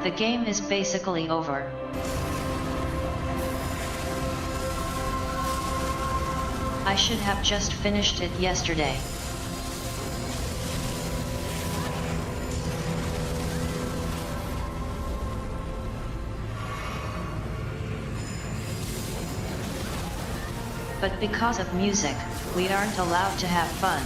The game is basically over. I should have just finished it yesterday. But because of music, we aren't allowed to have fun.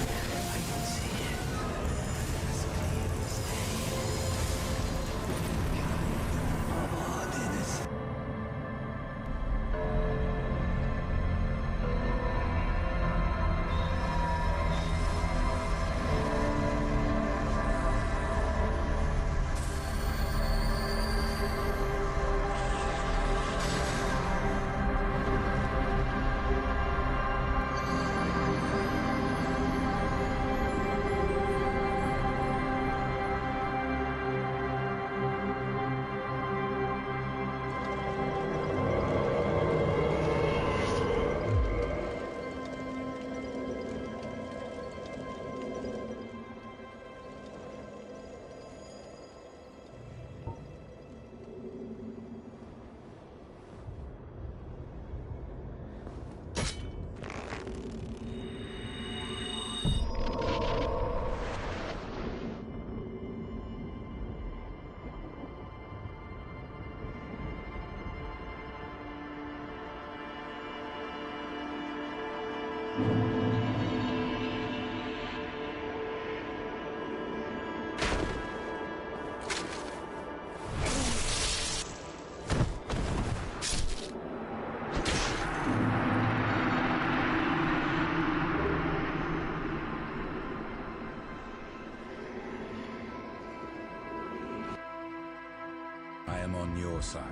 I am on your side.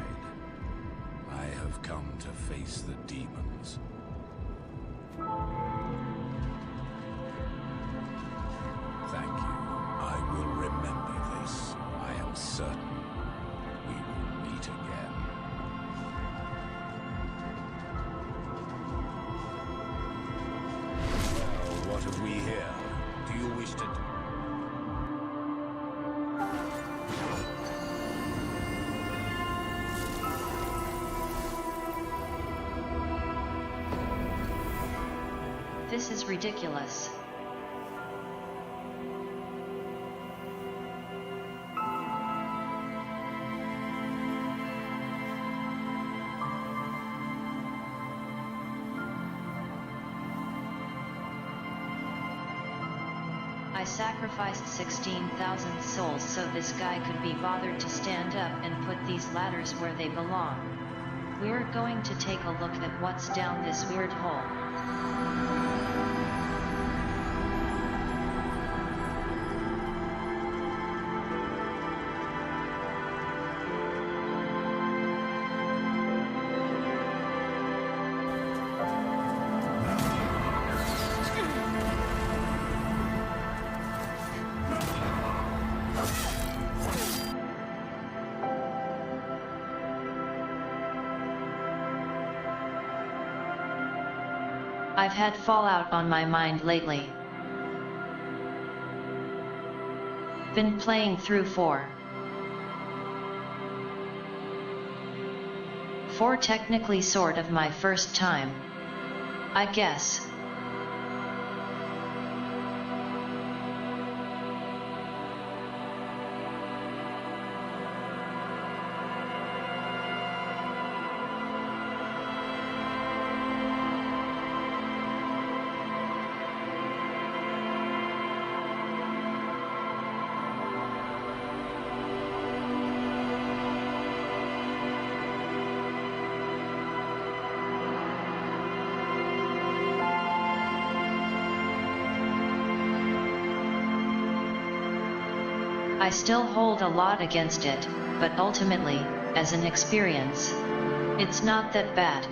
I have come to face the demons. Thank you. I will remember this. I am certain we will meet again. Well, what have we here? Do you wish to... This is ridiculous. I sacrificed 16,000 souls so this guy could be bothered to stand up and put these ladders where they belong. We're going to take a look at what's down this weird hole. I've had Fallout on my mind lately. Been playing through 4. 4 technically sort of my first time, I guess. I still hold a lot against it, but ultimately, as an experience, it's not that bad.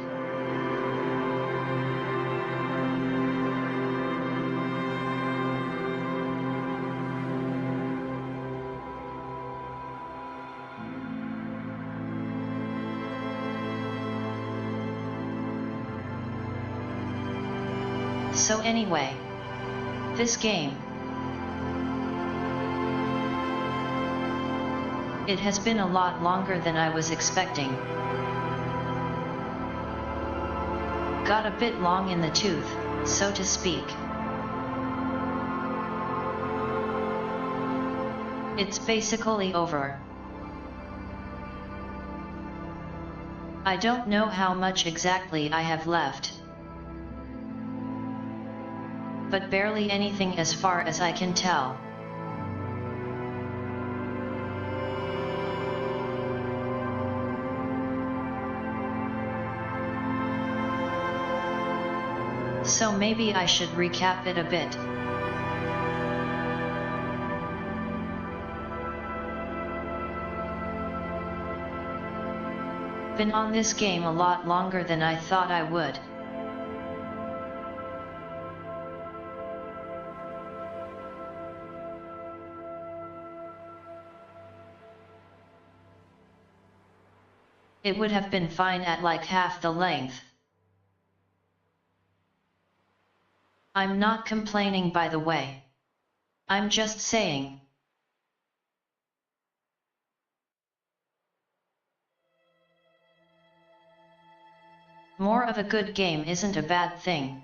So anyway, this game It has been a lot longer than I was expecting. Got a bit long in the tooth, so to speak. It's basically over. I don't know how much exactly I have left, but barely anything as far as I can tell. So maybe I should recap it a bit. Been on this game a lot longer than I thought I would. It would have been fine at like half the length. I'm not complaining, by the way. I'm just saying. More of a good game isn't a bad thing.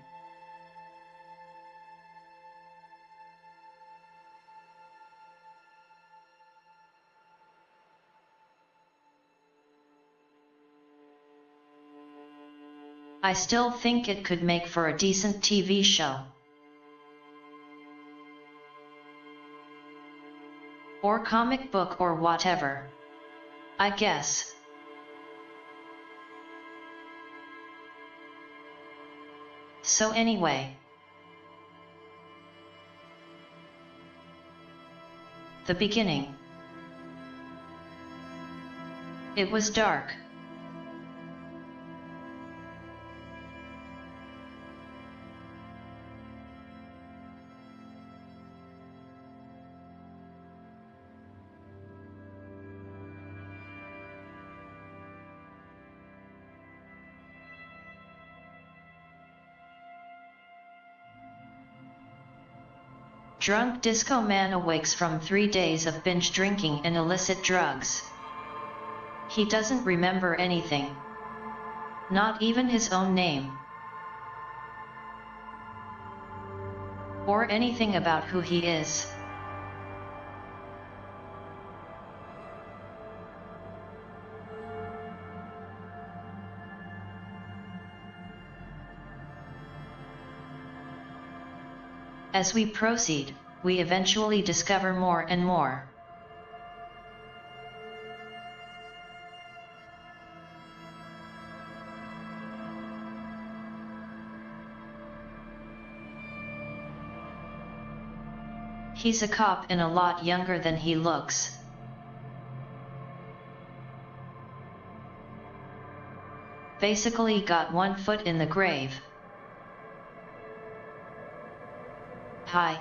I still think it could make for a decent TV show. Or comic book or whatever. I guess. So anyway. The beginning. It was dark. Drunk disco man awakes from 3 days of binge drinking and illicit drugs. He doesn't remember anything. Not even his own name. Or anything about who he is. As we proceed, we eventually discover more and more. He's a cop and a lot younger than he looks. Basically got one foot in the grave. Hi.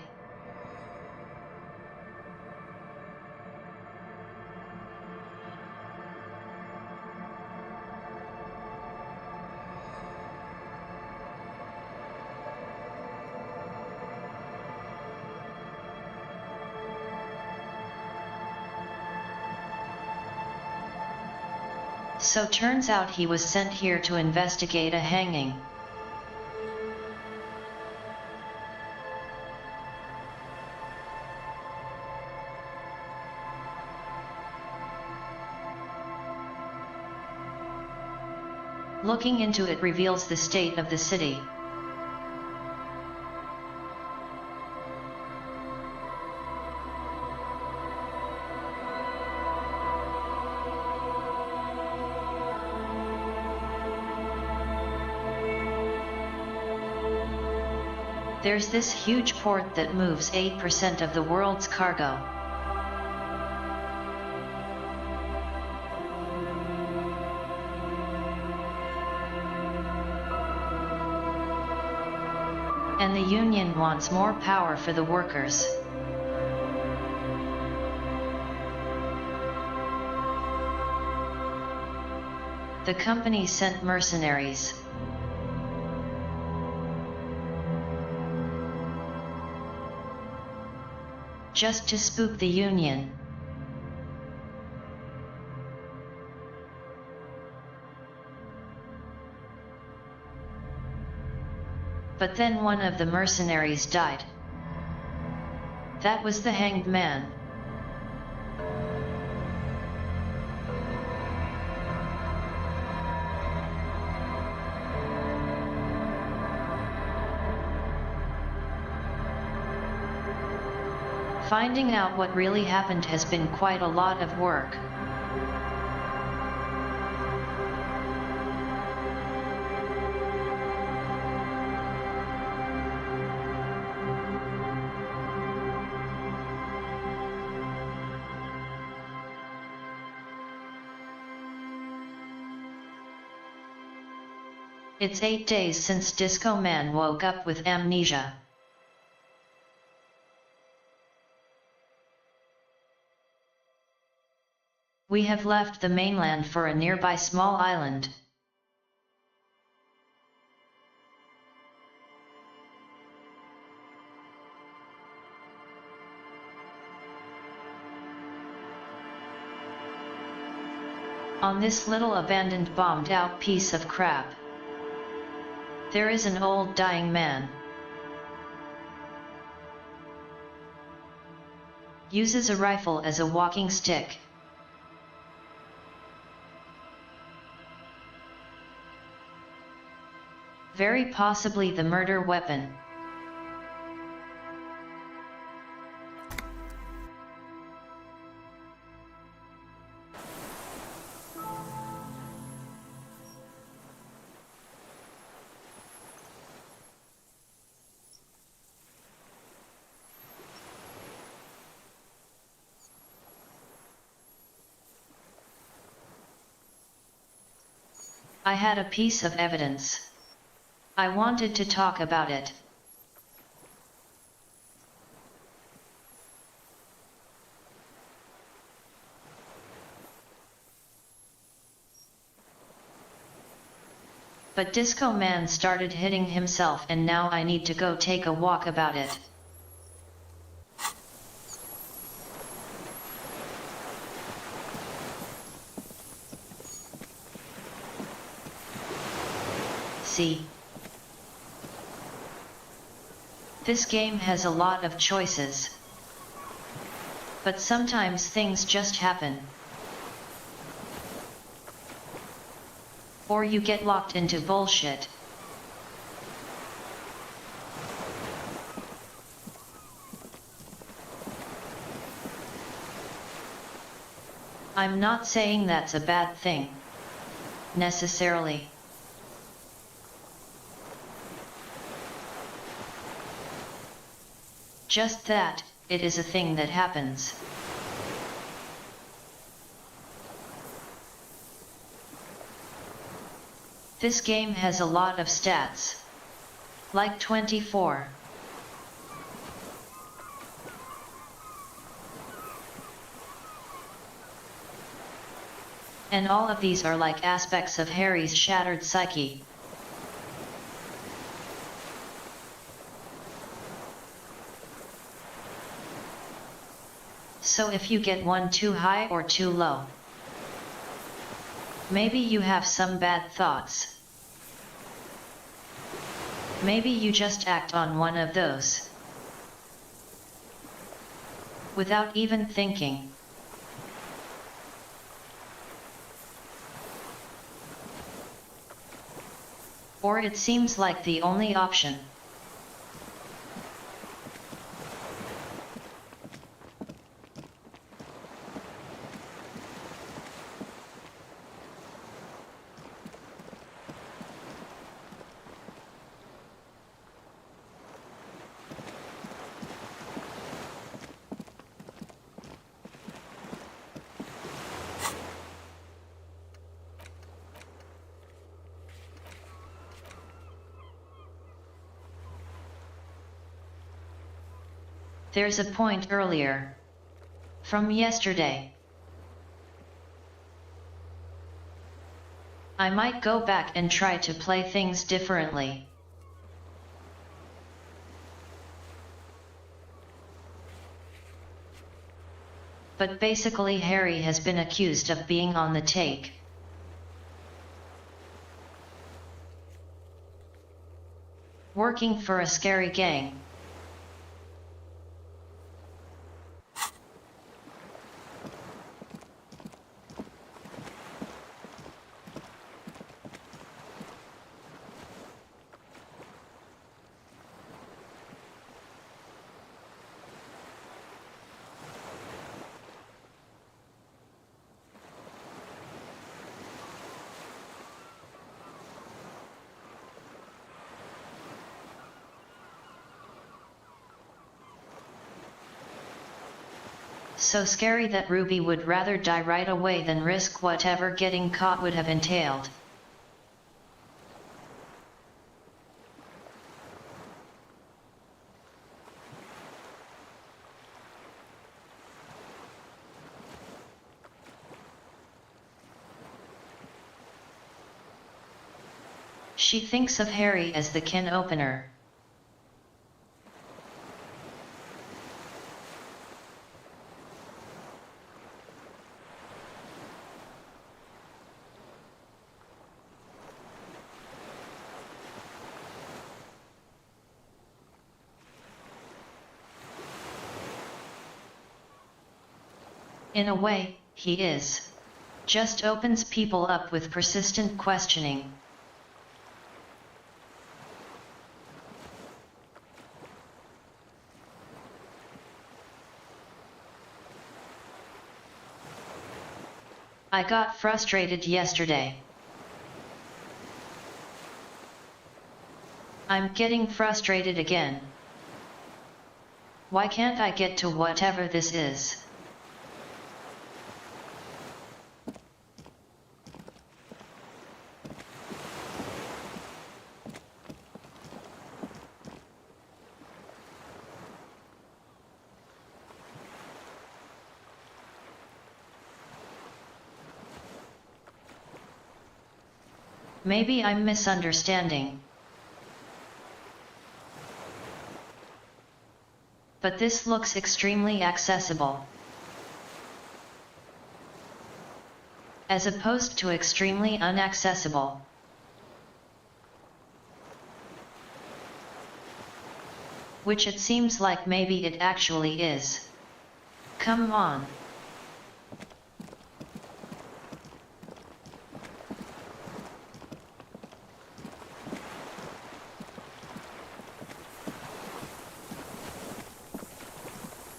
So turns out he was sent here to investigate a hanging. Looking into it reveals the state of the city. There's this huge port that moves 8% of the world's cargo. And the union wants more power for the workers. The company sent mercenaries. Just to spook the union. But then one of the mercenaries died. That was the hanged man. Finding out what really happened has been quite a lot of work. It's 8 days since Disco Man woke up with amnesia. We have left the mainland for a nearby small island. On this little abandoned bombed-out piece of crap, there is an old dying man. Uses a rifle as a walking stick. Very possibly the murder weapon. I had a piece of evidence. I wanted to talk about it. But Disco Man started hitting himself and now I need to go take a walk about it. See? This game has a lot of choices. But sometimes things just happen. Or you get locked into bullshit. I'm not saying that's a bad thing, necessarily. Just that, it is a thing that happens. This game has a lot of stats. Like 24. And all of these are like aspects of Harry's shattered psyche. So if you get one too high or too low, maybe you have some bad thoughts. Maybe you just act on one of those without even thinking. Or it seems like the only option. There's a point earlier, from yesterday. I might go back and try to play things differently. But basically Harry has been accused of being on the take. Working for a scary gang. So scary that Ruby would rather die right away than risk whatever getting caught would have entailed. She thinks of Harry as the can opener. In a way, he is. Just opens people up with persistent questioning. I got frustrated yesterday. I'm getting frustrated again. Why can't I get to whatever this is? Maybe I'm misunderstanding. But this looks extremely accessible. As opposed to extremely inaccessible. Which it seems like maybe it actually is. Come on.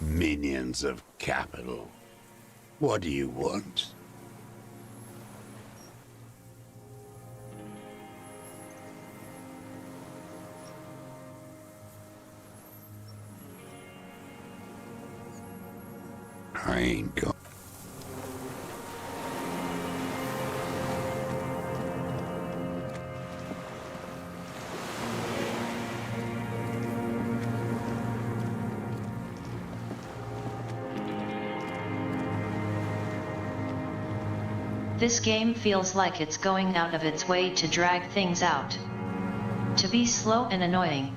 Minions of capital. What do you want? I ain't go. This game feels like it's going out of its way to drag things out. To be slow and annoying.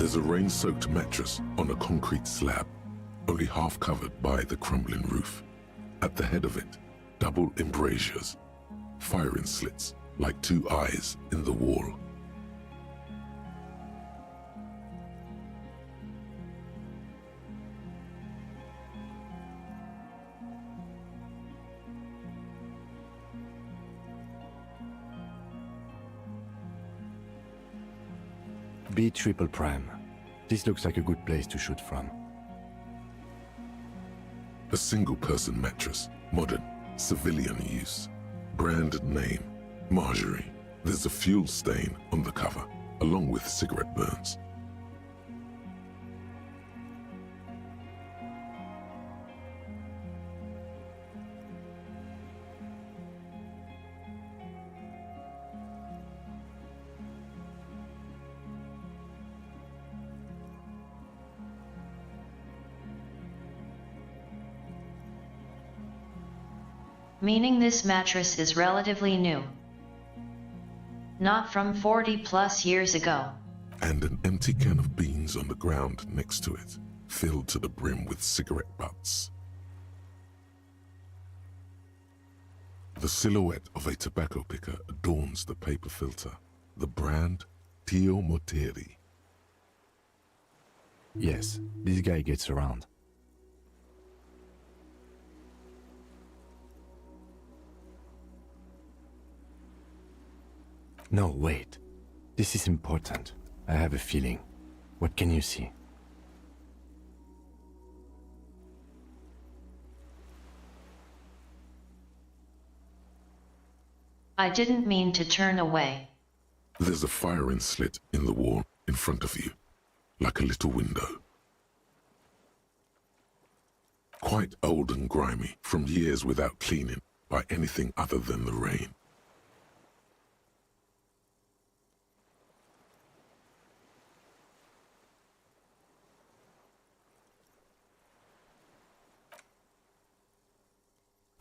There's a rain-soaked mattress on a concrete slab, only half covered by the crumbling roof. At the head of it, double embrasures, firing slits like two eyes in the wall. B triple prime. This looks like a good place to shoot from. A single-person mattress, modern, civilian use. Brand name, Marjorie. There's a fuel stain on the cover, along with cigarette burns. Meaning this mattress is relatively new. Not from 40 plus years ago. And an empty can of beans on the ground next to it, filled to the brim with cigarette butts. The silhouette of a tobacco picker adorns the paper filter. The brand, Tio Moteri. Yes, this guy gets around. No, wait. This is important. I have a feeling. What can you see? I didn't mean to turn away. There's a firing slit in the wall in front of you, like a little window. Quite old and grimy from years without cleaning by anything other than the rain.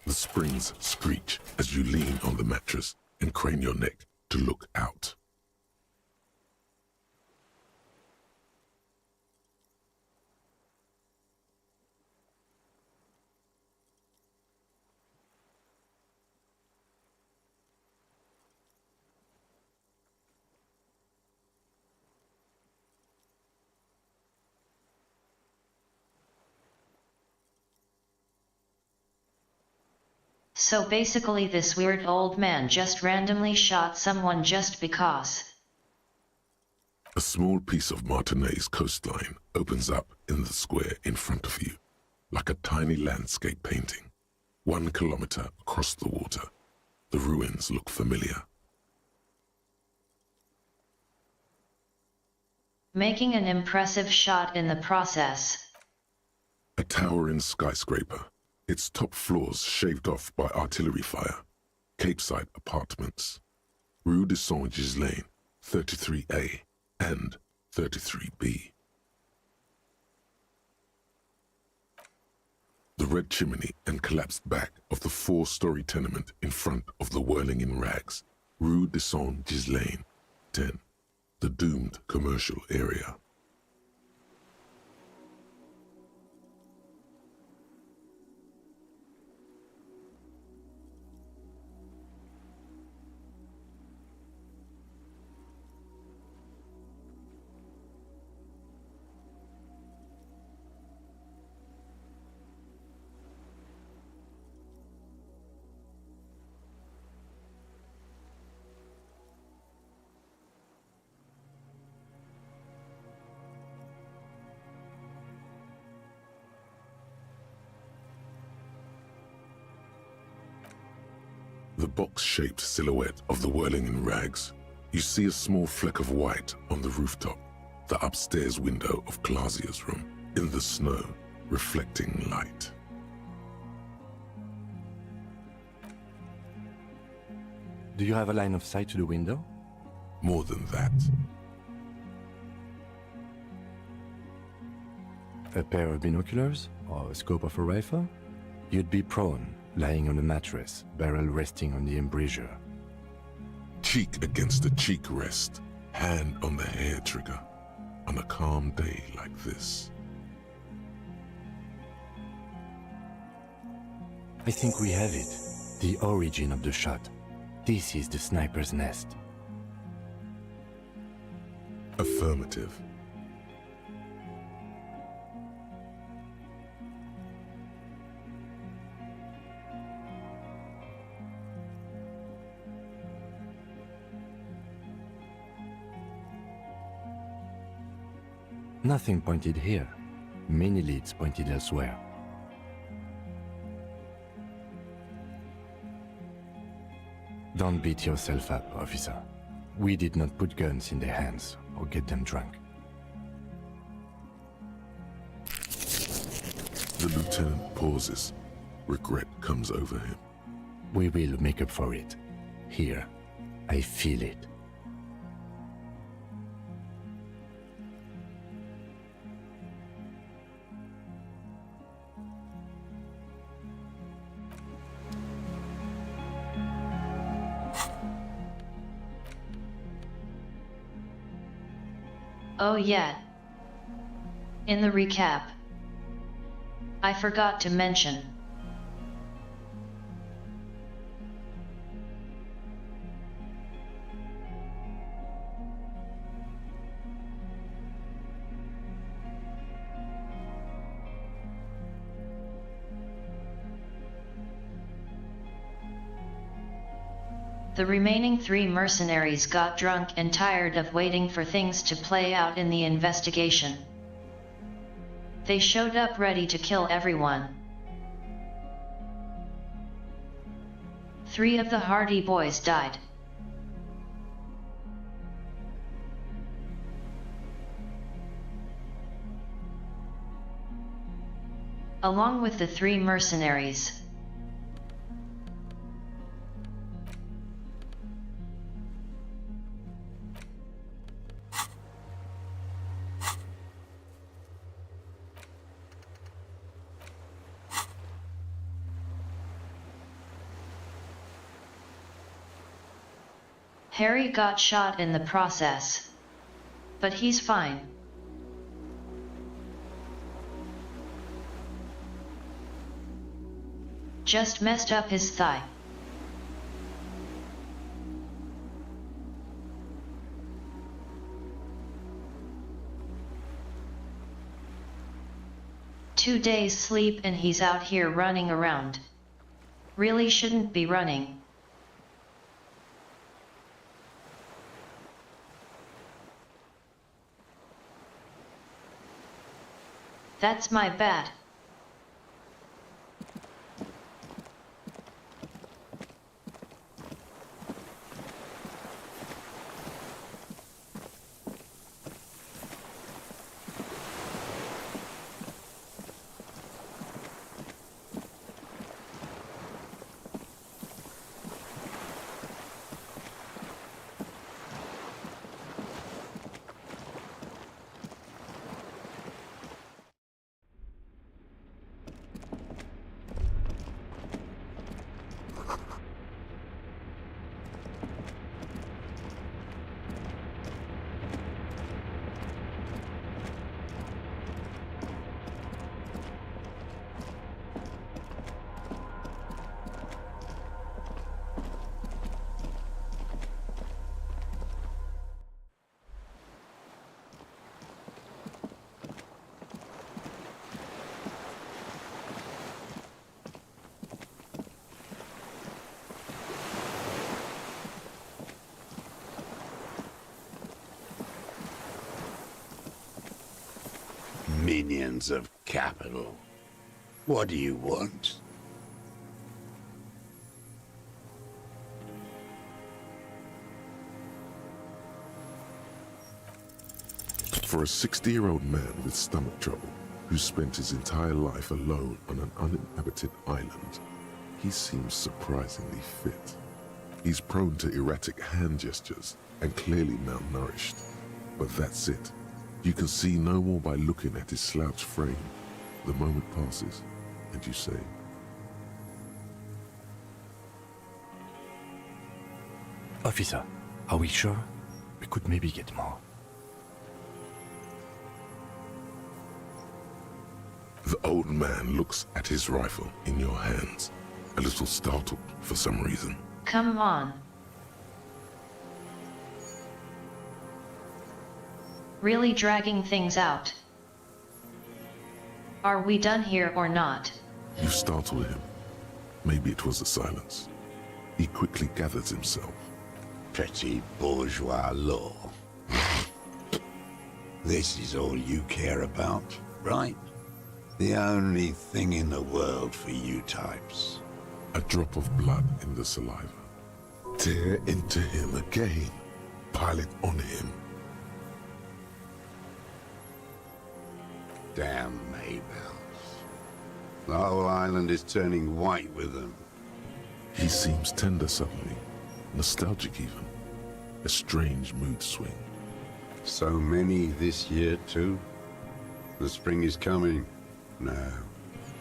The springs screech as you lean on the mattress and crane your neck to look out. So basically this weird old man just randomly shot someone just because. A small piece of Martinez coastline opens up in the square in front of you, like a tiny landscape painting. 1 kilometer across the water, the ruins look familiar. Making an impressive shot in the process. A towering skyscraper, its top floors shaved off by artillery fire. Capeside apartments. Rue de Saint-Ghislain, 33A and 33B. The red chimney and collapsed back of the 4-story tenement in front of the whirling in rags. Rue de Saint-Ghislain, 10. The doomed commercial area. The box-shaped silhouette of the whirling in rags. You see a small fleck of white on the rooftop, the upstairs window of Clausia's room, in the snow, reflecting light. Do you have a line of sight to the window? More than that. A pair of binoculars? Or a scope of a rifle? You'd be prone, lying on a mattress, barrel resting on the embrasure. Cheek against the cheek rest, hand on the hair trigger. on a calm day like this? I think we have it. The origin of the shot. This is the sniper's nest. Affirmative. Nothing pointed here. Many leads pointed elsewhere. Don't beat yourself up, officer. We did not put guns in their hands or get them drunk. The lieutenant pauses. Regret comes over him. We will make up for it. Here, I feel it. Oh yeah. In the recap, I forgot to mention. The remaining 3 mercenaries got drunk and tired of waiting for things to play out in the investigation. They showed up ready to kill everyone. 3 of the Hardy Boys died. Along with the 3 mercenaries. Harry got shot in the process, but he's fine. Just messed up his thigh. Two days sleep and he's out here running around. Really shouldn't be running. That's my bad. Minions of capital. What do you want? For a 60-year-old man with stomach trouble, who spent his entire life alone on an uninhabited island, he seems surprisingly fit. He's prone to erratic hand gestures and clearly malnourished. But that's it. You can see no more by looking at his slouched frame. The moment passes, and you say, Officer, are we sure? We could maybe get more. The old man looks at his rifle in your hands, a little startled for some reason. Come on. Really dragging things out. Are we done here or not? You startled him. Maybe it was the silence. He quickly gathers himself. Petty bourgeois law. This is all you care about, right? The only thing in the world for you types. A drop of blood in the saliva. Tear into him again. Pile it on him. Damn Maybells. The whole island is turning white with them. He seems tender suddenly. Nostalgic even. A strange mood swing. So many this year, too. The spring is coming. No,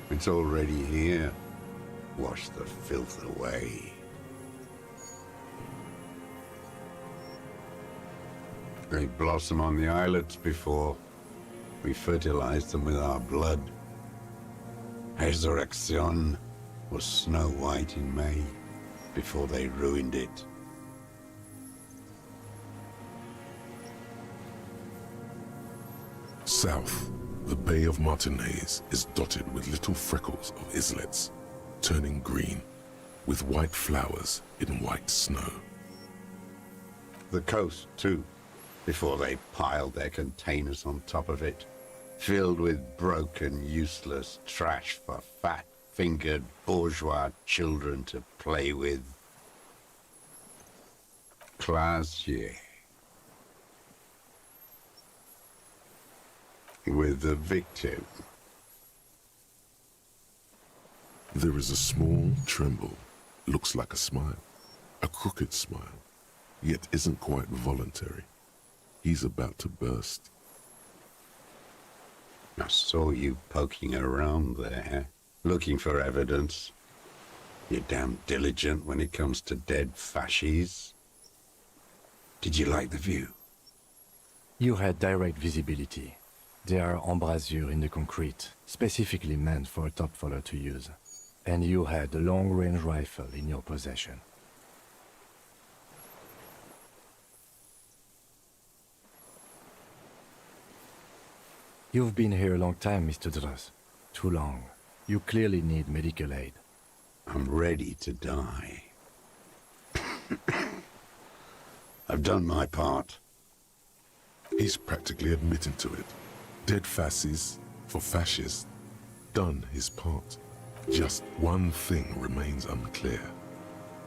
it's already here. Wash the filth away. They blossom on the islets before we fertilize them with our blood. Resurrection was snow white in May before they ruined it. South, the Bay of Martinez is dotted with little freckles of islets, turning green, with white flowers in white snow. The coast, too, before they piled their containers on top of it, filled with broken, useless trash for fat-fingered bourgeois children to play with. Classier. With the victim. There is a small tremble, looks like a smile, a crooked smile, yet isn't quite voluntary. He's about to burst. I saw you poking around there, looking for evidence. You're damn diligent when it comes to dead fascies. Did you like the view? You had direct visibility. There are embrasures in the concrete, specifically meant for a top follower to use. And you had a long-range rifle in your possession. You've been here a long time, Mr. Dras. Too long. You clearly need medical aid. I'm ready to die. I've done my part. He's practically admitting to it. Dead fascists for fascists. Done his part. Just one thing remains unclear.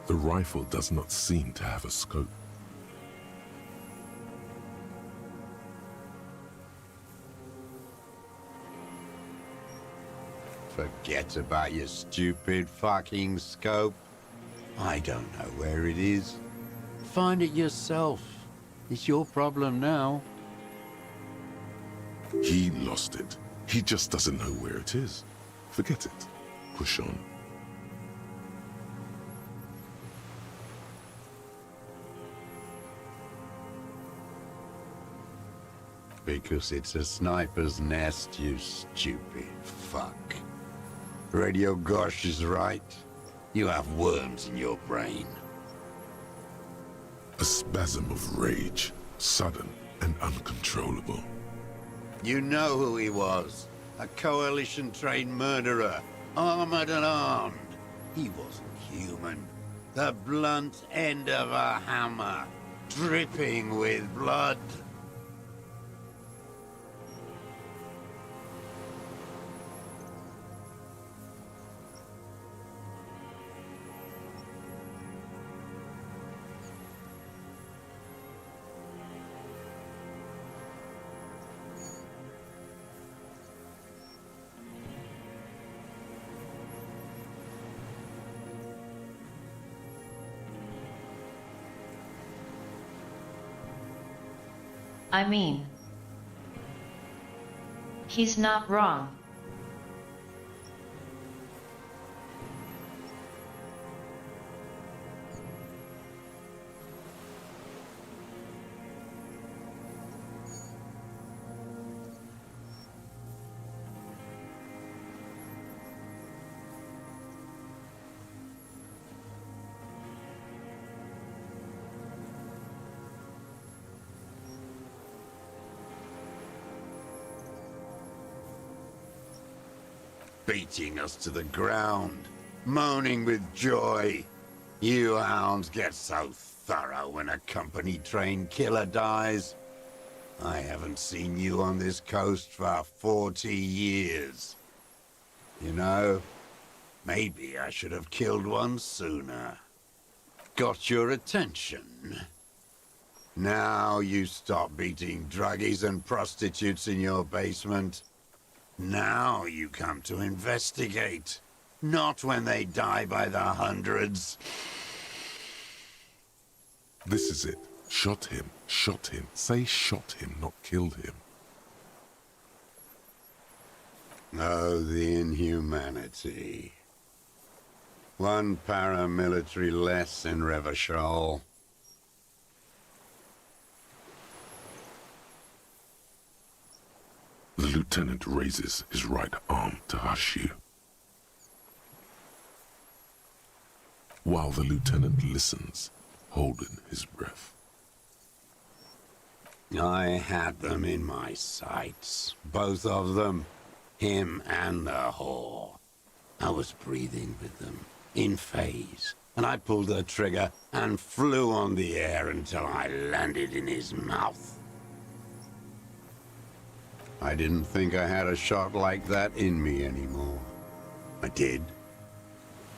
The rifle does not seem to have a scope. Forget about your stupid fucking scope. I don't know where it is. Find it yourself. It's your problem now. He lost it. He just doesn't know where it is. Forget it. Push on. Because it's a sniper's nest, you stupid fuck. Radio Gosh is right. You have worms in your brain. A spasm of rage, sudden and uncontrollable. You know who he was. A coalition-trained murderer, armored and armed. He wasn't human. The blunt end of a hammer, dripping with blood. I mean, he's not wrong. beating us to the ground, moaning with joy. You hounds get so thorough when a company-trained killer dies. I haven't seen you on this coast for 40 years. You know, maybe I should have killed one sooner. Got your attention. Now you stop beating druggies and prostitutes in your basement. Now you come to investigate. Not when they die by the hundreds. This is it. Shot him. Shot him. Say shot him, not killed him. Oh, the inhumanity. One paramilitary less in Revachol. The lieutenant raises his right arm to hush you. While the lieutenant listens, holding his breath. I had them in my sights, both of them, him and the whore. I was breathing with them, in phase, and I pulled the trigger and flew on the air until I landed in his mouth. I didn't think I had a shot like that in me anymore. I did.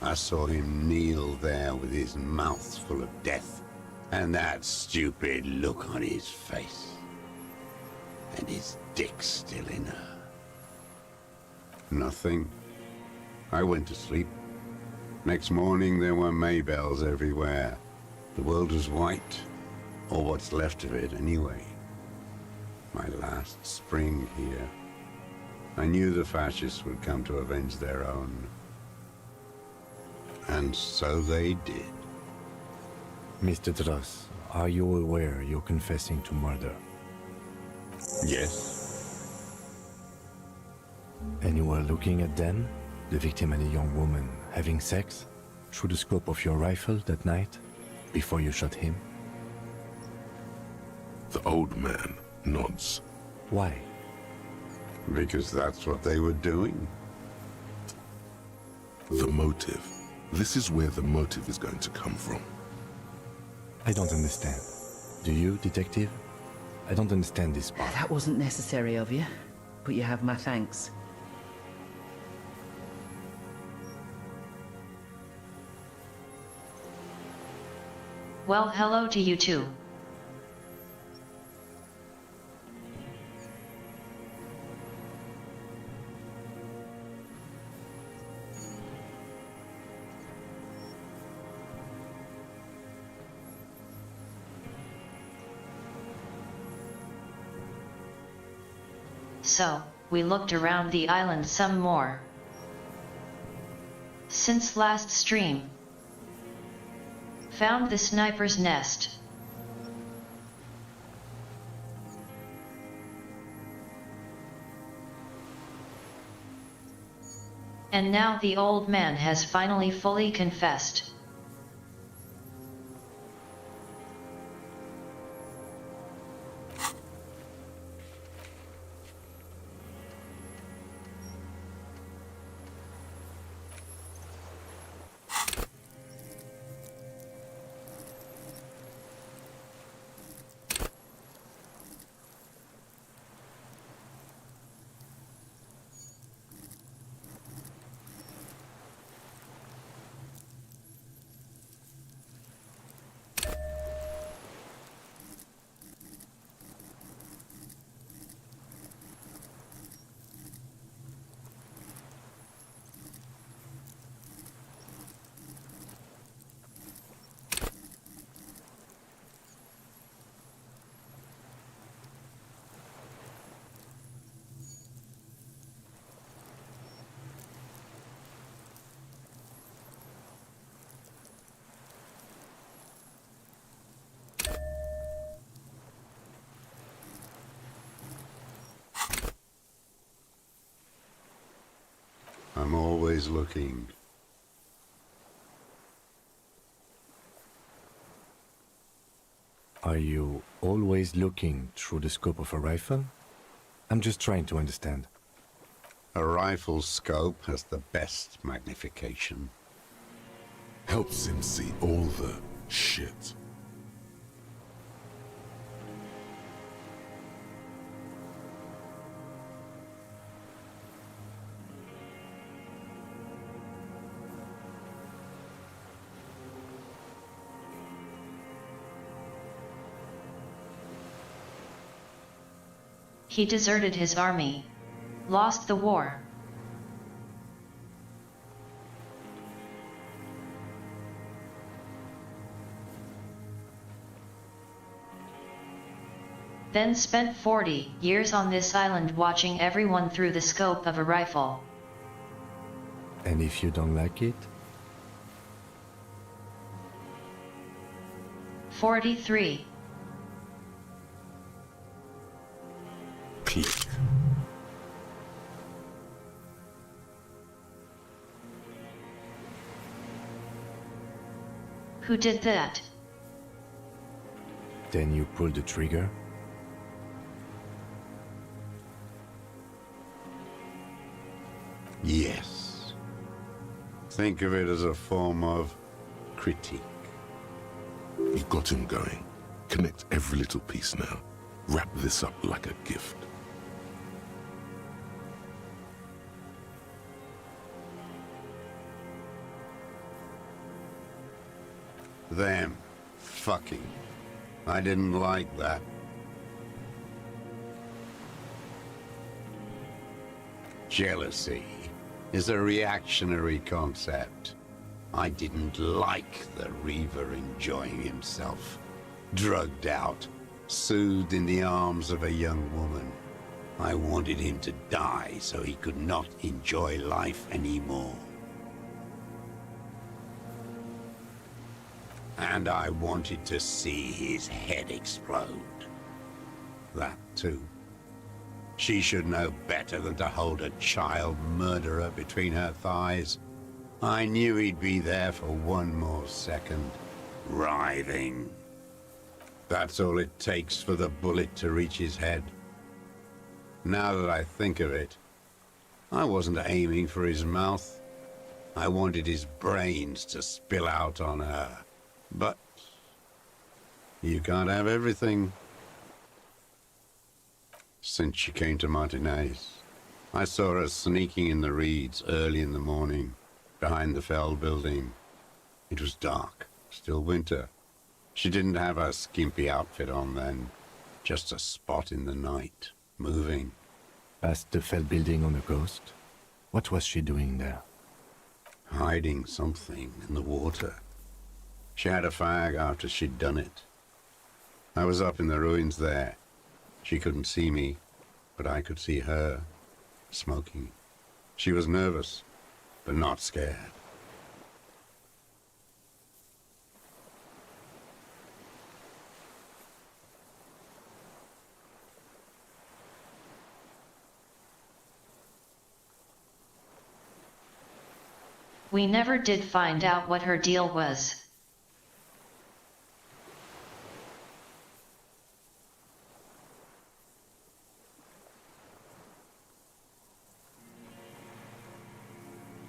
I saw him kneel there with his mouth full of death, and that stupid look on his face. And his dick still in her. Nothing. I went to sleep. Next morning there were Maybells everywhere. The world was white, or what's left of it anyway. My last spring here. I knew the fascists would come to avenge their own. And so they did. Mr. Dross, are you aware you're confessing to murder? Yes. And you were looking at them, the victim and a young woman, having sex, through the scope of your rifle that night, before you shot him? The old man nods. Why? Because that's what they were doing. The motive. This is where the motive is going to come from. I don't understand. Do you, detective? I don't understand this part. That wasn't necessary of you, but you have my thanks. Well, hello to you too. So, we looked around the island some more. Since last stream. Found the sniper's nest. And now the old man has finally fully confessed. I'm always looking. Are you always looking through the scope of a rifle? I'm just trying to understand. A rifle scope has the best magnification. Helps him see all the shit. He deserted his army. Lost the war. Then spent 40 years on this island watching everyone through the scope of a rifle. And if you don't like it? 43. Click. Who did that? Then you pull the trigger? Yes. Think of it as a form of critique. You've got him going. Connect every little piece now. Wrap this up like a gift. Them. Fucking. I didn't like that. Jealousy is a reactionary concept. I didn't like the Reaver enjoying himself. Drugged out, soothed in the arms of a young woman. I wanted him to die so he could not enjoy life anymore. And I wanted to see his head explode. That too. She should know better than to hold a child murderer between her thighs. I knew he'd be there for one more second, writhing. That's all it takes for the bullet to reach his head. Now that I think of it, I wasn't aiming for his mouth. I wanted his brains to spill out on her. But you can't have everything. Since she came to Martinez, I saw her sneaking in the reeds early in the morning, behind the Fell building. It was dark, still winter. She didn't have her skimpy outfit on then, just a spot in the night, moving. Past the Fell building on the coast? What was she doing there? Hiding something in the water. She had a fag after she'd done it. I was up in the ruins there. She couldn't see me, but I could see her, smoking. She was nervous, but not scared. We never did find out what her deal was.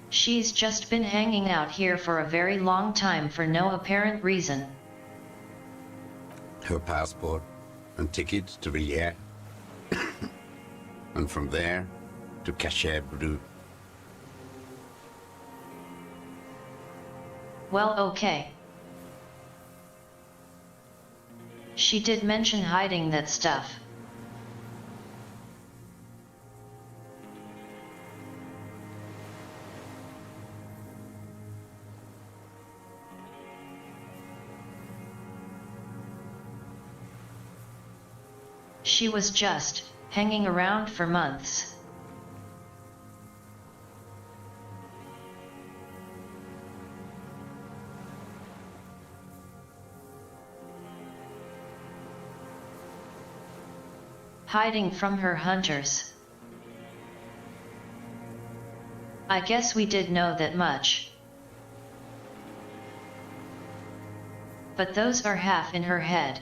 She's just been hanging out here for a very long time for no apparent reason. Her passport and tickets to Villiers. And from there to Cachet Brut. Well, okay. She did mention hiding that stuff. She was just hanging around for months. Hiding from her hunters. I guess we did know that much. But those are half in her head.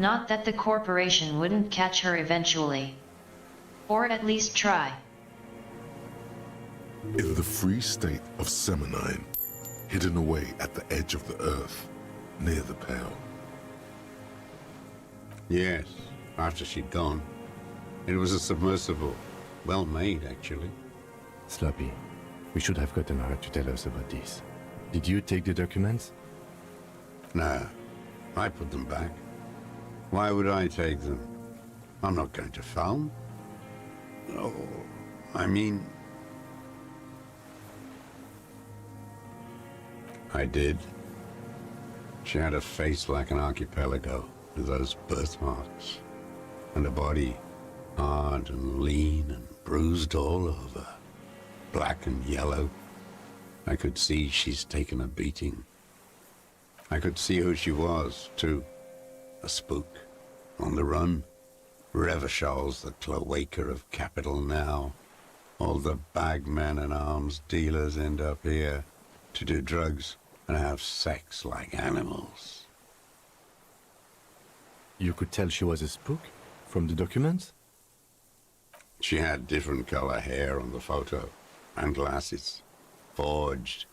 Not that the corporation wouldn't catch her eventually. Or at least try. In the free state of Semonine, hidden away at the edge of the earth, near the Pale. Yes, after she'd gone. It was a submersible. Well made, actually. Sloppy, we should have gotten her to tell us about this. Did you take the documents? No, I put them back. Why would I take them? I'm not going to phone. Oh, I mean... I did. She had a face like an archipelago, with those birthmarks, and a body hard and lean and bruised all over, black and yellow. I could see she's taken a beating. I could see who she was, too. A spook, on the run. Revachol's the cloaca of capital now. All the bagmen and arms dealers end up here to do drugs and have sex like animals. You could tell she was a spook from the documents? She had different color hair on the photo, and glasses. Forged.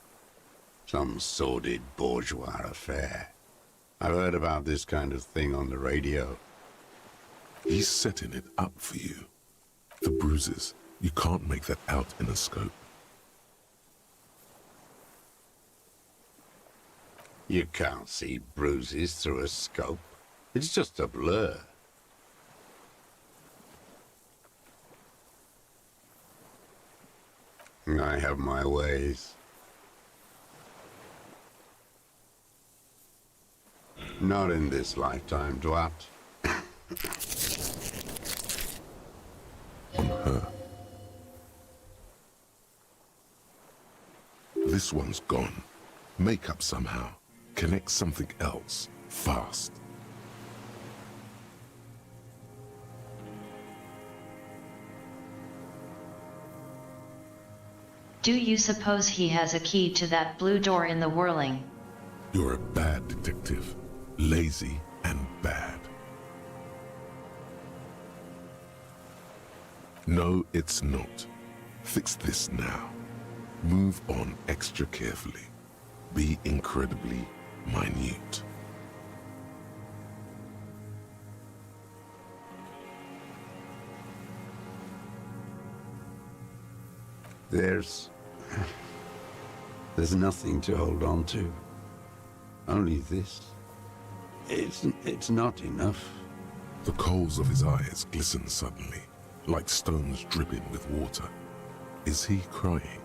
Some sordid bourgeois affair. I've heard about this kind of thing on the radio. He's setting it up for you. The bruises, you can't make that out in a scope. You can't see bruises through a scope. It's just a blur. I have my ways. Not in this lifetime, Dwat. On her. This one's gone. Make up somehow. Connect something else. Fast. Do you suppose he has a key to that blue door in the whirling? You're a bad detective. Lazy and bad. No, it's not. Fix this now. Move on extra carefully. Be incredibly minute. There's nothing to hold on to. Only this. It's not enough. The coals of his eyes glisten suddenly, like stones dripping with water. Is he crying?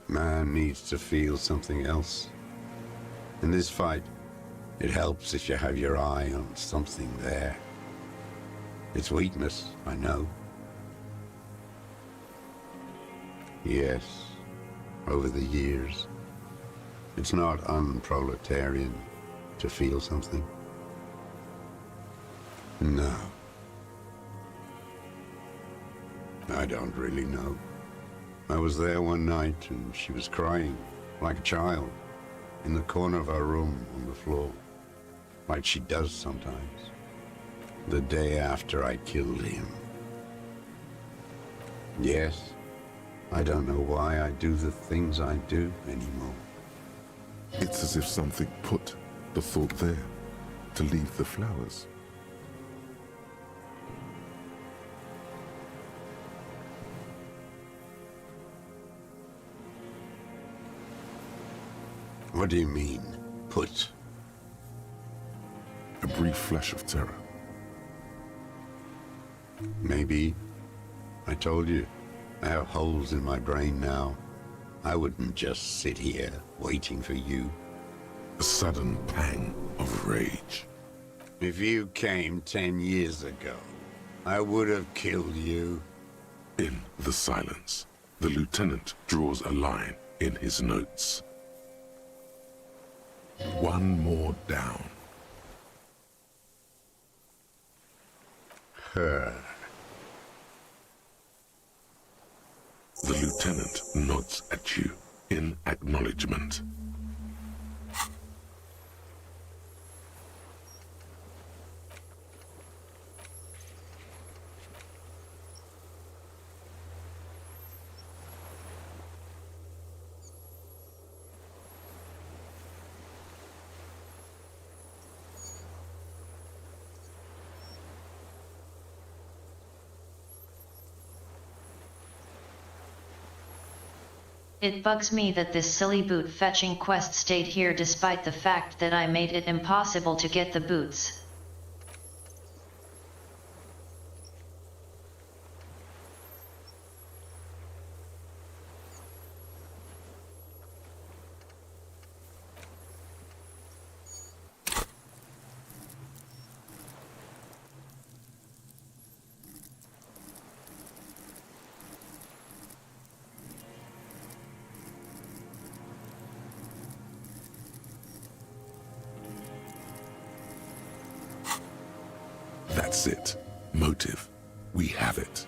Man needs to feel something else. In this fight, it helps if you have your eye on something there. It's weakness, I know. Yes, over the years. It's not unproletarian to feel something. No. I don't really know. I was there one night and she was crying, like a child, in the corner of our room on the floor, like she does sometimes, the day after I killed him. Yes, I don't know why I do the things I do anymore. It's as if something put the thought there to leave the flowers. What do you mean, put? A brief flash of terror. Maybe. I told you, I have holes in my brain now. I wouldn't just sit here waiting for you. A sudden pang of rage. If you came 10 years ago, I would have killed you. In the silence, the lieutenant draws a line in his notes. One more down. Her. The lieutenant nods at you in acknowledgement. It bugs me that this silly boot fetching quest stayed here despite the fact that I made it impossible to get the boots. That's it. Motive. We have it.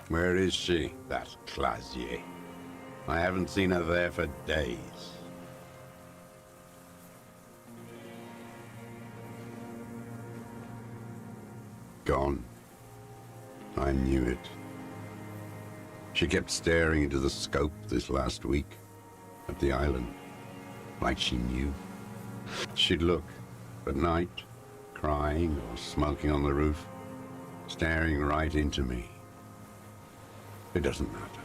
Where is she, that Clazier? I haven't seen her there for days. Gone. I knew it. She kept staring into the scope this last week at the island, like she knew. She'd look at night, crying or smoking on the roof, staring right into me. It doesn't matter.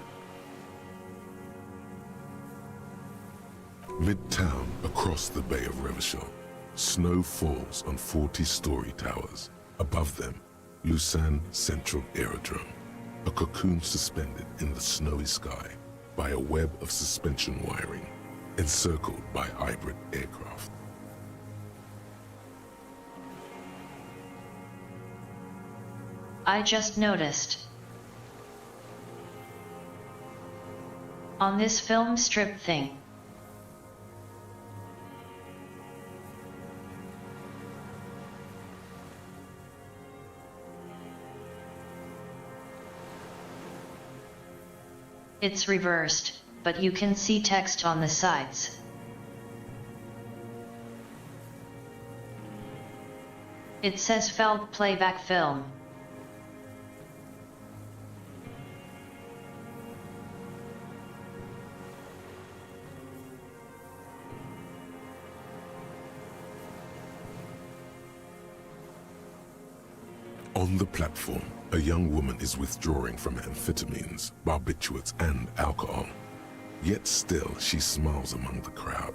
Midtown, across the Bay of Revachol, snow falls on 40-story towers. Above them, Lusan Central Aerodrome, a cocoon suspended in the snowy sky by a web of suspension wiring, encircled by hybrid aircraft. I just noticed. On this film strip thing. It's reversed, but you can see text on the sides. It says Feld playback film. On the platform, a young woman is withdrawing from amphetamines, barbiturates, and alcohol. Yet still, she smiles among the crowd,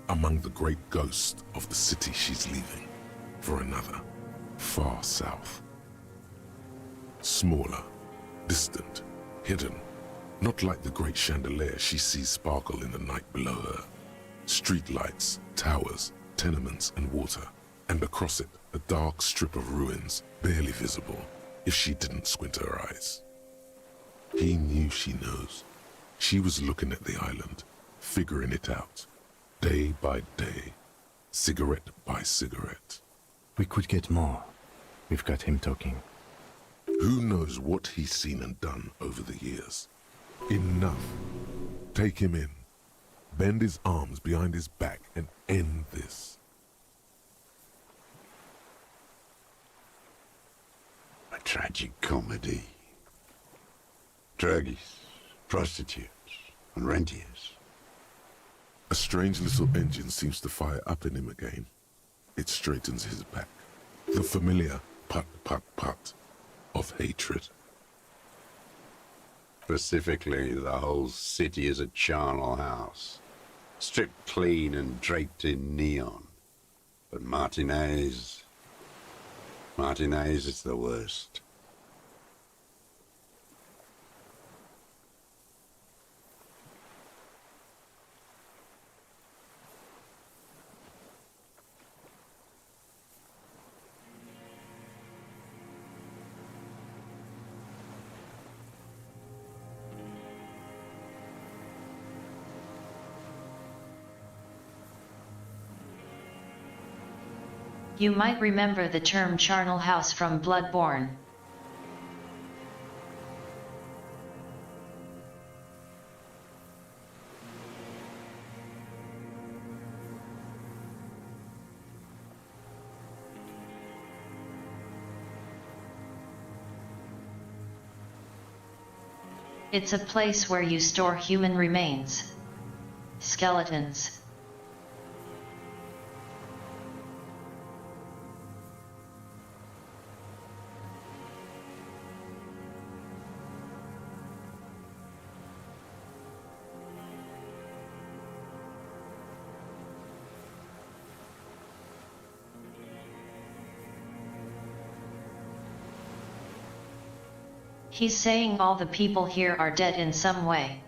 among the great ghosts of the city she's leaving, for another, far south. Smaller, distant, hidden, not like the great chandelier she sees sparkle in the night below her. Streetlights, towers, tenements, and water, and across it, a dark strip of ruins, barely visible, if she didn't squint her eyes. He knew she knows. She was looking at the island, figuring it out, day by day, cigarette by cigarette. We could get more. We've got him talking. Who knows what he's seen and done over the years? Enough. Take him in. Bend his arms behind his back and end this. A tragic comedy. Druggies, prostitutes, and rentiers. A strange little engine seems to fire up in him again. It straightens his back. The familiar put of hatred. Specifically, the whole city is a charnel house, stripped clean and draped in neon. But Martinez is the worst. You might remember the term charnel house from Bloodborne. It's a place where you store human remains. Skeletons. He's saying all the people here are dead in some way.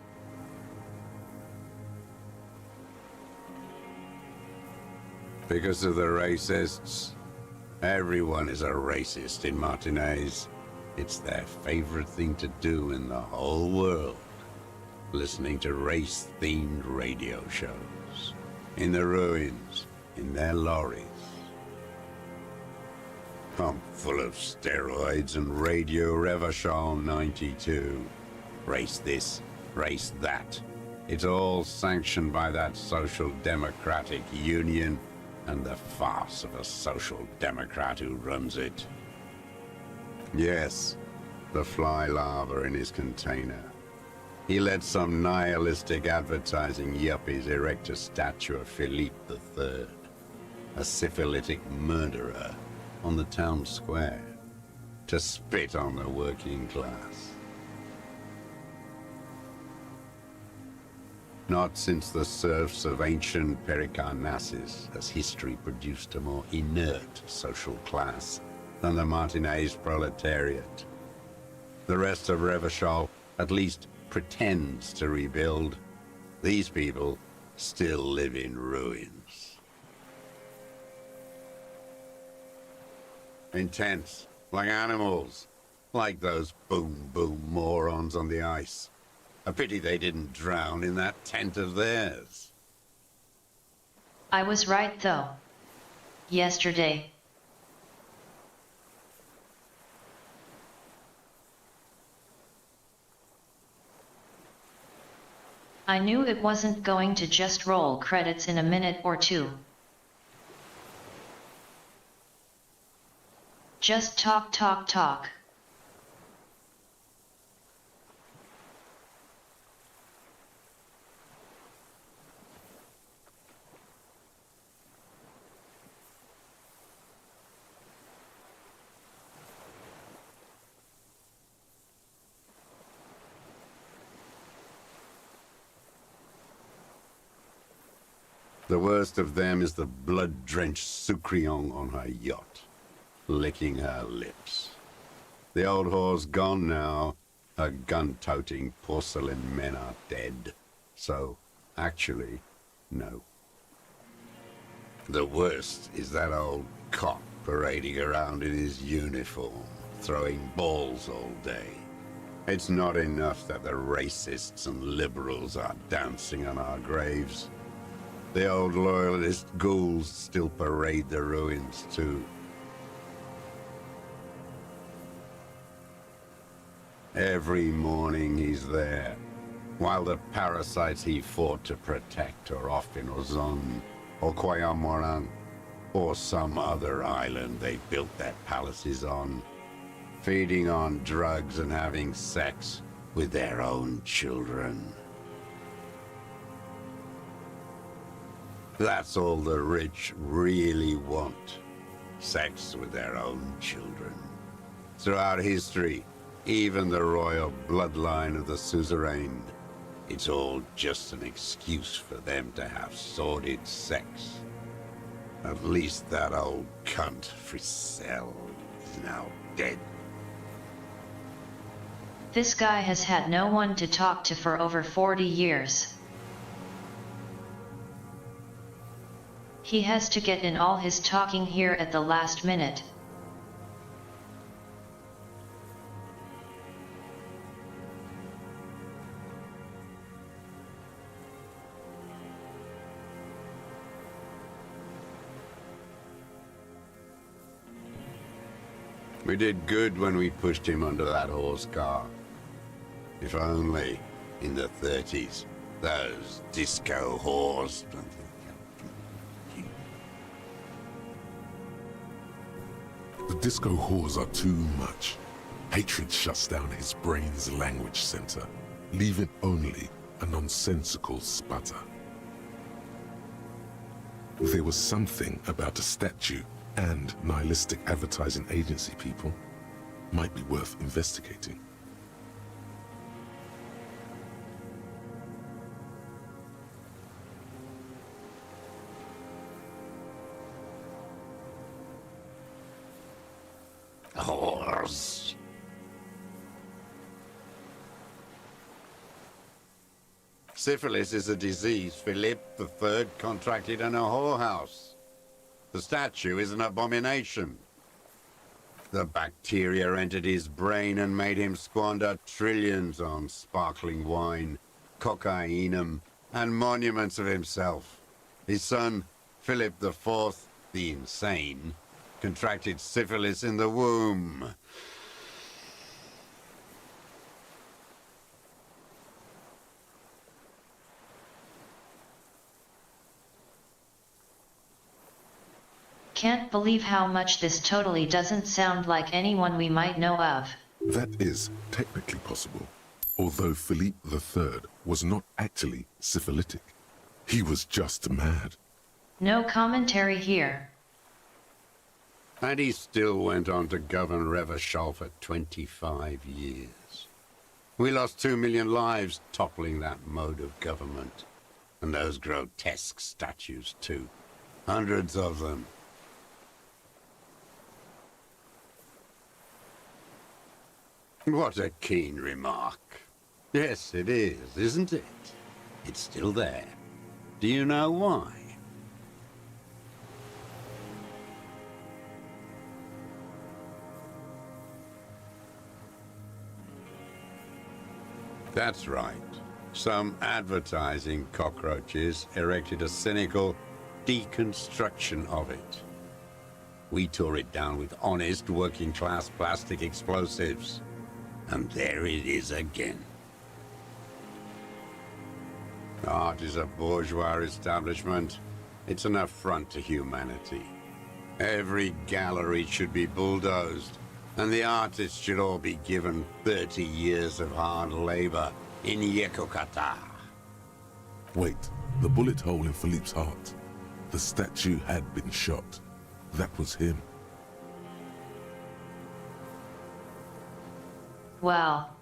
Because of the racists. Everyone is a racist in Martinez. It's their favorite thing to do in the whole world. Listening to race-themed radio shows. In the ruins, in their lorries. Pumped full of steroids and Radio Revachol 92. Race this, race that. It's all sanctioned by that Social Democratic Union and the farce of a Social Democrat who runs it. Yes, the fly larva in his container. He let some nihilistic advertising yuppies erect a statue of Philippe III, a syphilitic murderer, on the town square, to spit on the working class. Not since the serfs of ancient Pericarnassus has history produced a more inert social class than the Martinez proletariat. The rest of Revachol at least pretends to rebuild. These people still live in ruins. Intense, like animals, like those boom-boom morons on the ice. A pity they didn't drown in that tent of theirs. I was right though. Yesterday. I knew it wasn't going to just roll credits in a minute or two. Just talk, talk, talk. The worst of them is the blood-drenched Sucrion on her yacht, licking her lips. The old whore's gone now. Her gun-toting porcelain men are dead. So, actually, no. The worst is that old cop parading around in his uniform, throwing balls all day. It's not enough that the racists and liberals are dancing on our graves. The old loyalist ghouls still parade the ruins, too. Every morning he's there, while the parasites he fought to protect are off in Ozon, or Quayamoran, or some other island they built their palaces on, feeding on drugs and having sex with their own children. That's all the rich really want. Sex with their own children. Throughout history, even the royal bloodline of the suzerain, it's all just an excuse for them to have sordid sex. At least that old cunt, Frisell, is now dead. This guy has had no one to talk to for over 40 years. He has to get in all his talking here at the last minute. We did good when we pushed him under that horse car. If only, in the 30s, those disco whores... The disco whores are too much. Hatred shuts down his brain's language center, leaving only a nonsensical sputter. There was something about a statue and nihilistic advertising agency people might be worth investigating. Whores. Syphilis is a disease Philippe III contracted in a whorehouse. The statue is an abomination. The bacteria entered his brain and made him squander trillions on sparkling wine, cocainum, and monuments of himself. His son, Philip IV, the insane, contracted syphilis in the womb. Can't believe how much this totally doesn't sound like anyone we might know of. That is technically possible, although Philippe III was not actually syphilitic. He was just mad. No commentary here. And he still went on to govern Revachol for 25 years. We lost 2 million lives toppling that mode of government. And those grotesque statues, too. Hundreds of them. What a keen remark. Yes, it is, isn't it? It's still there. Do you know why? That's right. Some advertising cockroaches erected a cynical deconstruction of it. We tore it down with honest working-class plastic explosives. And there it is again. Art is a bourgeois establishment. It's an affront to humanity. Every gallery should be bulldozed, and the artists should all be given 30 years of hard labor in Yekokata. Wait, the bullet hole in Philippe's heart. The statue had been shot. That was him. Well.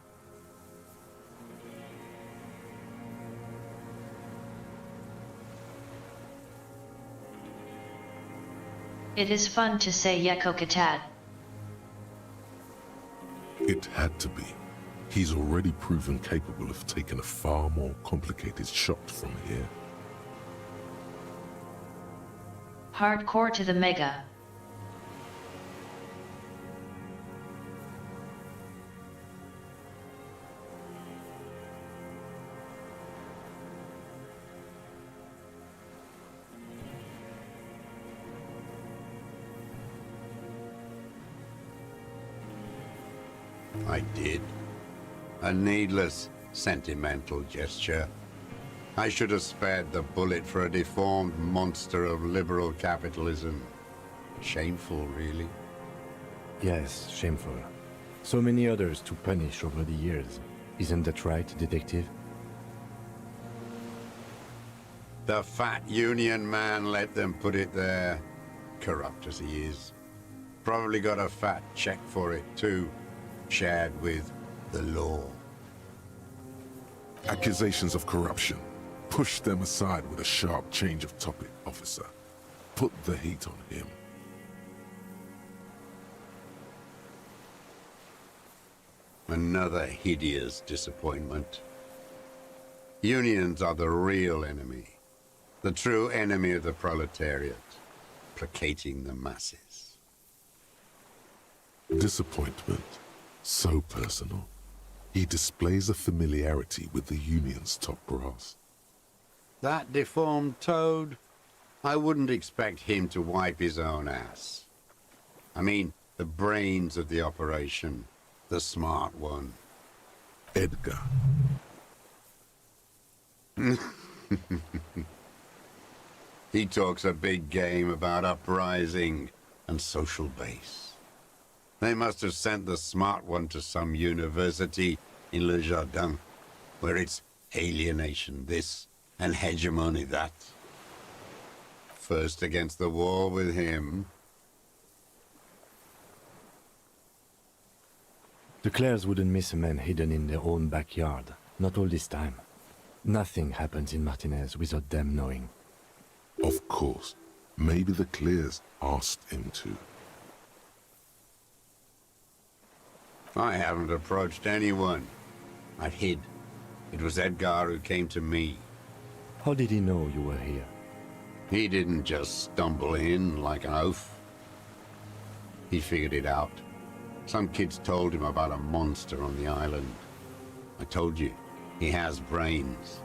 It is fun to say Yekokatad. It had to be. He's already proven capable of taking a far more complicated shot from here. Hardcore to the mega. I did. A needless, sentimental gesture. I should have spared the bullet for a deformed monster of liberal capitalism. Shameful, really. Yes, shameful. So many others to punish over the years. Isn't that right, detective? The fat union man let them put it there. Corrupt as he is. Probably got a fat check for it, too. Shared with the law. Accusations of corruption. Push them aside with a sharp change of topic, officer. Put the heat on him. Another hideous disappointment. Unions are the real enemy. The true enemy of the proletariat. Placating the masses. Disappointment. So personal. He displays a familiarity with the union's top brass. That deformed toad? I wouldn't expect him to wipe his own ass. I mean, the brains of the operation. The smart one. Edgar. He talks a big game about uprising and social base. They must have sent the smart one to some university in Le Jardin, where it's alienation this and hegemony that. First against the wall with him. The Clares wouldn't miss a man hidden in their own backyard. Not all this time. Nothing happens in Martinez without them knowing. Of course. Maybe the Clears asked him to. I haven't approached anyone. I've hid. It was Edgar who came to me. How did he know you were here? He didn't just stumble in like an oaf. He figured it out. Some kids told him about a monster on the island. I told you, he has brains.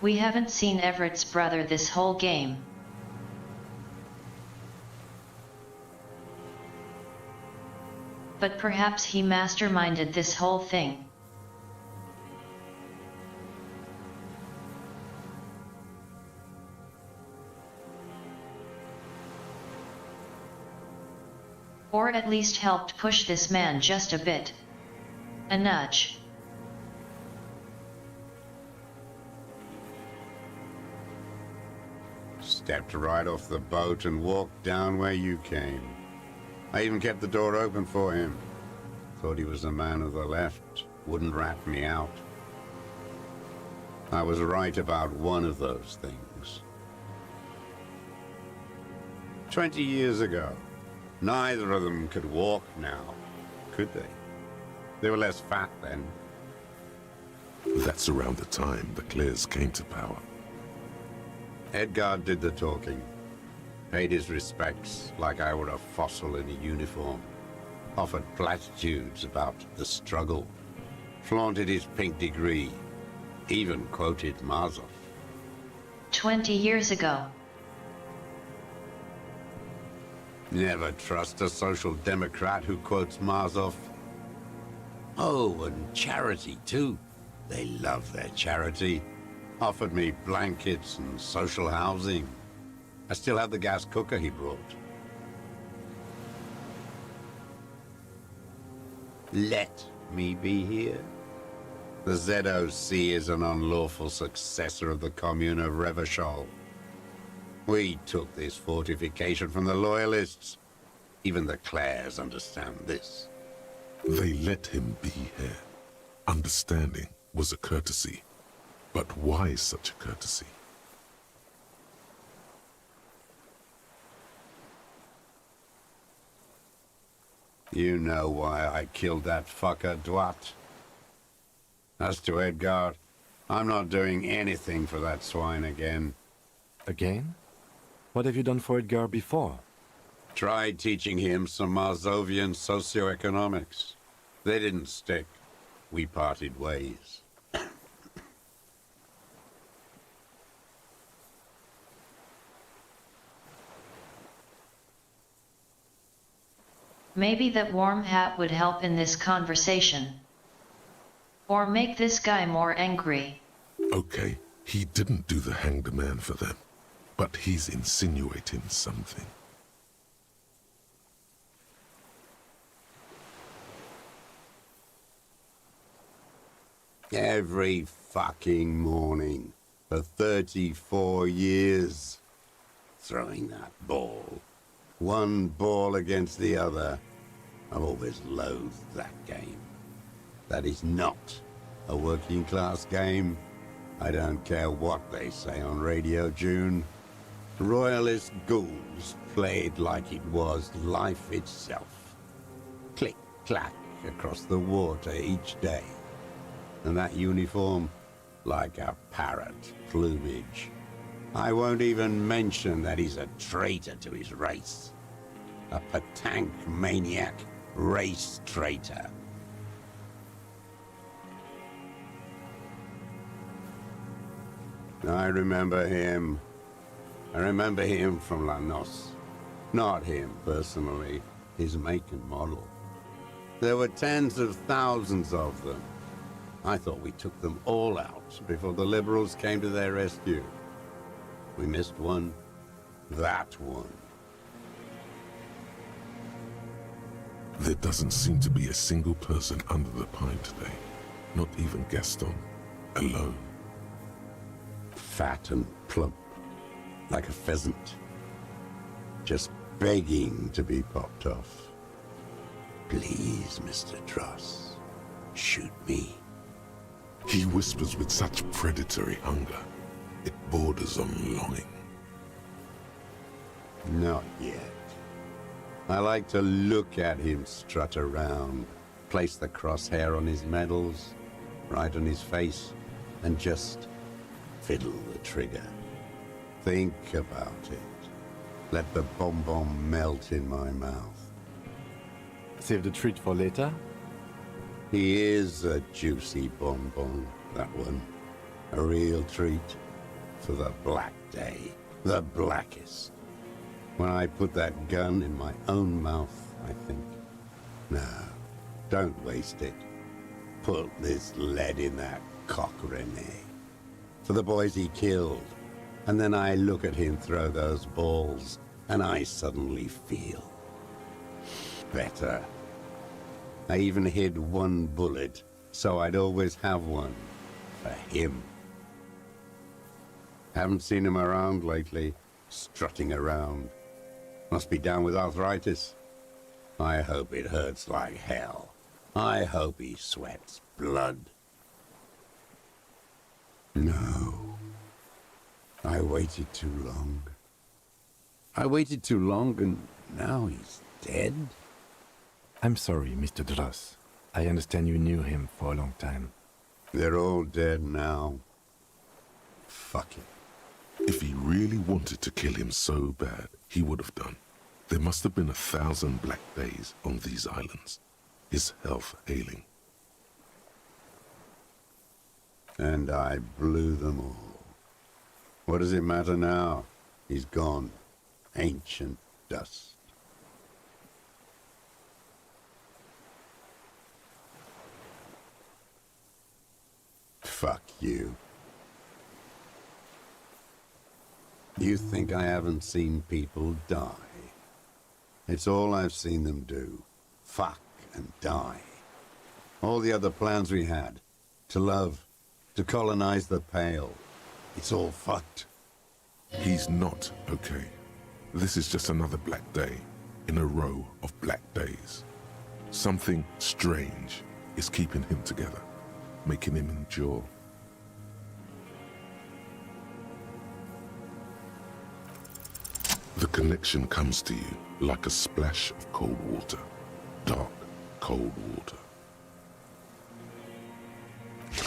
We haven't seen Everett's brother this whole game. But perhaps he masterminded this whole thing. Or at least helped push this man just a bit. A nudge. Stepped right off the boat and walked down where you came. I even kept the door open for him. Thought he was a man of the left, wouldn't rat me out. I was right about one of those things. 20 years ago, neither of them could walk now, could they? They were less fat then. That's around the time the Clears came to power. Edgar did the talking. Paid his respects like I were a fossil in a uniform. Offered platitudes about the struggle. Flaunted his pink degree. Even quoted Mazov. 20 years ago. Never trust a social democrat who quotes Mazov. Oh, and charity too. They love their charity. Offered me blankets and social housing. I still have the gas cooker he brought. Let me be here. The ZOC is an unlawful successor of the Commune of Revachol. We took this fortification from the Loyalists. Even the Clares understand this. They let him be here. Understanding was a courtesy. But why such a courtesy? You know why I killed that fucker, Dwat. As to Edgar, I'm not doing anything for that swine again. Again? What have you done for Edgar before? Tried teaching him some Marzovian socioeconomics. They didn't stick. We parted ways. Maybe that warm hat would help in this conversation. Or make this guy more angry. Okay, he didn't do the hang the man for them. But he's insinuating something. Every fucking morning for 34 years. Throwing that ball. One ball against the other. I've always loathed that game. That is not a working class game. I don't care what they say on Radio June. Royalist ghouls played like it was life itself. Click-clack across the water each day. And that uniform, like a parrot plumage. I won't even mention that he's a traitor to his race. A Patank maniac race traitor. I remember him. I remember him from La Noce. Not him personally, his make and model. There were tens of thousands of them. I thought we took them all out before the liberals came to their rescue. We missed one. That one. There doesn't seem to be a single person under the pine today. Not even Gaston. Alone. Fat and plump. Like a pheasant. Just begging to be popped off. Please, Mr. Truss. Shoot me. He whispers with such predatory hunger, it borders on longing. Not yet. I like to look at him strut around, place the crosshair on his medals, right on his face, and just fiddle the trigger. Think about it. Let the bonbon melt in my mouth. Save the treat for later? He is a juicy bonbon, that one. A real treat for the black day, the blackest. When I put that gun in my own mouth, I think, no, don't waste it. Put this lead in that cock, Rene. For the boys he killed. And then I look at him throw those balls, and I suddenly feel better. I even hid one bullet, so I'd always have one for him. Haven't seen him around lately, strutting around. Must be down with arthritis. I hope it hurts like hell. I hope he sweats blood. No. I waited too long. I waited too long, and now he's dead? I'm sorry, Mr. Dross. I understand you knew him for a long time. They're all dead now. Fuck it. If he really wanted to kill him so bad, he would have done. There must have been 1,000 black days on these islands. His health ailing. And I blew them all. What does it matter now? He's gone. Ancient dust. Fuck you. You think I haven't seen people die? It's all I've seen them do. Fuck and die. All the other plans we had. To love. To colonize the Pale. It's all fucked. He's not okay. This is just another black day in a row of black days. Something strange is keeping him together, making him endure. The connection comes to you like a splash of cold water. Dark, cold water.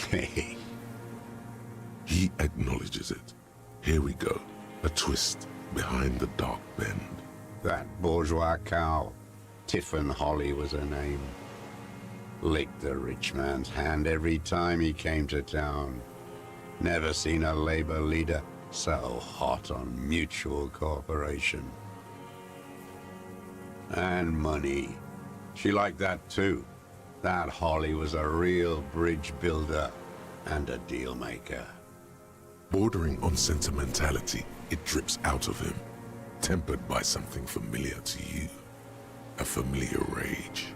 Hey. He acknowledges it. Here we go. A twist behind the dark bend. That bourgeois cow. Tiffin Holly was her name. Licked the rich man's hand every time he came to town. Never seen a labor leader so hot on mutual cooperation. And money. She liked that too. That Holly was a real bridge builder and a deal maker. Bordering on sentimentality, it drips out of him, tempered by something familiar to you. A familiar rage.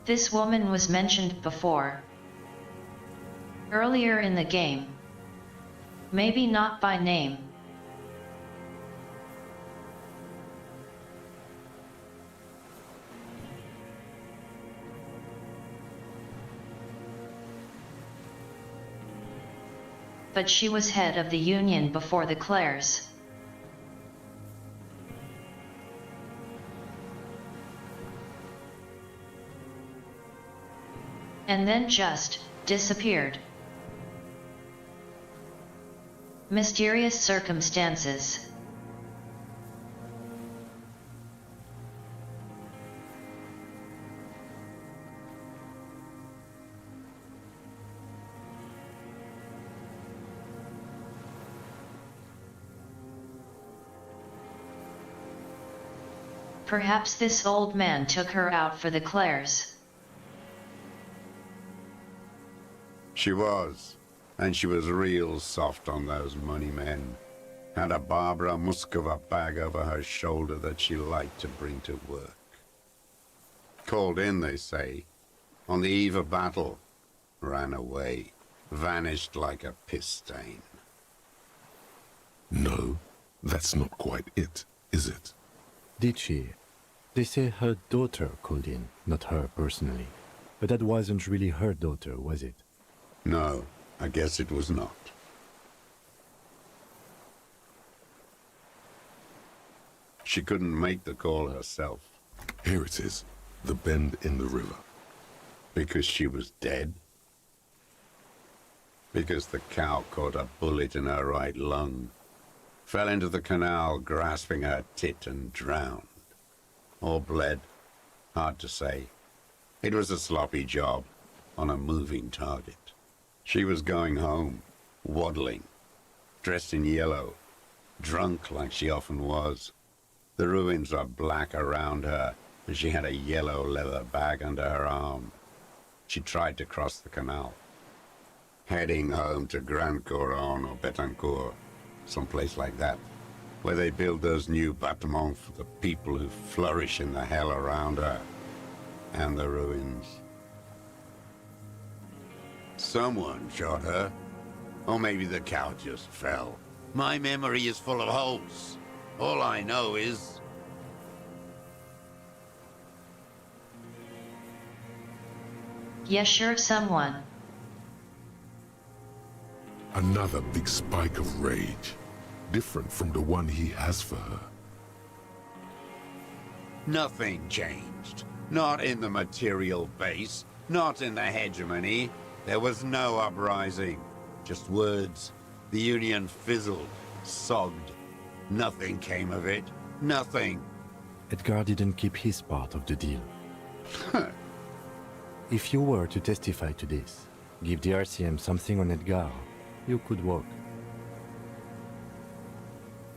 This woman was mentioned before. Earlier in the game. Maybe not by name. But she was head of the Union before the Clares. And then just disappeared. Mysterious circumstances. Perhaps this old man took her out for the Clares. She was. And she was real soft on those money men. Had a Barbara Muscova bag over her shoulder that she liked to bring to work. Called in, they say, on the eve of battle. Ran away. Vanished like a piss stain. No, that's not quite it, is it? Did she? They say her daughter called in, not her personally. But that wasn't really her daughter, was it? No, I guess it was not. She couldn't make the call herself. Here it is, the bend in the river. Because she was dead? Because the cow caught a bullet in her right lung, fell into the canal grasping her tit and drowned. Or bled. Hard to say. It was a sloppy job on a moving target. She was going home, waddling, dressed in yellow, drunk like she often was. The ruins are black around her, and she had a yellow leather bag under her arm. She tried to cross the canal, heading home to Grand Couronne or Betancourt, someplace like that, where they build those new bâtiments for the people who flourish in the hell around her and the ruins. Someone shot her, or maybe the cow just fell. My memory is full of holes. All I know is... Yeah, sure, someone. Another big spike of rage, different from the one he has for her. Nothing changed. Not in the material base, not in the hegemony. There was no uprising. Just words. The Union fizzled, sogged. Nothing came of it. Nothing. Edgar didn't keep his part of the deal. If you were to testify to this, give the RCM something on Edgar, you could walk.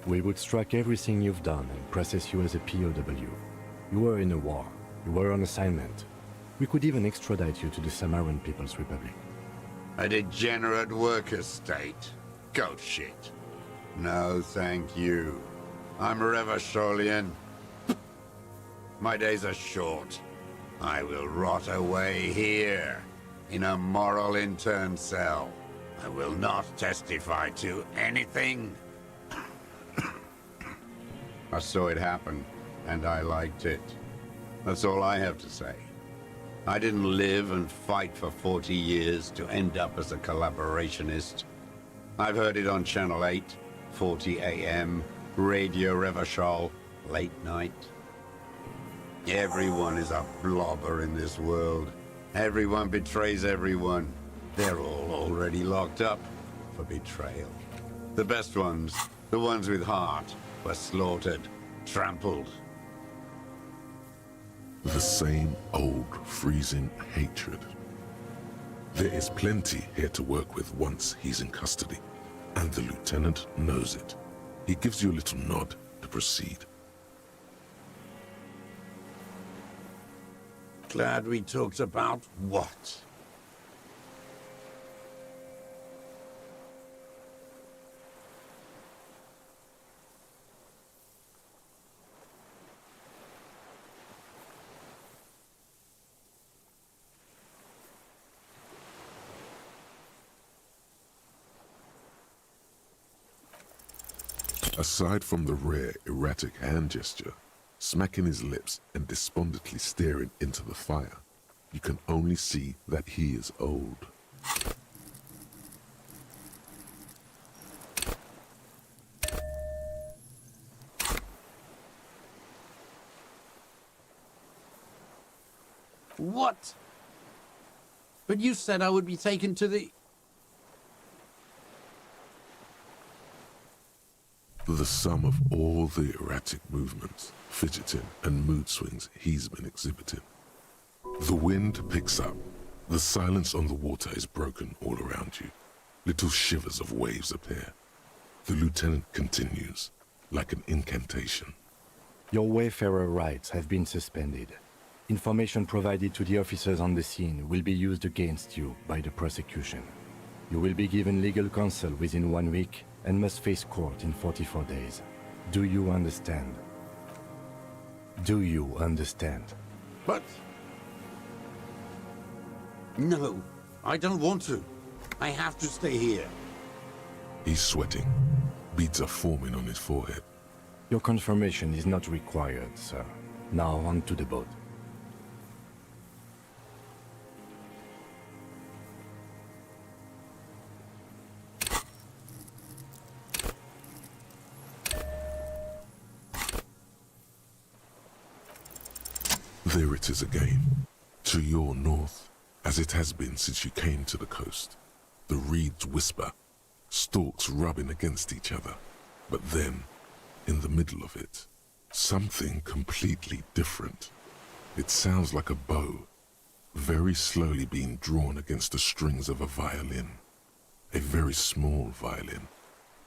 We would strike everything you've done and process you as a POW. You were in a war. You were on assignment. We could even extradite you to the Samaran People's Republic. A degenerate worker state. Goat shit. No, thank you. I'm Revacholian. My days are short. I will rot away here, in a moral intern cell. I will not testify to anything. I saw it happen, and I liked it. That's all I have to say. I didn't live and fight for 40 years to end up as a collaborationist. I've heard it on Channel 8, 40 AM, Radio Revachol, late night. Everyone is a blobber in this world. Everyone betrays everyone. They're all already locked up for betrayal. The best ones, the ones with heart, were slaughtered, trampled. The same old freezing hatred. There is plenty here to work with once he's in custody, and the lieutenant knows it. He gives you a little nod to proceed. Glad we talked about what? Aside from the rare, erratic hand gesture, smacking his lips and despondently staring into the fire, you can only see that he is old. What? But you said I would be taken to the... The sum of all the erratic movements, fidgeting, and mood swings he's been exhibiting. The wind picks up. The silence on the water is broken all around you. Little shivers of waves appear. The lieutenant continues, like an incantation. Your Wayfarer rights have been suspended. Information provided to the officers on the scene will be used against you by the prosecution. You will be given legal counsel within 1 week and must face court in 44 days. Do you understand? Do you understand? But... No, I don't want to. I have to stay here. He's sweating. Beads are forming on his forehead. Your confirmation is not required, sir. Now on to the boat. There it is again, to your north, as it has been since you came to the coast. The reeds whisper, stalks rubbing against each other. But then, in the middle of it, something completely different. It sounds like a bow, very slowly being drawn against the strings of a violin. A very small violin,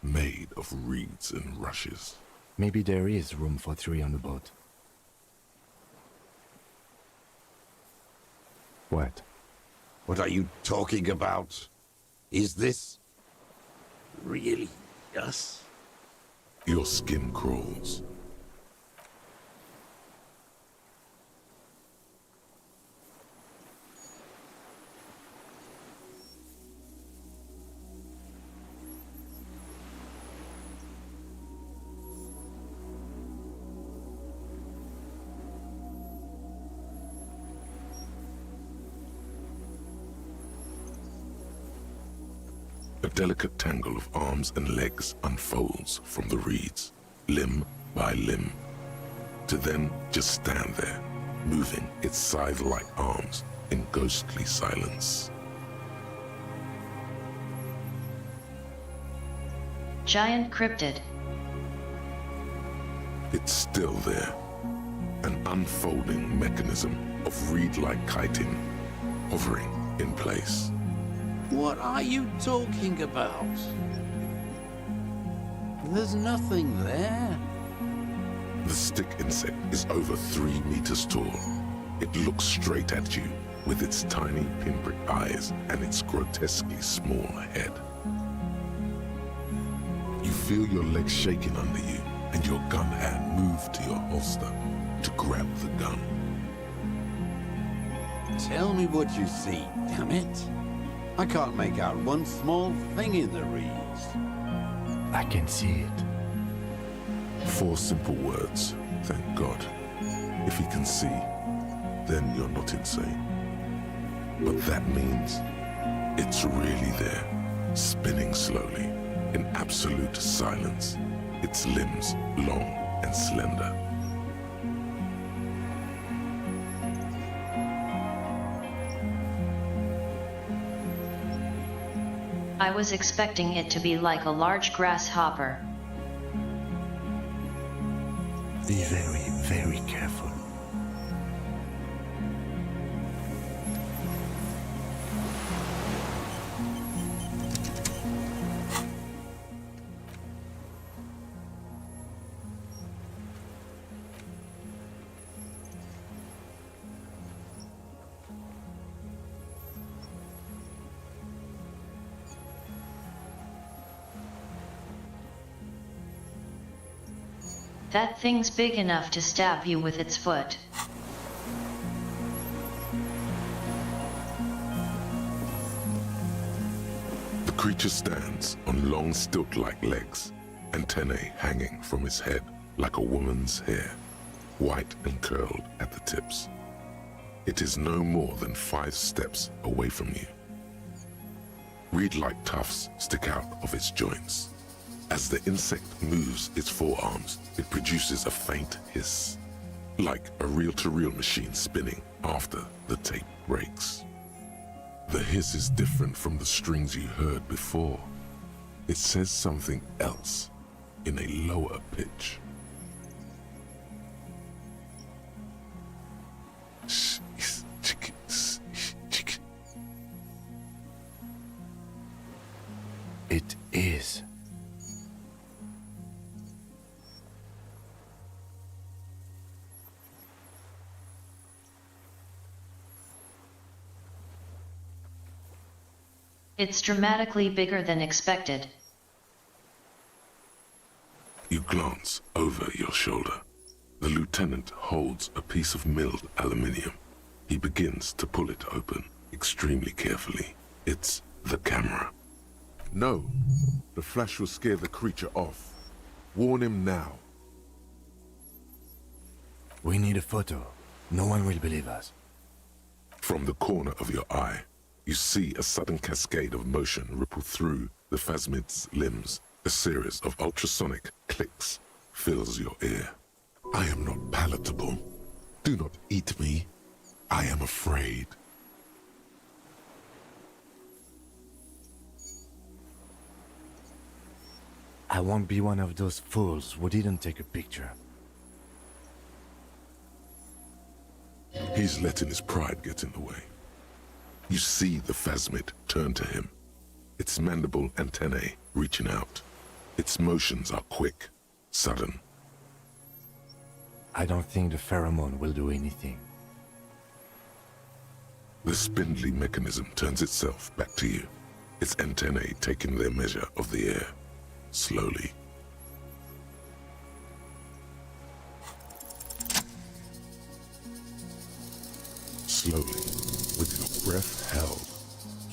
made of reeds and rushes. Maybe there is room for 3 on the boat. What? What are you talking about? Is this really us? Your skin crawls. A delicate tangle of arms and legs unfolds from the reeds, limb by limb, to then just stand there, moving its scythe-like arms in ghostly silence. Giant cryptid. It's still there, an unfolding mechanism of reed-like chitin, hovering in place. What are you talking about? There's nothing there. The stick insect is over 3 meters tall. It looks straight at you with its tiny pinprick eyes and its grotesquely small head. You feel your legs shaking under you and your gun hand move to your holster to grab the gun. Tell me what you see, damn it. I can't make out one small thing in the reeds. I can see it. 4 simple words, thank God. If he can see, then you're not insane. But that means it's really there, spinning slowly, in absolute silence, its limbs long and slender. I was expecting it to be like a large grasshopper. Be very, very careful. That thing's big enough to stab you with its foot. The creature stands on long stilt-like legs, antennae hanging from its head like a woman's hair, white and curled at the tips. It is no more than 5 steps away from you. Reed-like tufts stick out of its joints. As the insect moves its forearms, it produces a faint hiss, like a reel-to-reel machine spinning after the tape breaks. The hiss is different from the strings you heard before. It says something else in a lower pitch. It is. It's dramatically bigger than expected. You glance over your shoulder. The lieutenant holds a piece of milled aluminium. He begins to pull it open, extremely carefully. It's the camera. No, the flash will scare the creature off. Warn him now. We need a photo. No one will believe us. From the corner of your eye, you see a sudden cascade of motion ripple through the phasmid's limbs. A series of ultrasonic clicks fills your ear. I am not palatable. Do not eat me. I am afraid. I won't be one of those fools who didn't take a picture. He's letting his pride get in the way. You see the phasmid turn to him, its mandible antennae reaching out. Its motions are quick, sudden. I don't think the pheromone will do anything. The spindly mechanism turns itself back to you, its antennae taking their measure of the air, slowly. Slowly, with your breath held,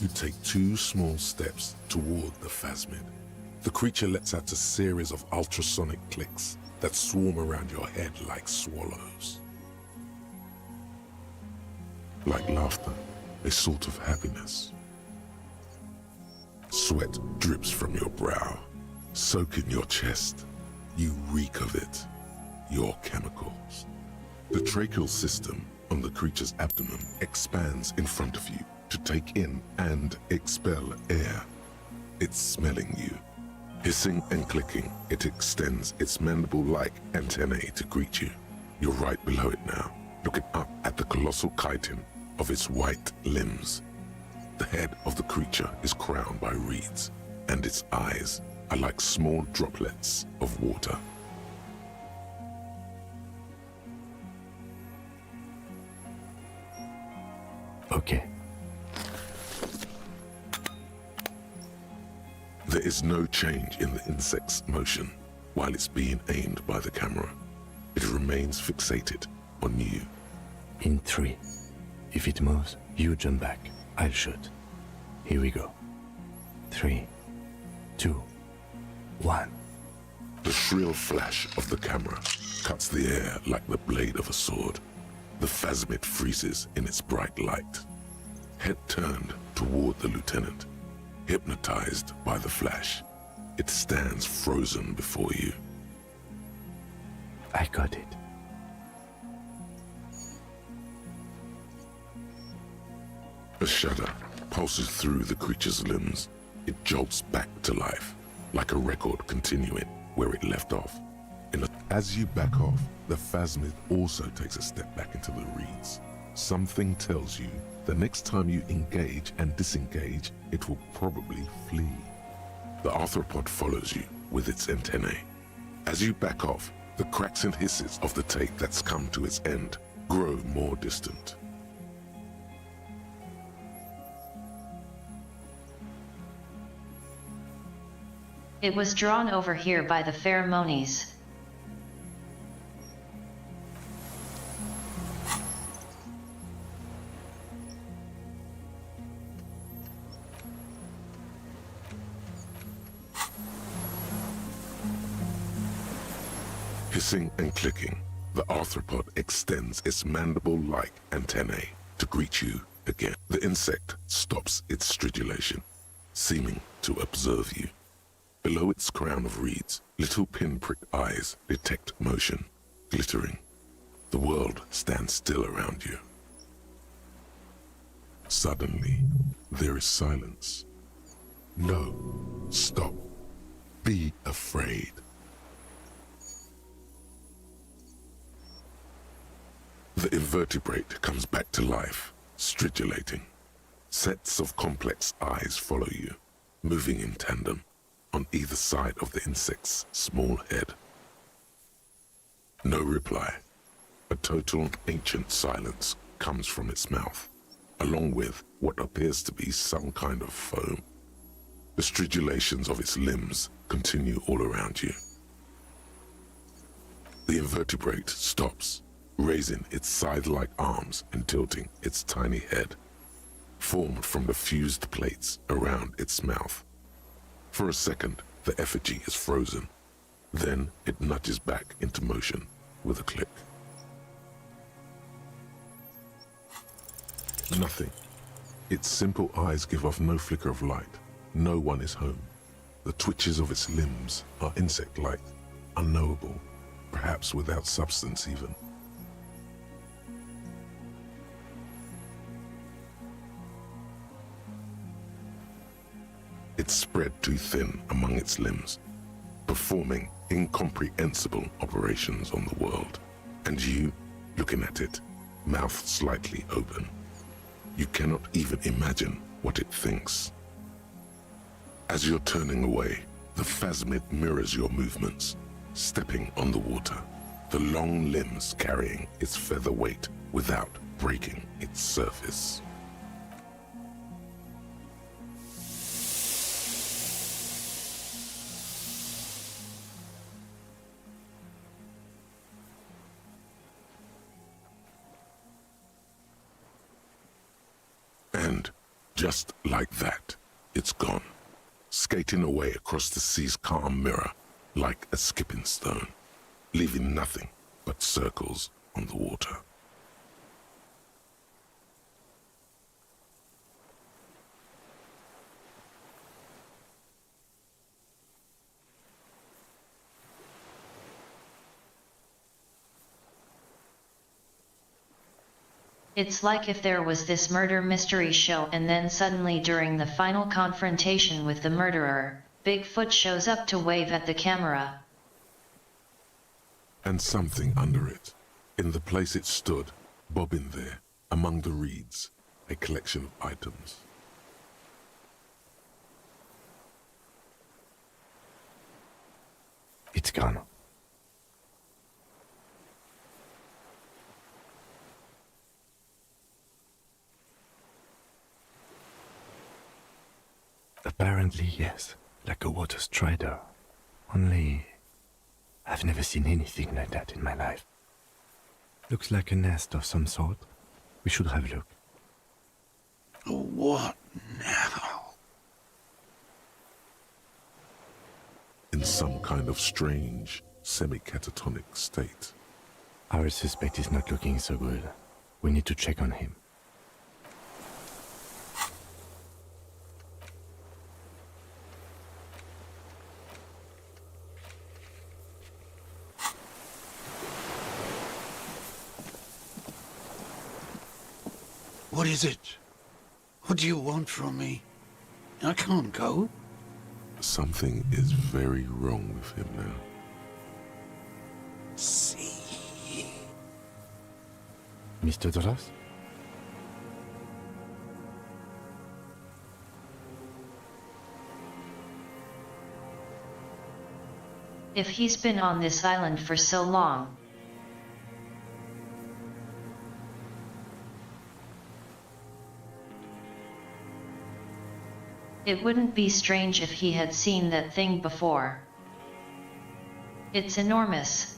you take 2 small steps toward the phasmid. The creature lets out a series of ultrasonic clicks that swarm around your head like swallows. Like laughter, a sort of happiness. Sweat drips from your brow, soaking your chest. You reek of it, your chemicals. The tracheal system on the creature's abdomen expands in front of you to take in and expel air. It's smelling you. Hissing and clicking, it extends its mandible-like antennae to greet you. You're right below it now, looking up at the colossal chitin of its white limbs. The head of the creature is crowned by reeds, and its eyes are like small droplets of water. Okay. There is no change in the insect's motion while it's being aimed by the camera. It remains fixated on you. In 3. If it moves, you jump back. I'll shoot. Here we go. 3, 2, 1. The shrill flash of the camera cuts the air like the blade of a sword. The phasmid freezes in its bright light. Head turned toward the lieutenant. Hypnotized by the flash, it stands frozen before you. I got it. A shudder pulses through the creature's limbs. It jolts back to life, like a record continuing where it left off. As you back off, the phasmid also takes a step back into the reeds. Something tells you the next time you engage and disengage, it will probably flee. The arthropod follows you with its antennae. As you back off, the cracks and hisses of the tape that's come to its end grow more distant. It was drawn over here by the pheromones. Hissing and clicking, the arthropod extends its mandible-like antennae to greet you again. The insect stops its stridulation, seeming to observe you. Below its crown of reeds, little pinprick eyes detect motion, glittering. The world stands still around you. Suddenly, there is silence. No, stop. Be afraid. The invertebrate comes back to life, stridulating. Sets of complex eyes follow you, moving in tandem on either side of the insect's small head. No reply. A total ancient silence comes from its mouth, along with what appears to be some kind of foam. The stridulations of its limbs continue all around you. The invertebrate stops, raising its scythe-like arms and tilting its tiny head. formed from the fused plates around its mouth. For a second, the effigy is frozen. Then it nudges back into motion with a click. Nothing. Its simple eyes give off no flicker of light. No one is home. The twitches of its limbs are insect-like, unknowable, perhaps without substance even. It's spread too thin among its limbs, performing incomprehensible operations on the world. And you, looking at it, mouth slightly open. You cannot even imagine what it thinks. As you're turning away, the phasmid mirrors your movements, stepping on the water, the long limbs carrying its feather weight without breaking its surface. And just like that, it's gone, skating away across the sea's calm mirror like a skipping stone, leaving nothing but circles on the water. It's like if there was this murder mystery show and then suddenly during the final confrontation with the murderer, Bigfoot shows up to wave at the camera. And something under it, in the place it stood, bobbing there, among the reeds, a collection of items. It's gone. Apparently, yes, like a water strider. Only, I've never seen anything like that in my life. Looks like a nest of some sort. We should have a look. What now? In some kind of strange, semi-catatonic state. Our suspect is not looking so good. We need to check on him. What is it? What do you want from me? I can't go. Something is very wrong with him now. See? Mr. Dross? If he's been on this island for so long, it wouldn't be strange if he had seen that thing before. It's enormous.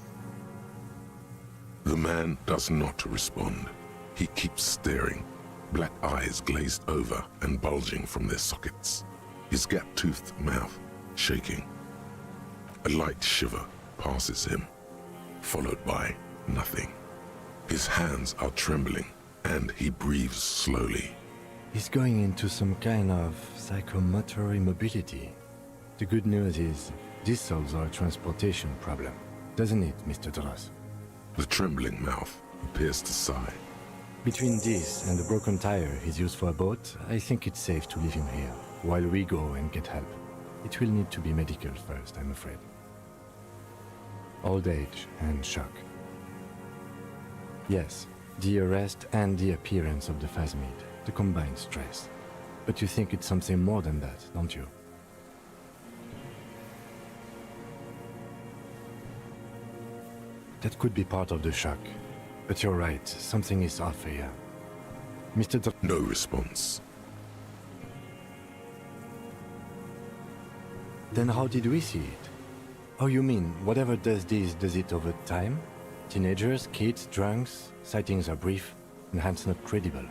The man does not respond. He keeps staring, black eyes glazed over and bulging from their sockets, his gap-toothed mouth shaking. A light shiver passes him, followed by nothing. His hands are trembling, and he breathes slowly. He's going into some kind of psychomotor immobility. The good news is, this solves our transportation problem, doesn't it, Mr. Dross? The trembling mouth appears to sigh. Between this and the broken tire he's used for a boat, I think it's safe to leave him here, while we go and get help. It will need to be medical first, I'm afraid. Old age and shock. Yes, the arrest and the appearance of the phasmid, the combined stress. But you think it's something more than that, don't you? That could be part of the shock. But you're right, something is off here. Mr. No response. Then how did we see it? Oh, you mean, whatever does this, does it over time? Teenagers, kids, drunks, sightings are brief, and hence not credible.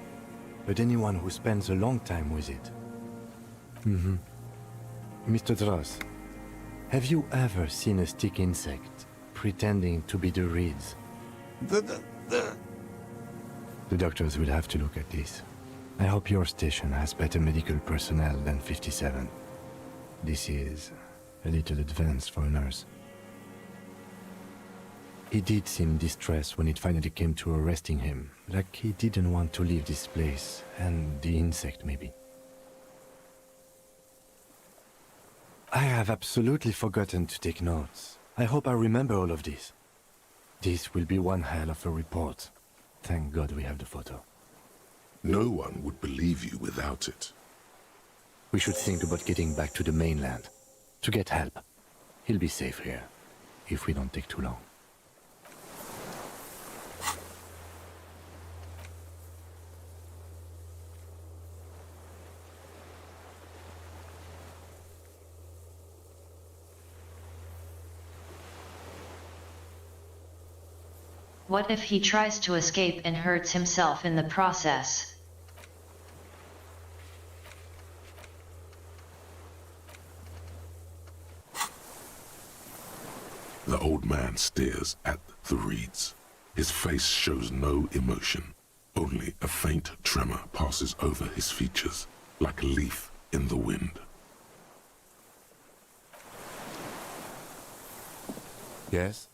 but anyone who spends a long time with it. Mr. Dross, have you ever seen a stick insect pretending to be the reeds? The doctors will have to look at this. I hope your station has better medical personnel than 57. This is a little advanced for a nurse. He did seem distressed when it finally came to arresting him, like he didn't want to leave this place, and the insect maybe. I have absolutely forgotten to take notes. I hope I remember all of this. This will be one hell of a report. Thank God we have the photo. No one would believe you without it. We should think about getting back to the mainland. To get help. He'll be safe here, if we don't take too long. What if he tries to escape and hurts himself in the process? The old man stares at the reeds. His face shows no emotion. Only a faint tremor passes over his features, like a leaf in the wind. Yes?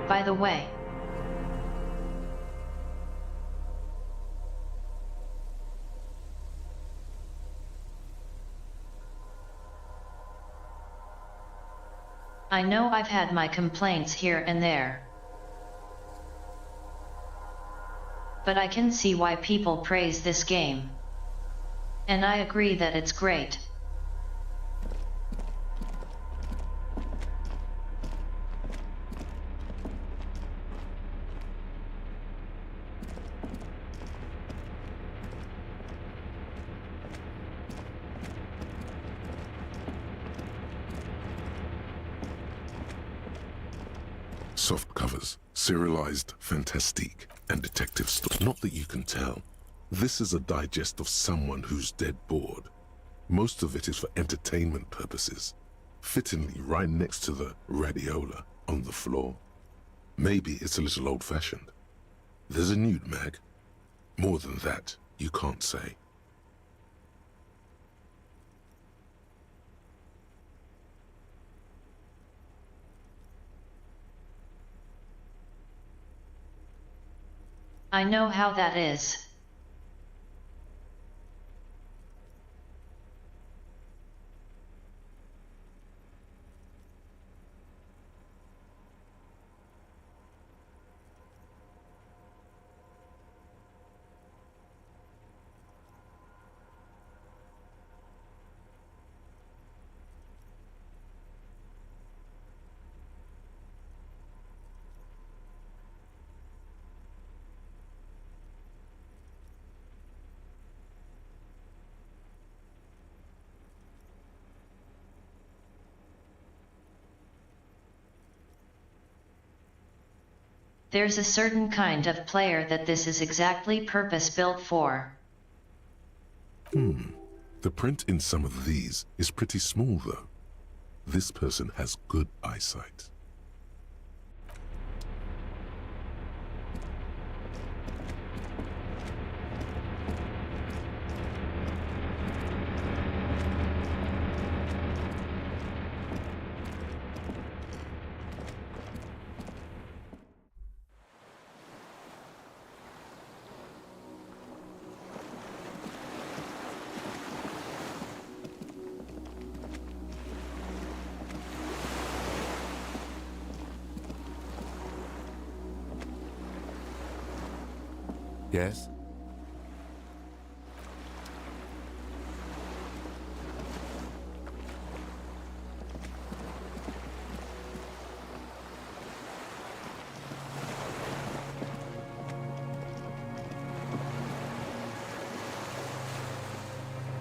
By the way, I know I've had my complaints here and there, but I can see why people praise this game, and I agree that it's great. Soft covers, serialized fantastique, and detective stuff. Not that you can tell. This is a digest of someone who's dead bored. Most of it is for entertainment purposes, fittingly right next to the radiola on the floor. Maybe it's a little old-fashioned. There's a nude mag. More than that, you can't say. I know how that is. There's a certain kind of player that this is exactly purpose-built for. The print in some of these is pretty small, though. This person has good eyesight. Yes?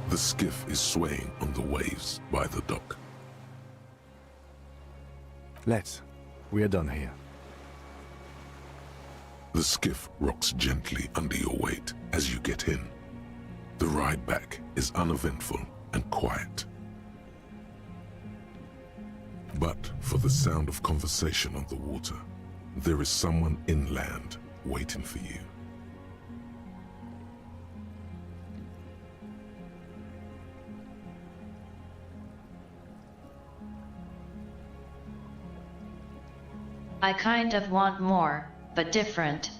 The skiff is swaying on the waves by the dock. Let's. We are done here. The skiff rocks gently under your weight as you get in. The ride back is uneventful and quiet. But for the sound of conversation on the water, there is someone inland waiting for you. I kind of want more, but different.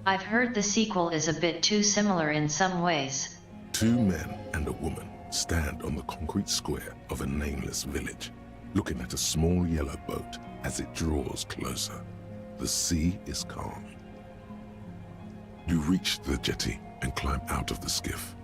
I've heard the sequel is a bit too similar in some ways. Two men and a woman stand on the concrete square of a nameless village, looking at a small yellow boat as it draws closer. The sea is calm. You reach the jetty and climb out of the skiff.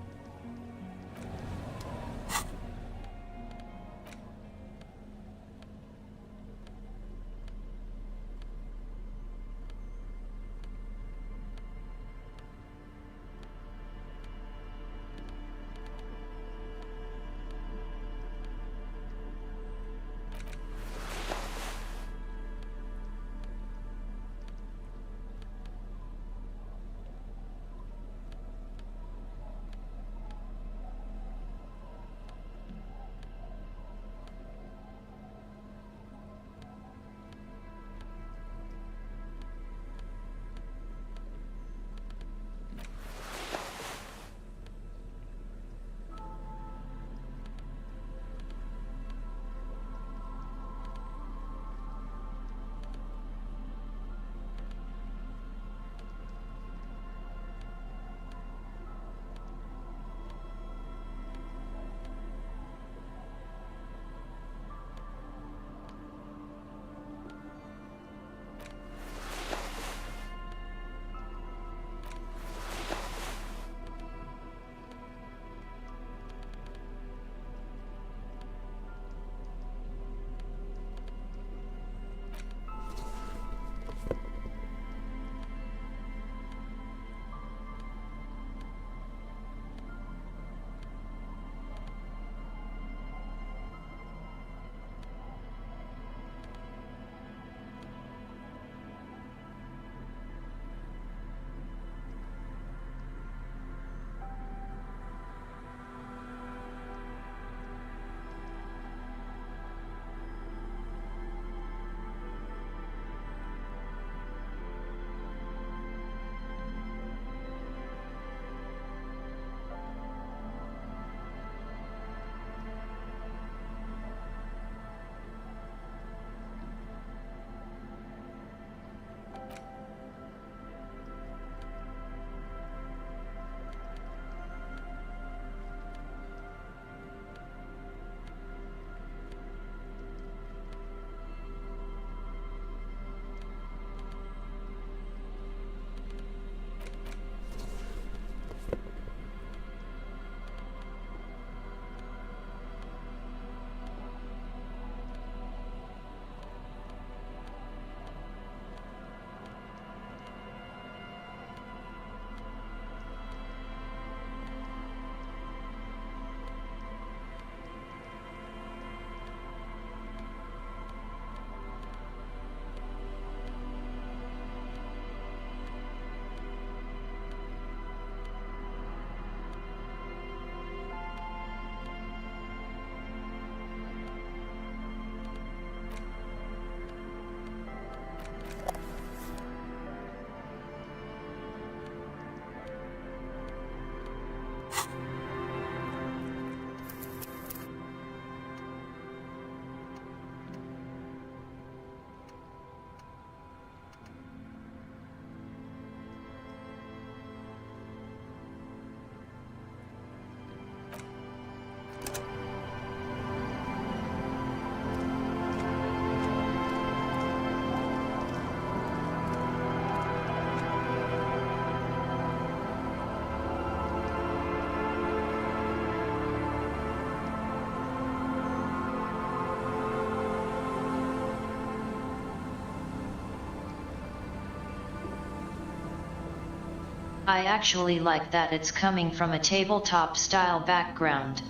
I actually like that it's coming from a tabletop style background.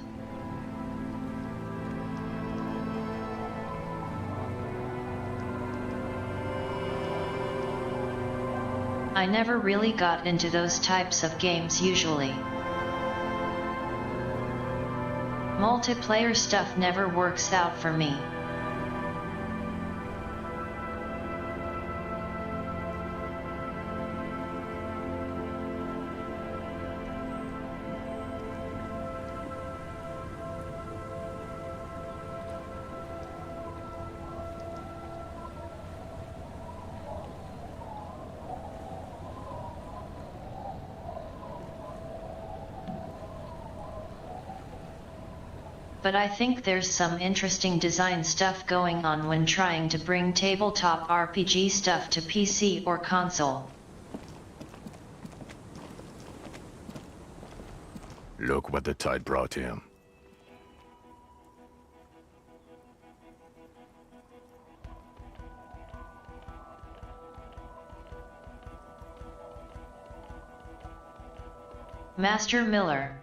I never really got into those types of games usually. Multiplayer stuff never works out for me. But I think there's some interesting design stuff going on when trying to bring tabletop RPG stuff to PC or console. Look what the tide brought him. Master Miller.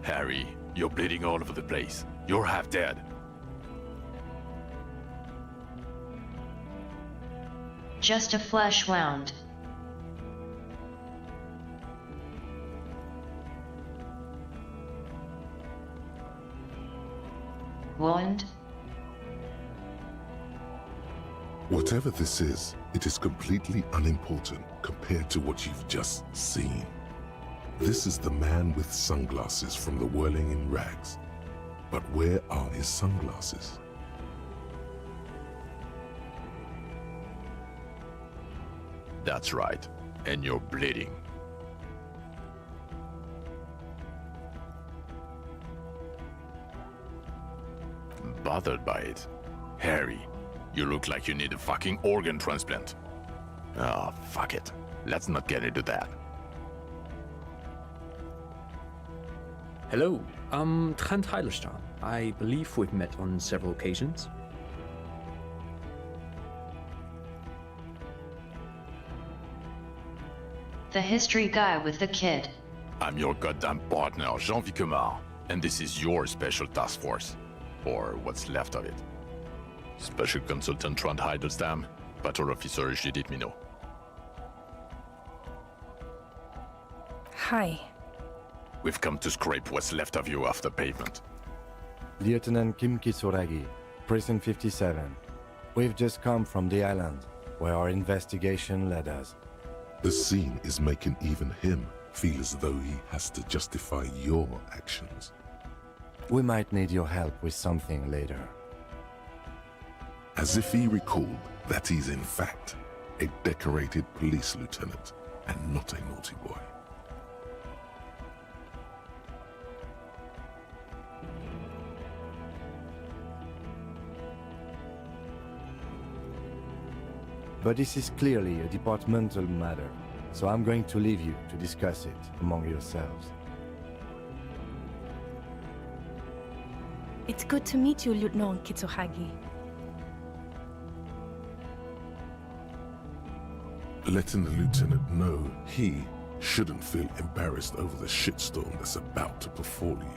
Harry, you're bleeding all over the place. You're half dead. Just a flesh wound. Wound? Whatever this is, it is completely unimportant compared to what you've just seen. This is the man with sunglasses from the Whirling in Rags. But where are his sunglasses? That's right. And you're bleeding. Bothered by it. Harry, you look like you need a fucking organ transplant. Oh, fuck it. Let's not get into that. Hello, I'm Trent Heilerstein. I believe we've met on several occasions. The history guy with the kid. I'm your goddamn partner, Jean-Vic Quemar, and this is your special task force. Or what's left of it. Special Consultant Trent Heiderstam, Patrol Officer Judith Minot. Hi. We've come to scrape what's left of you off the pavement. Lieutenant Kim Kitsuragi, Prison 57. We've just come from the island, where our investigation led us. The scene is making even him feel as though he has to justify your actions. We might need your help with something later. As if he recalled that he's in fact a decorated police lieutenant and not a naughty boy. But this is clearly a departmental matter, so I'm going to leave you to discuss it among yourselves. It's good to meet you, Lieutenant Kitsuragi. Letting the lieutenant know he shouldn't feel embarrassed over the shitstorm that's about to befall you.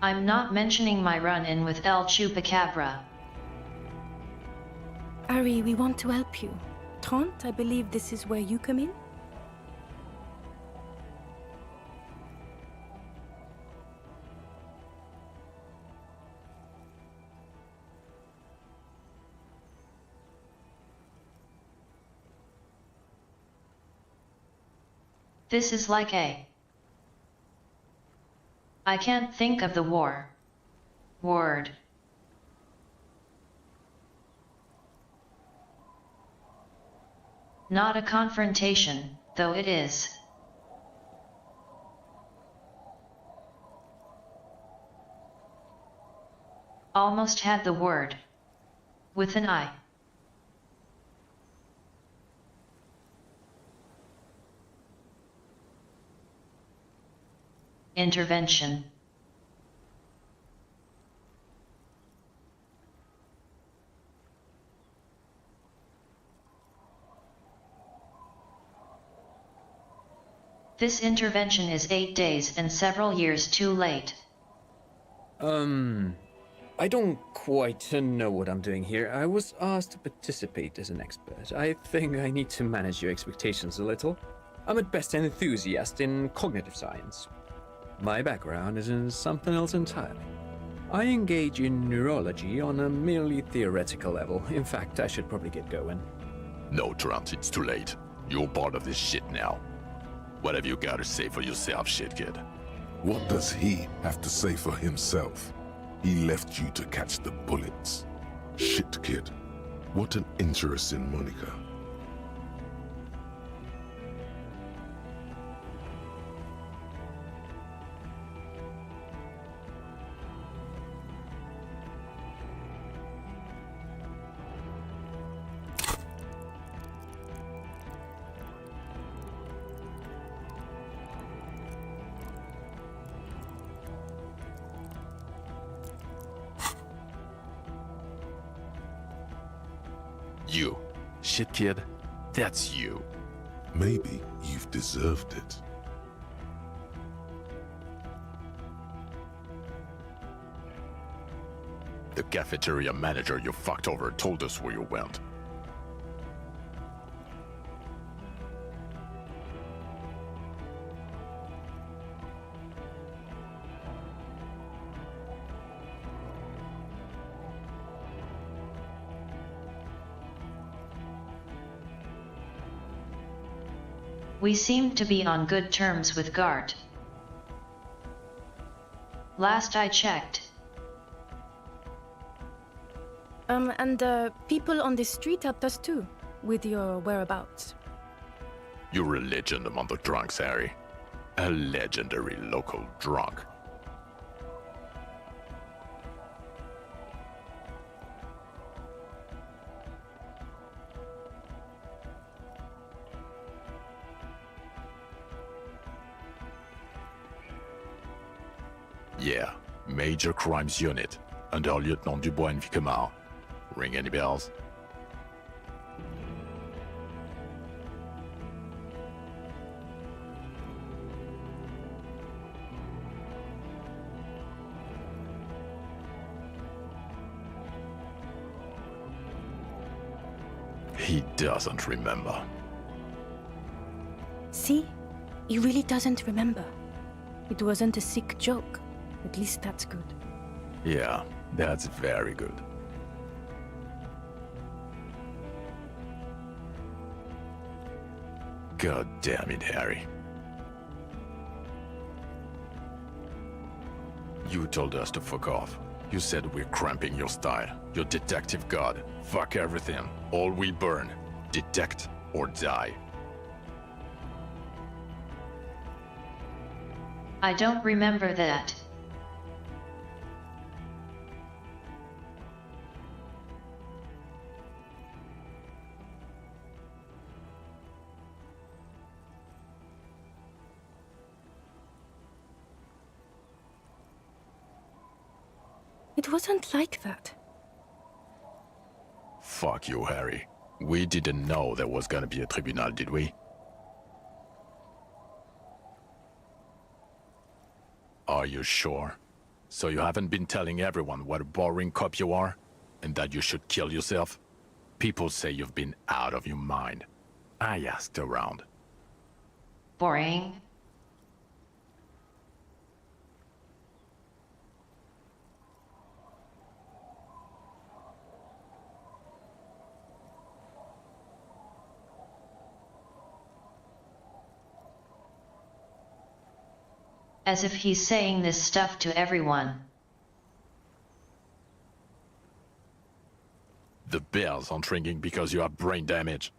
I'm not mentioning my run-in with El Chupacabra. Ari, we want to help you. Trent, I believe this is where you come in? This is like a... I can't think of the word. Not a confrontation, though it is. Almost had the word. With an eye. Intervention. This intervention is 8 days and several years too late. I don't quite know what I'm doing here. I was asked to participate as an expert. I think I need to manage your expectations a little. I'm at best an enthusiast in cognitive science. My background is in something else entirely. I engage in neurology on a merely theoretical level. In fact, I should probably get going. No, Trant, it's too late. You're part of this shit now. What have you got to say for yourself, shit kid? What does he have to say for himself? He left you to catch the bullets. Shit, kid. What an interesting moniker. You. Shit kid, that's you. Maybe you've deserved it. The cafeteria manager you fucked over told us where you went. We seem to be on good terms with Gart. Last I checked. And people on the street helped us too, with your whereabouts. You're a legend among the drunks, Harry. A legendary local drunk. Yeah, Major Crimes Unit, under Lieutenant Dubois and Vicomar. Ring any bells? He doesn't remember. See? He really doesn't remember. It wasn't a sick joke. At least that's good. Yeah, that's very good. God damn it, Harry. You told us to fuck off. You said we're cramping your style. Your detective god. Fuck everything. All we burn. Detect or die. I don't remember that. It wasn't like that. Fuck you, Harry. We didn't know there was gonna be a tribunal, did we? Are you sure? So you haven't been telling everyone what a boring cop you are? And that you should kill yourself? People say you've been out of your mind. I asked around. Boring. As if he's saying this stuff to everyone. The bells aren't ringing because you have brain damage.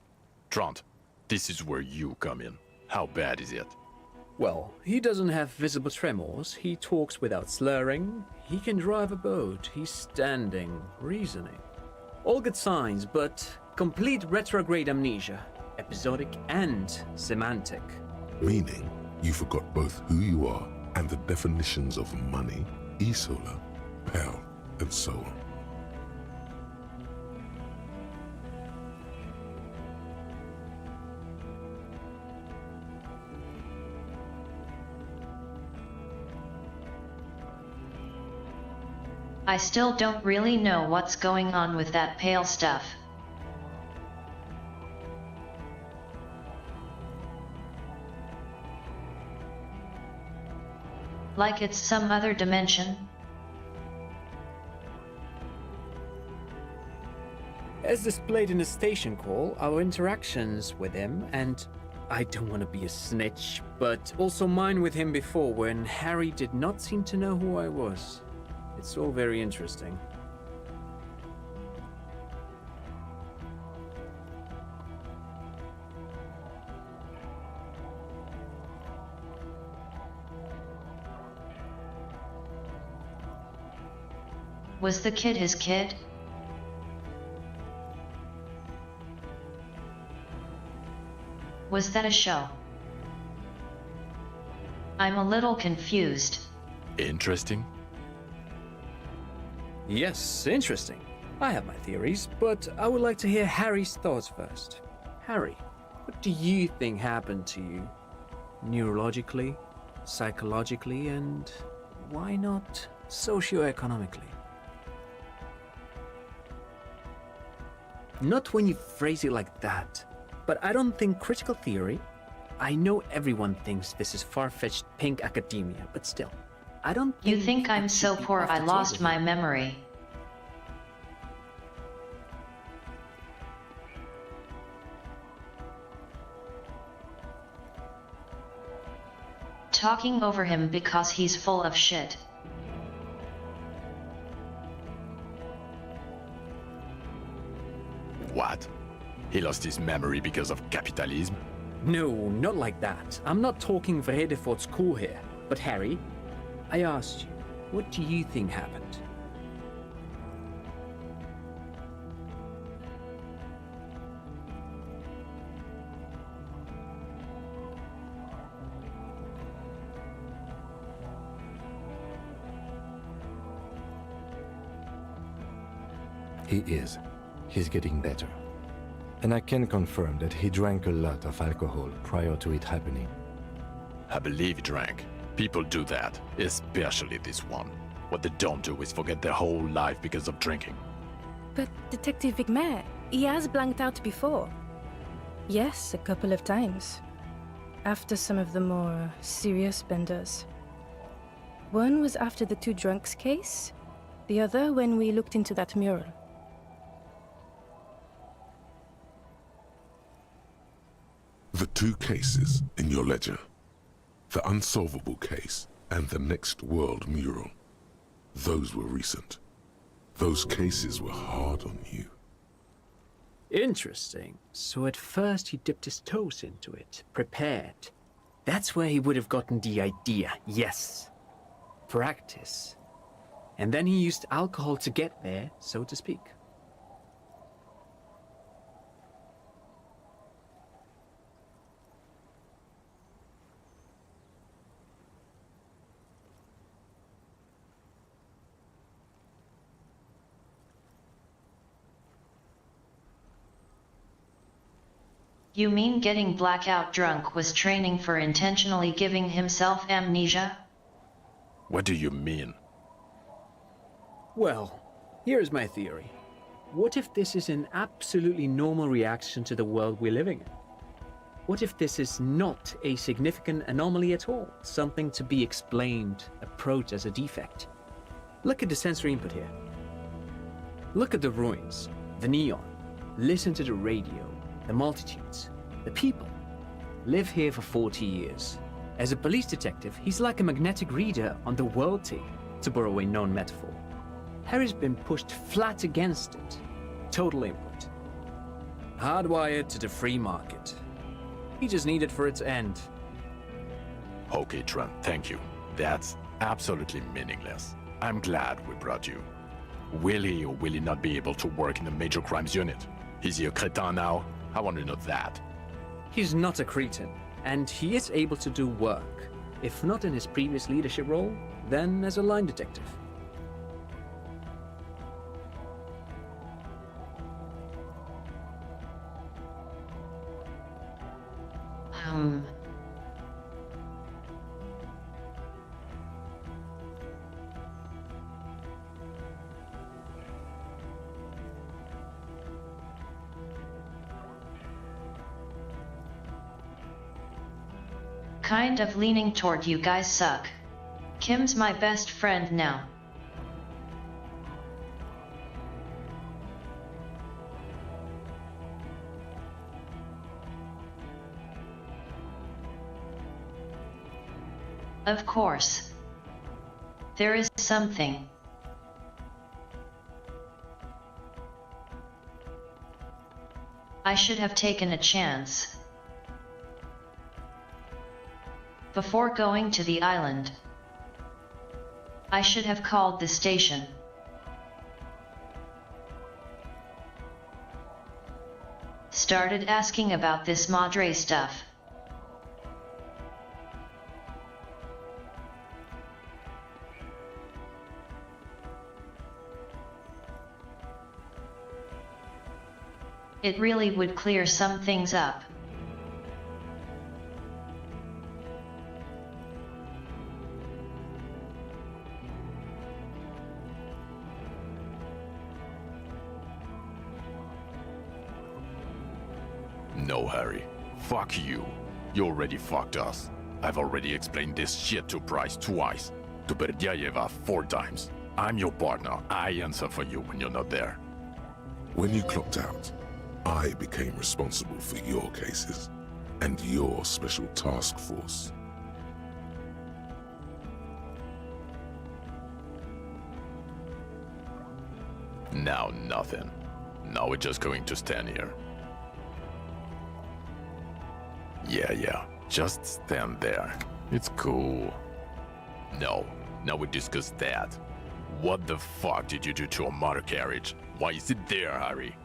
Trant, this is where you come in. How bad is it? Well, he doesn't have visible tremors, he talks without slurring, he can drive a boat, he's standing, reasoning. All good signs, but complete retrograde amnesia, episodic and semantic. Meaning, you forgot both who you are and the definitions of money, Isola, Pell, and so on. I still don't really know what's going on with that pale stuff. Like it's some other dimension? As displayed in the station call, our interactions with him, and I don't want to be a snitch, but also mine with him before when Harry did not seem to know who I was. It's all very interesting. Was the kid his kid? Was that a show? I'm a little confused. Interesting? Yes, interesting. I have my theories, but I would like to hear Harry's thoughts first. Harry, what do you think happened to you? Neurologically, psychologically, and why not socioeconomically? Not when you phrase it like that, but I don't think critical theory. I know everyone thinks this is far-fetched pink academia, but still, I don't think You think I'm that so should be poor off I the lost table my here. memory? Talking over him because he's full of shit. What? He lost his memory because of capitalism? No, not like that. I'm not talking for Hedefort's school here. But Harry, I asked you, what do you think happened? He is. He's getting better. And I can confirm that he drank a lot of alcohol prior to it happening. I believe he drank. People do that, especially this one. What they don't do is forget their whole life because of drinking. But Detective Vigmer, he has blanked out before. Yes, a couple of times. After some of the more serious benders. One was after the two drunks case, the other when we looked into that mural. The two cases in your ledger, the unsolvable case and the Next World mural, those were recent. Those cases were hard on you. Interesting. So at first he dipped his toes into it, prepared. That's where he would have gotten the idea, yes. Practice. And then he used alcohol to get there, so to speak. You mean getting blackout drunk was training for intentionally giving himself amnesia? What do you mean? Well, here's my theory. What if this is an absolutely normal reaction to the world we're living in? What if this is not a significant anomaly at all? Something to be explained, approached as a defect? Look at the sensory input here. Look at the ruins, the neon. Listen to the radio, the multitudes, the people. Live here for 40 years. As a police detective, he's like a magnetic reader on the world tape, to borrow a known metaphor. Harry's been pushed flat against it. Total input. Hardwired to the free market. He just needed for its end. Okay, Trent, thank you. That's absolutely meaningless. I'm glad we brought you. Will he or will he not be able to work in the major crimes unit? Is he a cretin now? I want to know that. He's not a cretin, and he is able to do work. If not in his previous leadership role, then as a line detective. Kind of leaning toward you guys suck. Kim's my best friend now. Of course. There is something. I should have taken a chance. Before going to the island, I should have called the station. Started asking about this Madre stuff. It really would clear some things up. No, Harry. Fuck you. You already fucked us. I've already explained this shit to Price twice. To Berdyayeva 4 times. I'm your partner. I answer for you when you're not there. When you clocked out, I became responsible for your cases and your special task force. Now nothing. Now we're just going to stand here. Yeah, just stand there. It's cool. No, now we discuss that. What the fuck did you do to a motor carriage? Why is it there, Harry?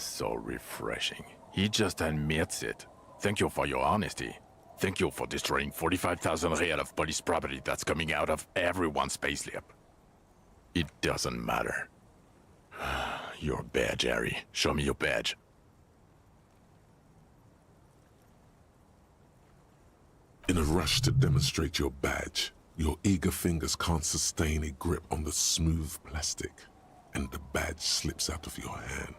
So refreshing. He just admits it. Thank you for your honesty. Thank you for destroying 45,000 real of police property that's coming out of everyone's payslip. It doesn't matter. Your badge, Harry. Show me your badge. In a rush to demonstrate your badge, your eager fingers can't sustain a grip on the smooth plastic, and the badge slips out of your hand.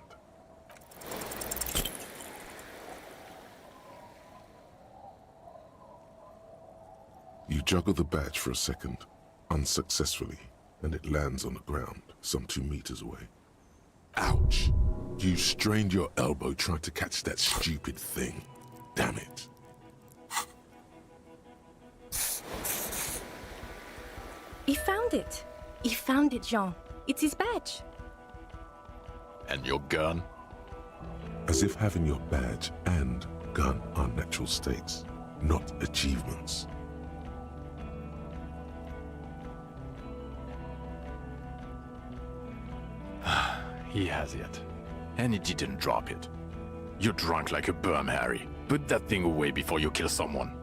You juggle the badge for a second, unsuccessfully, and it lands on the ground, some 2 meters away. Ouch! You strained your elbow trying to catch that stupid thing. Damn it. He found it. He found it, Jean. It's his badge. And your gun? As if having your badge and gun are natural states, not achievements. He has it. And he didn't drop it. You're drunk like a bum, Harry. Put that thing away before you kill someone.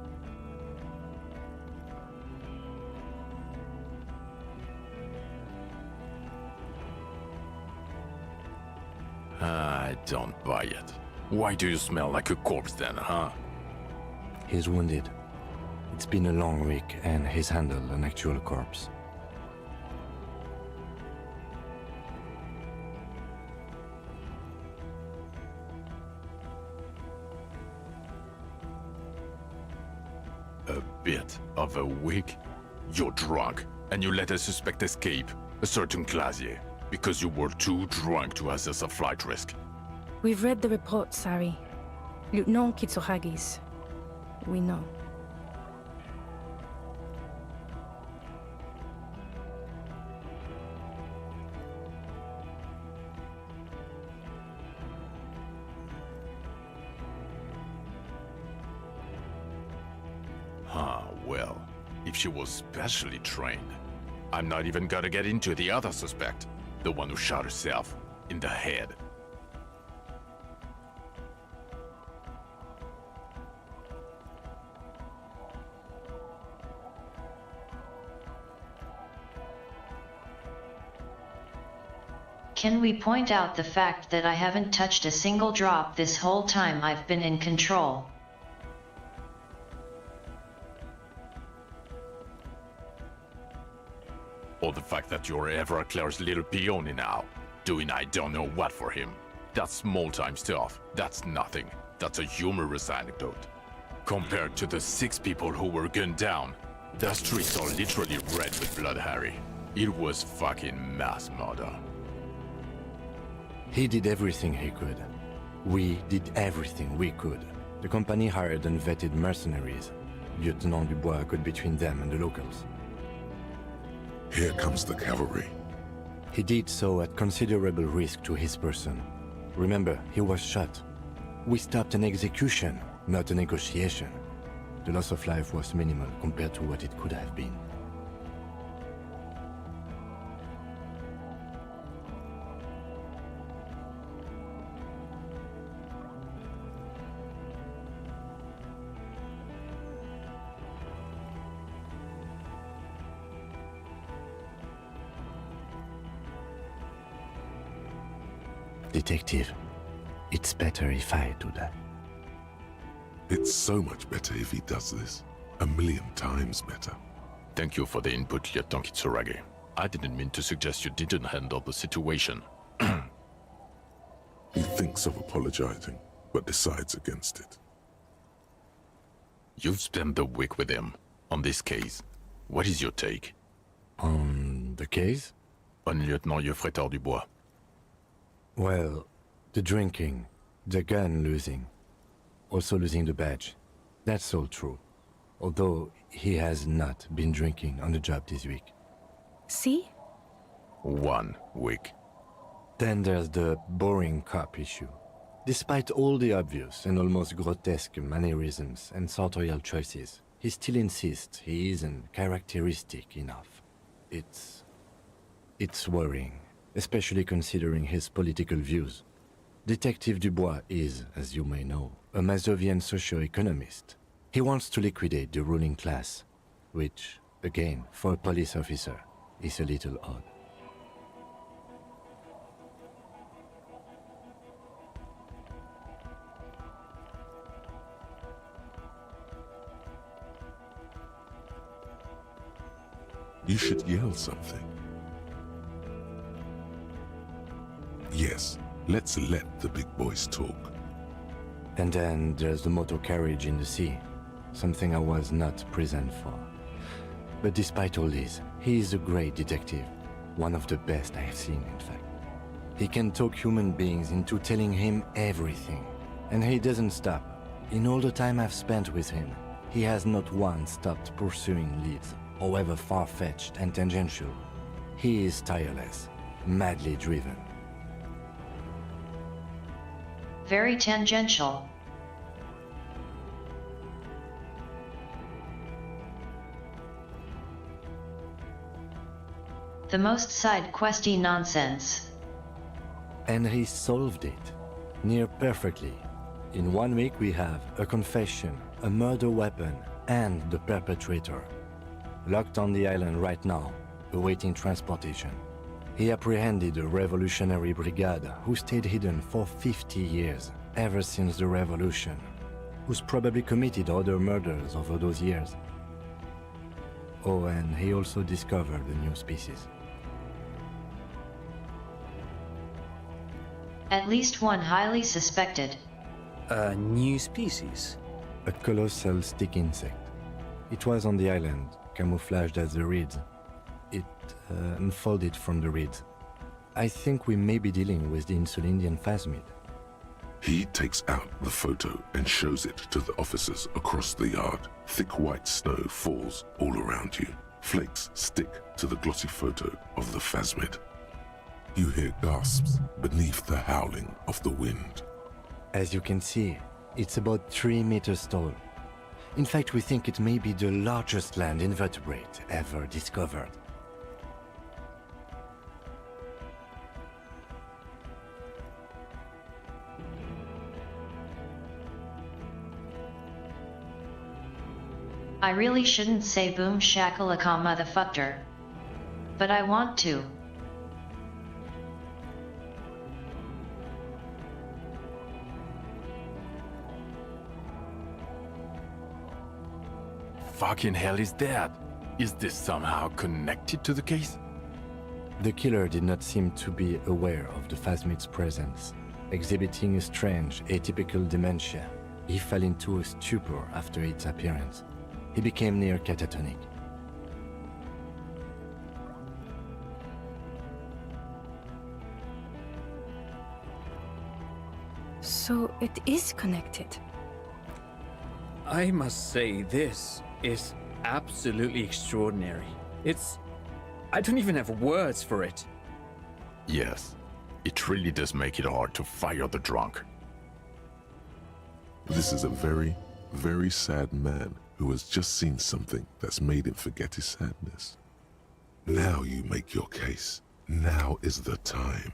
I don't buy it. Why do you smell like a corpse then, huh? He's wounded. It's been a long week, and he's handled an actual corpse. A bit of a week? You're drunk, and you let a suspect escape, a certain Clazier, because you were too drunk to assess a flight risk. We've read the reports, Harry. Lieutenant Kitsuragis. We know. Well, if she was specially trained, I'm not even gonna get into the other suspect, the one who shot herself in the head. Can we point out the fact that I haven't touched a single drop this whole time I've been in control? Or the fact that you're Everclear's little peony now, doing I don't know what for him. That's small-time stuff. That's nothing. That's a humorous anecdote. Compared to the 6 people who were gunned down, the streets are literally red with blood, Harry. It was fucking mass murder. He did everything he could. We did everything we could. The company hired unvetted mercenaries. Lieutenant Dubois got between them and the locals. Here comes the cavalry. He did so at considerable risk to his person. Remember, he was shot. We stopped an execution, not a negotiation. The loss of life was minimal compared to what it could have been. Detective, it's better if I do that. It's so much better if he does this. 1,000,000 times better. Thank you for the input, Lieutenant Kitsuragi. I didn't mean to suggest you didn't handle the situation. He thinks of apologizing, but decides against it. You've spent the week with him on this case. What is your take? On the case? On Lieutenant Geoffrey Dubois. Well, the drinking, the gun losing, also losing the badge. That's all true. Although he has not been drinking on the job this week. See? 1 week. Then there's the boring cop issue. Despite all the obvious and almost grotesque mannerisms and sartorial choices, he still insists he isn't characteristic enough. It's worrying, especially considering his political views. Detective Dubois is, as you may know, a Mazovian socio-economist. He wants to liquidate the ruling class, which, again, for a police officer, is a little odd. You should yell something. Yes, let's let the big boys talk. And then there's the motor carriage in the sea, something I was not present for. But despite all this, he is a great detective, one of the best I have seen, in fact. He can talk human beings into telling him everything, and he doesn't stop. In all the time I've spent with him, he has not once stopped pursuing leads, however far-fetched and tangential. He is tireless, madly driven. Very tangential. The most side-questy nonsense. And he solved it, near perfectly. In 1 week we have a confession, a murder weapon, and the perpetrator. Locked on the island right now, awaiting transportation. He apprehended a revolutionary brigade who stayed hidden for 50 years, ever since the revolution, who's probably committed other murders over those years. Oh, and he also discovered a new species. At least one highly suspected. A new species? A colossal stick insect. It was on the island, camouflaged as the reeds. It unfolded from the reeds. I think we may be dealing with the Insulindian phasmid. He takes out the photo and shows it to the officers across the yard. Thick white snow falls all around you. Flakes stick to the glossy photo of the phasmid. You hear gasps beneath the howling of the wind. As you can see, it's about 3 meters tall. In fact, we think it may be the largest land invertebrate ever discovered. I really shouldn't say boom shakalaka motherfucker. But I want to. Fucking hell is that? Is this somehow connected to the case? The killer did not seem to be aware of the Phasmid's presence. Exhibiting a strange, atypical dementia, he fell into a stupor after its appearance. He became near catatonic. So it is connected. I must say, this is absolutely extraordinary. I don't even have words for it. Yes, it really does make it hard to fire the drunk. This is a very, very sad man who has just seen something that's made him forget his sadness. Now you make your case. Now is the time.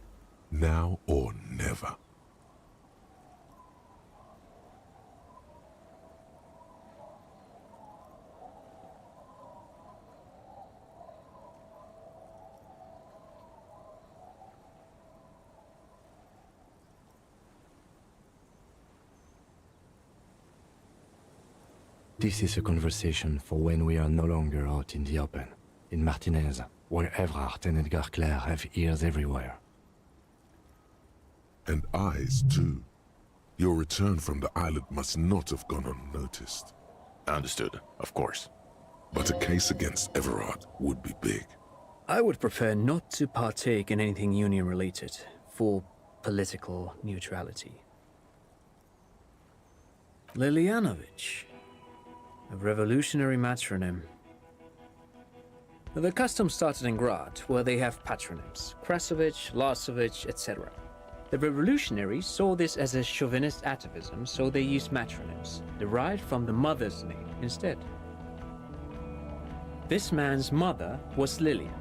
Now or never. This is a conversation for when we are no longer out in the open, in Martinez, where Evrart and Edgar Clare have ears everywhere. And eyes, too. Your return from the island must not have gone unnoticed. Understood, of course. But a case against Everard would be big. I would prefer not to partake in anything union-related, for political neutrality. Lilianovich. A revolutionary matronym. The custom started in Grad, where they have patronyms, Krasovich, Lasovich, etc. The revolutionaries saw this as a chauvinist atavism, so they used matronyms, derived from the mother's name instead. This man's mother was Lilian,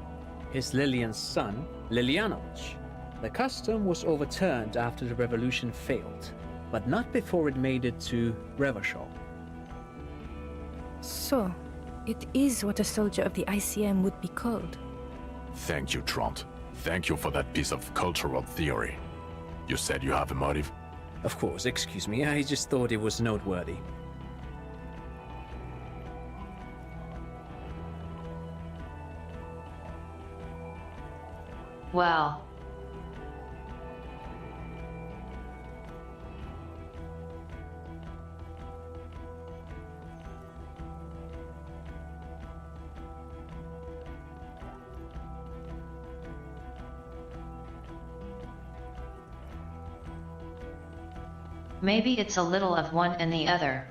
his Lilian's son, Lilianovich. The custom was overturned after the revolution failed, but not before it made it to Revachol. So, it is what a soldier of the ICM would be called. Thank you, Trant. Thank you for that piece of cultural theory. You said you have a motive? Of course, excuse me, I just thought it was noteworthy. Well. Maybe it's a little of one and the other.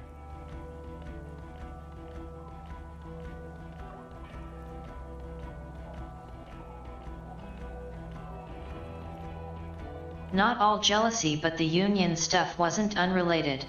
Not all jealousy, but the Union stuff wasn't unrelated.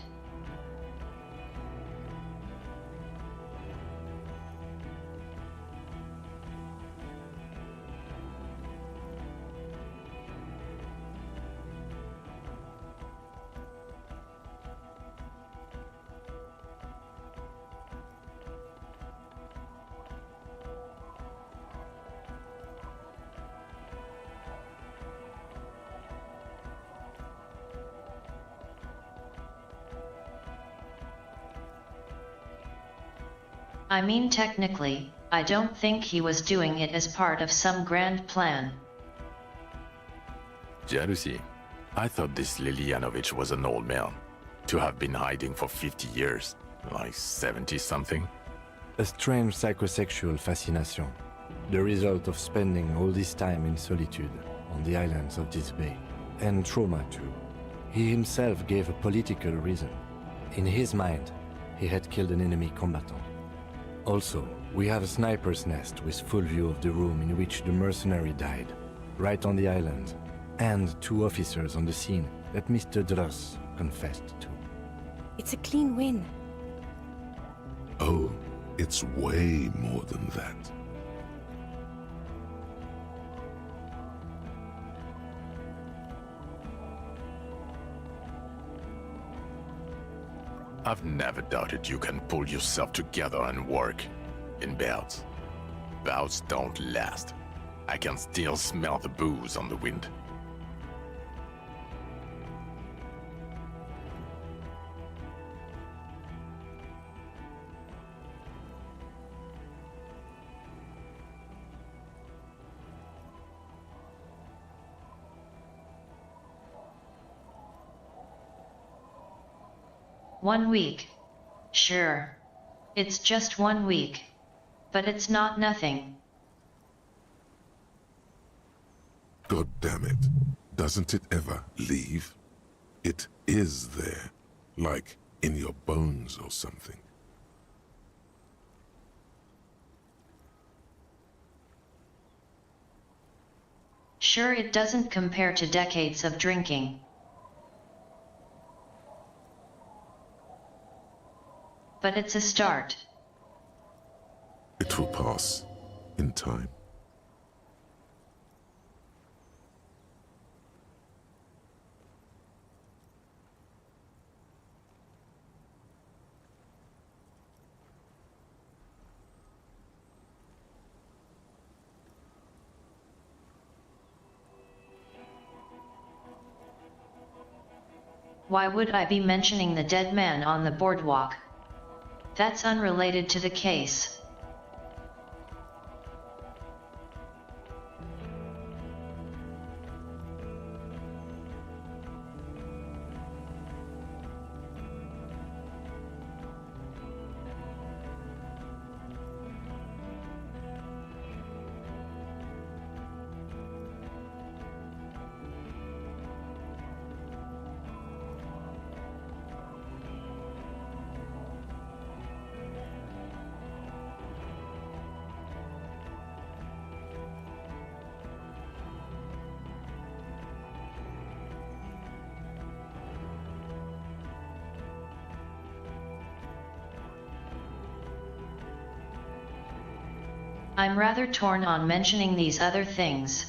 I mean, technically, I don't think he was doing it as part of some grand plan. Jealousy? I thought this Lilianovich was an old man, to have been hiding for 50 years, like 70-something. A strange psychosexual fascination, the result of spending all this time in solitude on the islands of this bay. And trauma too. He himself gave a political reason. In his mind, he had killed an enemy combatant. Also, we have a sniper's nest with full view of the room in which the mercenary died, right on the island, and 2 officers on the scene that Mr. Dross confessed to. It's a clean win. Oh, it's way more than that. I've never doubted you can pull yourself together and work. In bouts. Bouts don't last. I can still smell the booze on the wind. One week. Sure. It's just 1 week. But it's not nothing. God damn it. Doesn't it ever leave? It is there. Like in your bones or something. Sure, it doesn't compare to decades of drinking. But it's a start. It will pass in time. Why would I be mentioning the dead man on the boardwalk? That's unrelated to the case. I'm rather torn on mentioning these other things.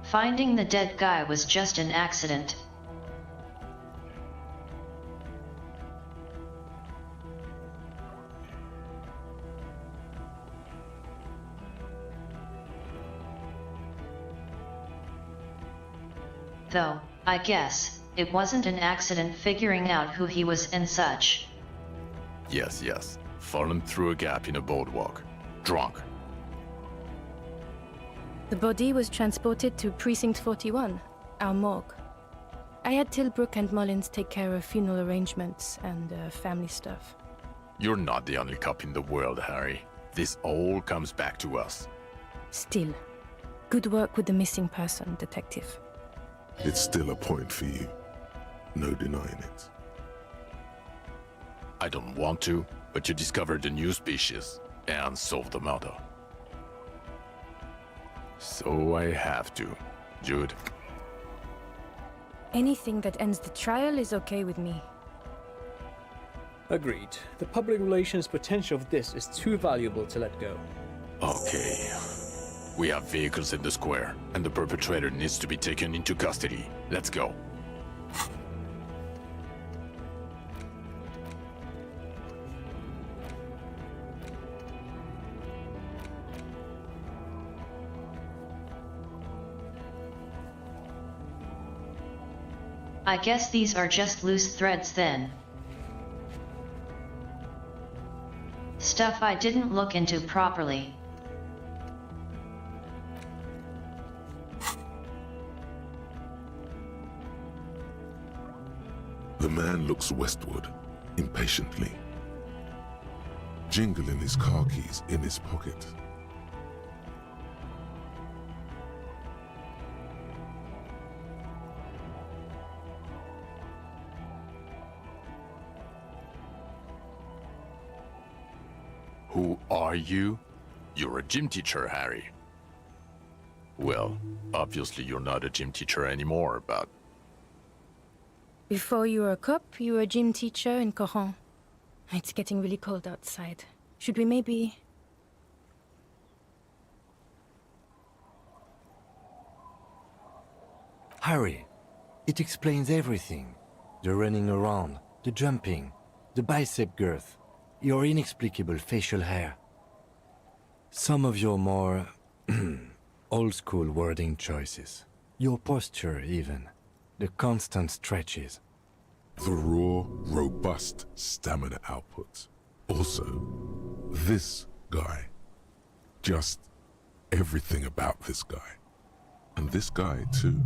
Finding the dead guy was just an accident. Though, I guess, it wasn't an accident figuring out who he was and such. Yes, yes. Fallen through a gap in a boardwalk. Drunk. The body was transported to Precinct 41, our morgue. I had Tilbrook and Mullins take care of funeral arrangements and family stuff. You're not the only cop in the world, Harry. This all comes back to us. Still, good work with the missing person, Detective. It's still a point for you. No denying it. I don't want to, but you discovered a new species and solved the murder. So I have to. Jude. Anything that ends the trial is okay with me. Agreed. The public relations potential of this is too valuable to let go. Okay. We have vehicles in the square, and the perpetrator needs to be taken into custody. Let's go. I guess these are just loose threads then. Stuff I didn't look into properly. The man looks westward, impatiently, jingling his car keys in his pocket. Who are you? You're a gym teacher, Harry. Well, obviously you're not a gym teacher anymore, but Before you were a cop, you were a gym teacher in Coron. It's getting really cold outside. Should we maybe... Harry, it explains everything. The running around, the jumping, the bicep girth, your inexplicable facial hair. Some of your more old-school wording choices. Your posture, even. The constant stretches. The raw, robust stamina output. Also, this guy. Just everything about this guy. And this guy, too.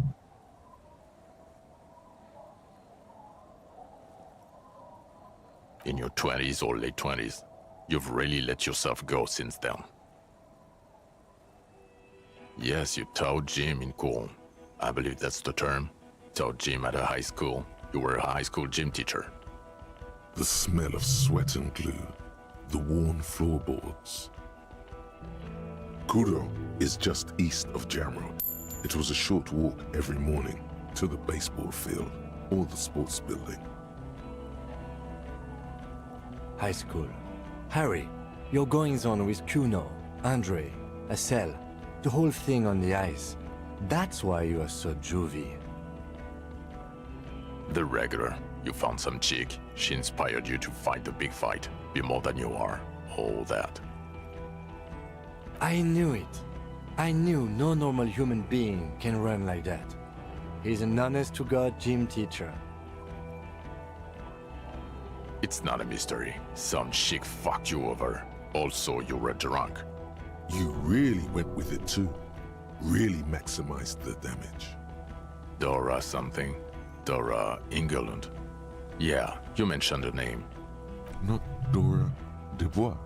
in your 20s or late 20s, you've really let yourself go since then. Yes, you taught gym in Coron. I believe that's the term. Taught gym at a high school. You were a high school gym teacher. The smell of sweat and glue, the worn floorboards. Coron is just east of Jamrock. It was a short walk every morning to the baseball field or the sports building. High school. Harry, your goings-on with Kuno, Andre, Acel, the whole thing on the ice. That's why you are so juvie. The regular. You found some chick. She inspired you to fight the big fight. Be more than you are. All that. I knew it. I knew no normal human being can run like that. He's an honest-to-God gym teacher. It's not a mystery. Some chick fucked you over. Also, you were drunk. You really went with it too. Really maximized the damage. Dora something. Dora Ingerlund. Yeah, you mentioned the name. Not Dora Dubois.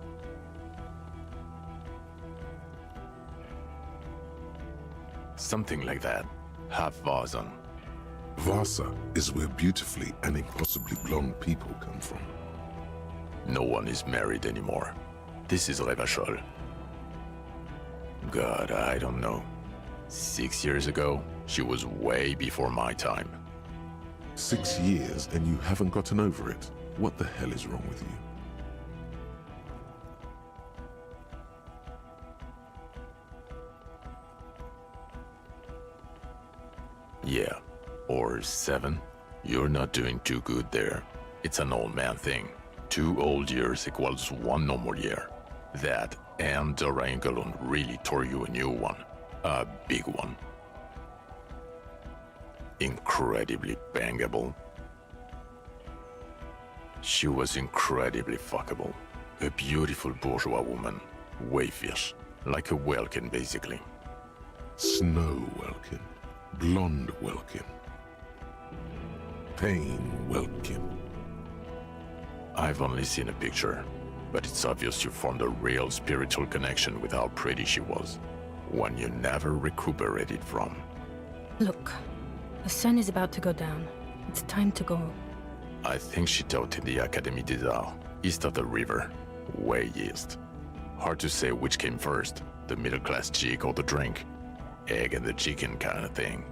Something like that. Half Vazon. Vasa is where beautifully and impossibly blonde people come from. No one is married anymore. This is Revachol. God, I don't know. 6 years ago, she was way before my time. 6 years and you haven't gotten over it. What the hell is wrong with you? Yeah, or 7. You're not doing too good there. It's an old man thing. 2 old years equals 1 normal year. That and Dora Ingerlund really tore you a new one. A big one. Incredibly bangable. She was incredibly fuckable. A beautiful bourgeois woman. Wayfish. Like a Welkin, basically. Snow Welkin. Blonde Welkin. Pain Welkin. I've only seen a picture, but it's obvious you formed a real spiritual connection with how pretty she was. One you never recuperated from. Look, the sun is about to go down. It's time to go. I think she taught in the Académie des Arts, east of the river. Way east. Hard to say which came first, the middle-class chick or the drink. Egg and the chicken kind of thing.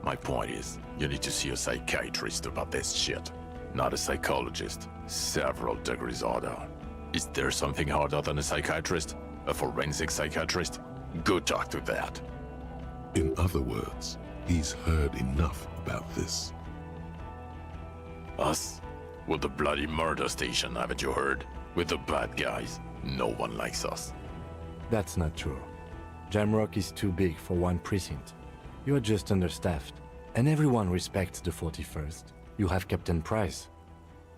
My point is, you need to see a psychiatrist about this shit. Not a psychologist. Several degrees harder. Is there something harder than a psychiatrist? A forensic psychiatrist? Go talk to that. In other words, he's heard enough about this. Us? We're the bloody murder station, haven't you heard? With the bad guys. No one likes us. That's not true. Jamrock is too big for one precinct. You're just understaffed. And everyone respects the 41st. You have Captain Price.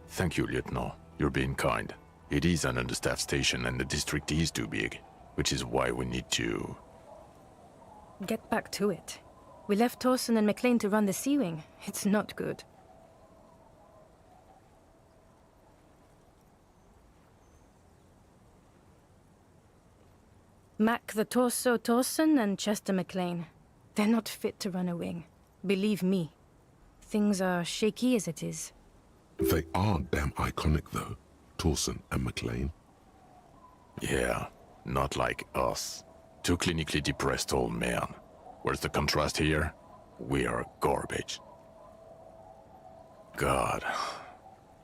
Thank you, Lieutenant. You're being kind. It is an understaffed station and the district is too big. Which is why we need to... Get back to it. We left Torsen and McLean to run the Sea Wing. It's not good. Mac the Torso Torsen and Chester McLean. They're not fit to run a wing. Believe me. Things are shaky as it is. They are damn iconic though, Torsen and McLean. Yeah, not like us. 2 clinically depressed old men. Where's the contrast here? We are garbage. God.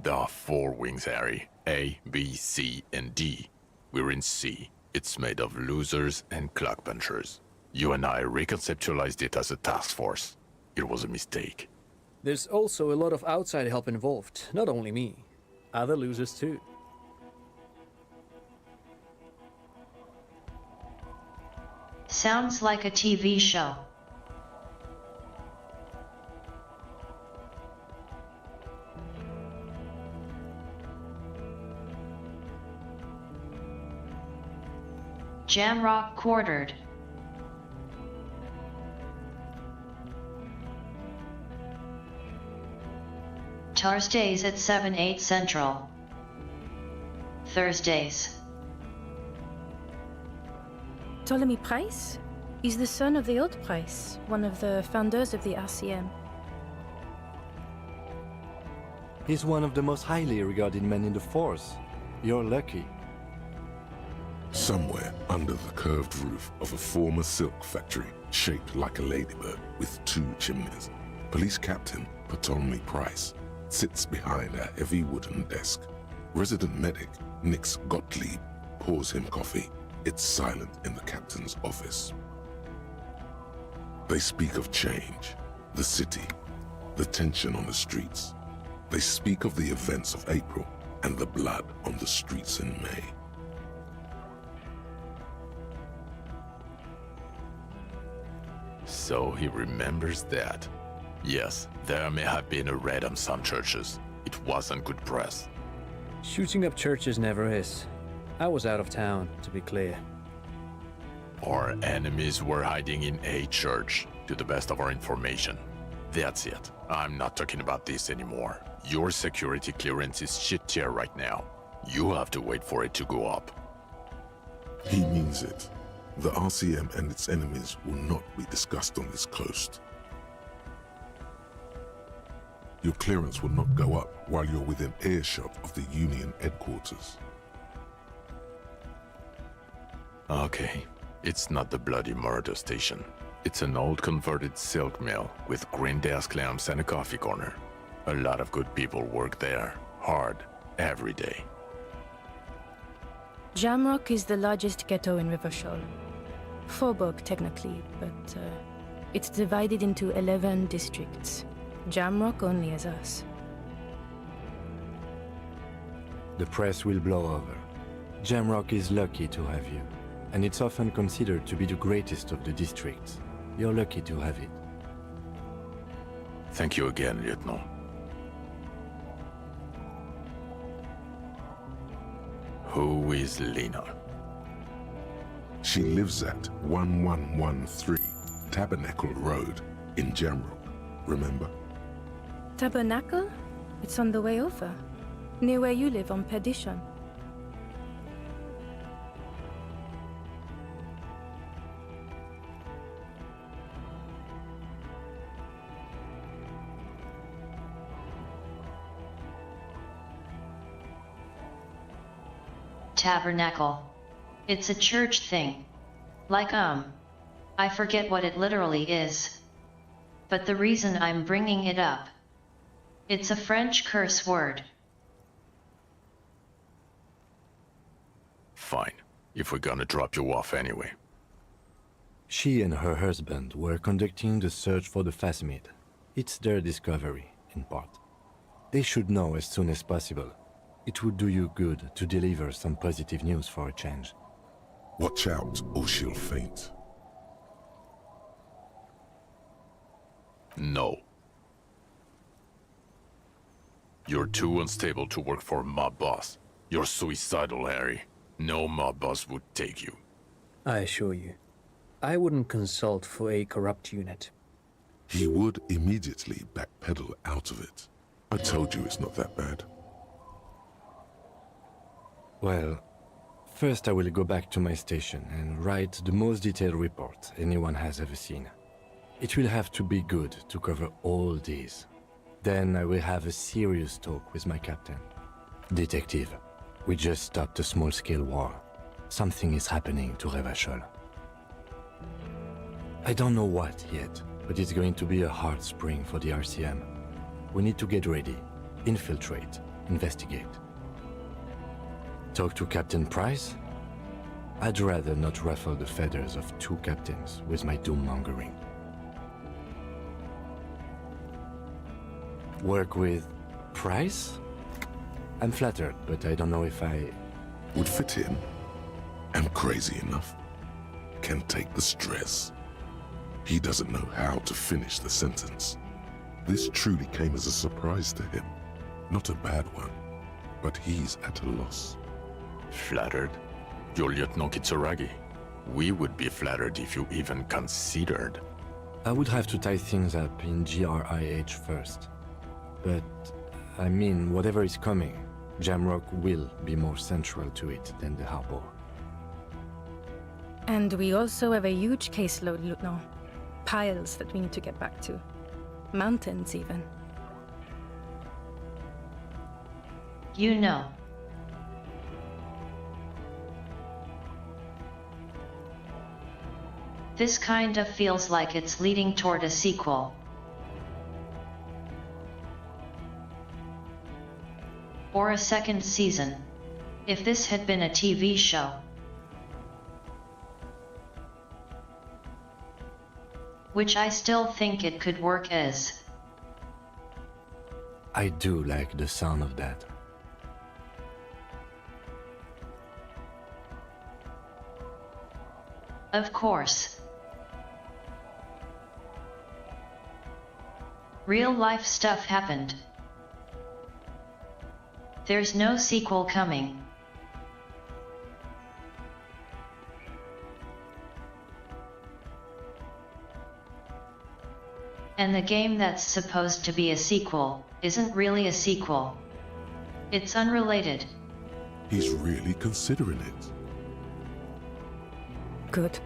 There are 4 wings, Harry. A, B, C, and D. We're in C. It's made of losers and clock punchers. You and I reconceptualized it as a task force. It was a mistake. There's also a lot of outside help involved, not only me. Other losers too. Sounds like a TV show. Jamrock quartered. Thursdays at 7/8 Central. Thursdays. Ptolemy Price? He's the son of the old Price, one of the founders of the RCM. He's one of the most highly regarded men in the Force. You're lucky. Somewhere under the curved roof of a former silk factory shaped like a ladybird with 2 chimneys, Police Captain Ptolemy Price sits behind a heavy wooden desk. Resident medic Nix Gottlieb pours him coffee. It's silent in the captain's office. They speak of change, the city, the tension on the streets. They speak of the events of April and the blood on the streets in May. So he remembers that. Yes, there may have been a raid on some churches. It wasn't good press. Shooting up churches never is. I was out of town, to be clear. Our enemies were hiding in a church, to the best of our information. That's it. I'm not talking about this anymore. Your security clearance is shit tier right now. You have to wait for it to go up. He means it. The RCM and its enemies will not be discussed on this coast. Your clearance will not go up while you're within earshot of the Union headquarters. Okay, it's not the bloody murder station. It's an old converted silk mill with green desk lamps and a coffee corner. A lot of good people work there, hard, every day. Jamrock is the largest ghetto in Rivershoal. Faubourg, technically, but it's divided into 11 districts. Jamrock only has us. The press will blow over. Jamrock is lucky to have you, and it's often considered to be the greatest of the districts. You're lucky to have it. Thank you again, Lieutenant. Who is Lena? She lives at 1113 Tabernacle Road in Jamrock, remember? Tabernacle? It's on the way over. Near where you live on Perdition. Tabernacle. It's a church thing. Like I forget what it literally is. But the reason I'm bringing it up, it's a French curse word. Fine, if we're gonna drop you off anyway. She and her husband were conducting the search for the Phasmid. It's their discovery, in part. They should know as soon as possible. It would do you good to deliver some positive news for a change. Watch out or she'll faint. No. You're too unstable to work for mob boss. You're suicidal, Harry. No mob boss would take you. I assure you, I wouldn't consult for a corrupt unit. He would immediately backpedal out of it. I told you it's not that bad. Well, first I will go back to my station and write the most detailed report anyone has ever seen. It will have to be good to cover all these. Then I will have a serious talk with my captain. Detective, we just stopped a small-scale war. Something is happening to Revachol. I don't know what yet, but it's going to be a hard spring for the RCM. We need to get ready, infiltrate, investigate. Talk to Captain Price? I'd rather not ruffle the feathers of two captains with my doom-mongering. Work with Price? I'm flattered, but I don't know if I... Would fit in. Am crazy enough. Can take the stress. He doesn't know how to finish the sentence. This truly came as a surprise to him. Not a bad one, but he's at a loss. Flattered? You're Lieutenant Kitsuragi. We would be flattered if you even considered. I would have to tie things up in GRIH first. But, I mean, whatever is coming, Jamrock will be more central to it than the harbor. And we also have a huge caseload, Lieutenant. Piles that we need to get back to. Mountains, even. You know. This kind of feels like it's leading toward a sequel. Or a second season. If this had been a TV show. Which I still think it could work as. I do like the sound of that. Of course. Real life stuff happened. There's no sequel coming. And the game that's supposed to be a sequel isn't really a sequel. It's unrelated. He's really considering it. Good.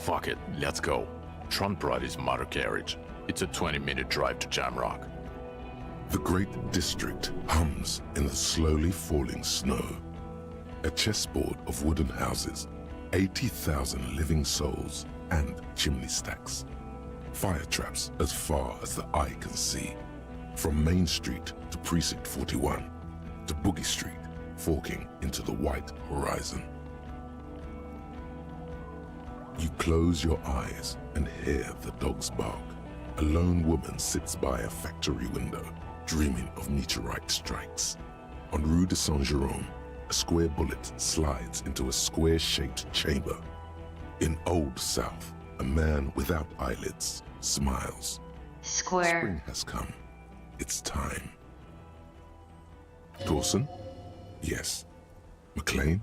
Fuck it, let's go. Trump brought his motor carriage. It's a 20-minute drive to Jamrock. The great district hums in the slowly falling snow. A chessboard of wooden houses, 80,000 living souls, and chimney stacks. Fire traps as far as the eye can see. From Main Street to Precinct 41, to Boogie Street, forking into the white horizon. You close your eyes and hear the dogs bark. A lone woman sits by a factory window, dreaming of meteorite strikes. On Rue de Saint-Jérôme, a square bullet slides into a square-shaped chamber. In Old South, a man without eyelids smiles. Square. Spring has come. It's time. Dawson? Yes. McLean?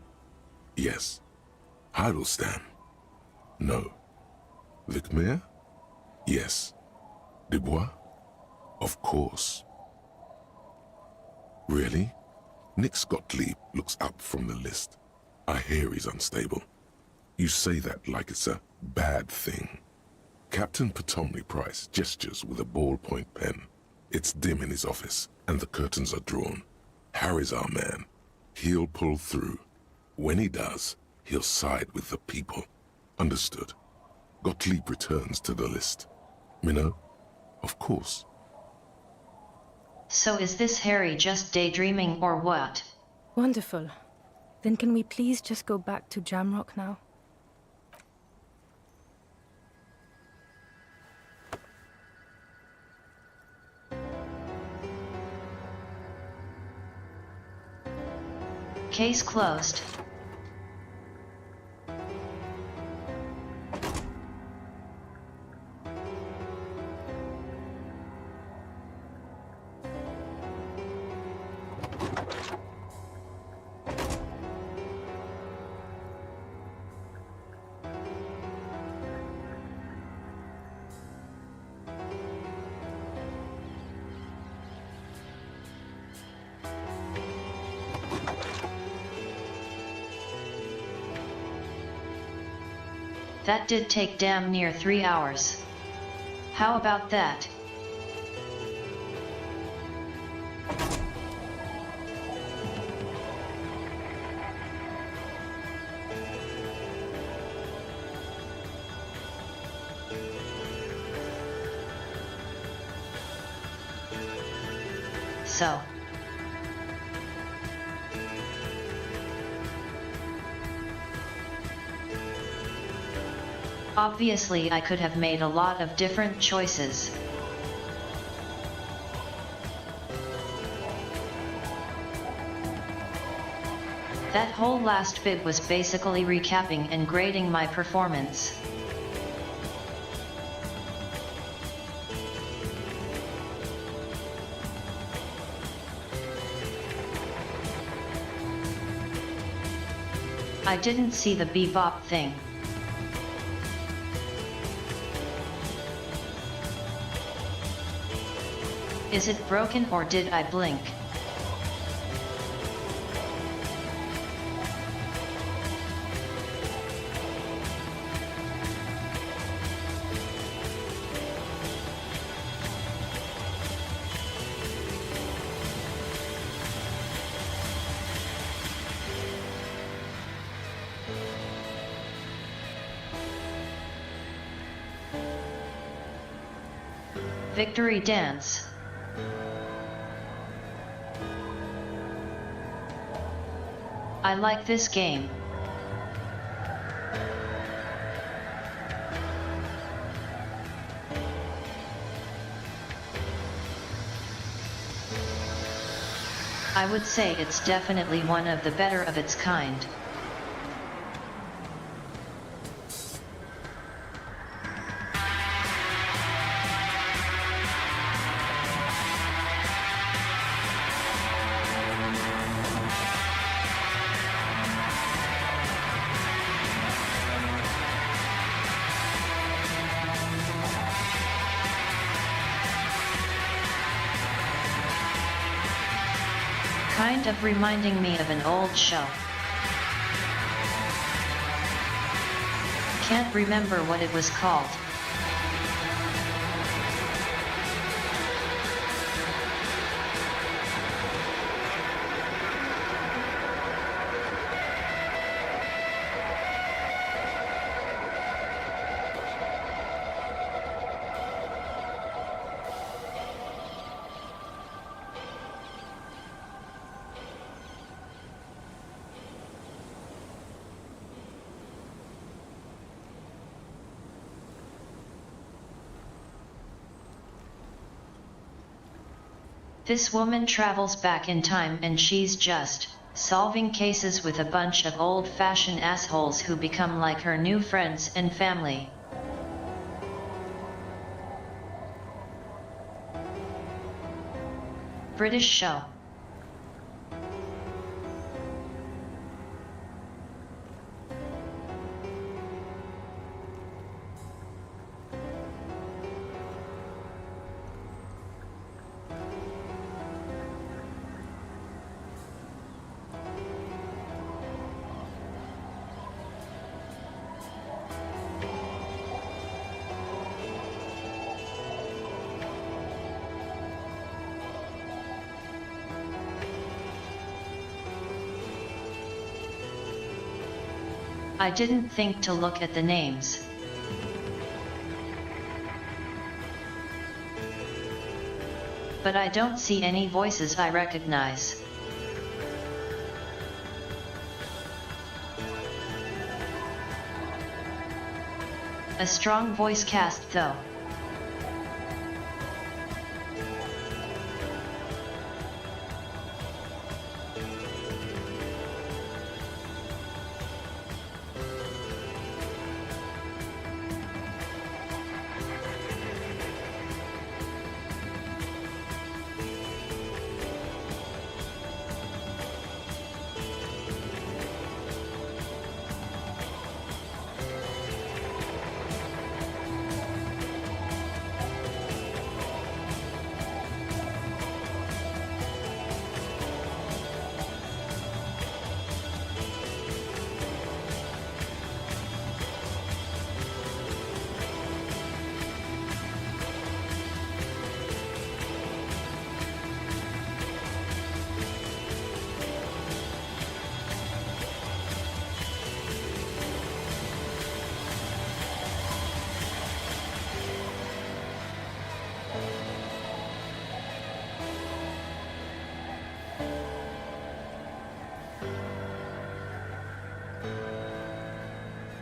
Yes. Heidelstein? No. Vicmair? Yes. Dubois? Of course. Really? Nix Gottlieb looks up from the list. I hear he's unstable. You say that like it's a bad thing. Captain Potomny Price gestures with a ballpoint pen. It's dim in his office, and the curtains are drawn. Harry's our man. He'll pull through. When he does, he'll side with the people. Understood. Gottlieb returns to the list. Minnow? Of course. So is this Harry just daydreaming or what? Wonderful. Then can we please just go back to Jamrock now? Case closed. That did take damn near 3 hours. How about that? so. Obviously, I could have made a lot of different choices. That whole last bit was basically recapping and grading my performance. I didn't see the bebop thing. Is it broken or did I blink? Victory dance. I like this game. I would say it's definitely one of the better of its kind. Kind of reminding me of an old show. Can't remember what it was called. This woman travels back in time and she's just solving cases with a bunch of old-fashioned assholes who become like her new friends and family. British show. I didn't think to look at the names. But I don't see any voices I recognize. A strong voice cast though.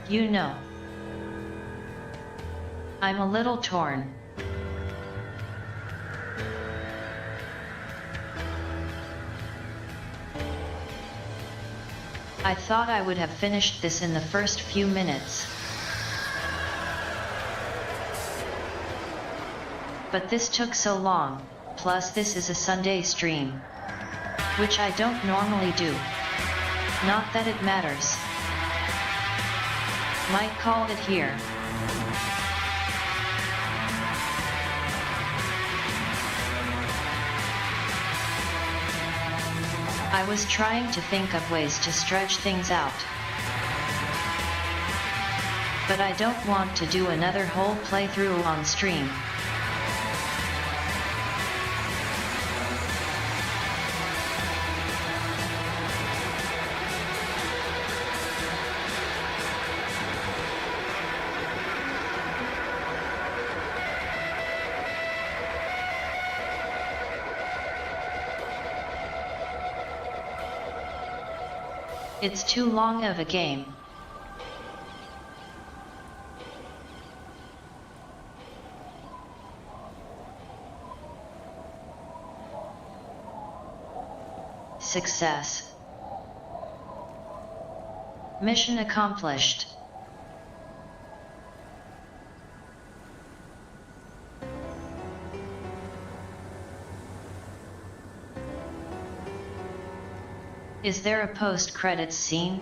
You know. I'm a little torn. I thought I would have finished this in the first few minutes. But this took so long, plus this is a Sunday stream. Which I don't normally do. Not that it matters. Might call it here. I was trying to think of ways to stretch things out. But I don't want to do another whole playthrough on stream. It's too long of a game. Success. Mission accomplished. Is there a post-credits scene?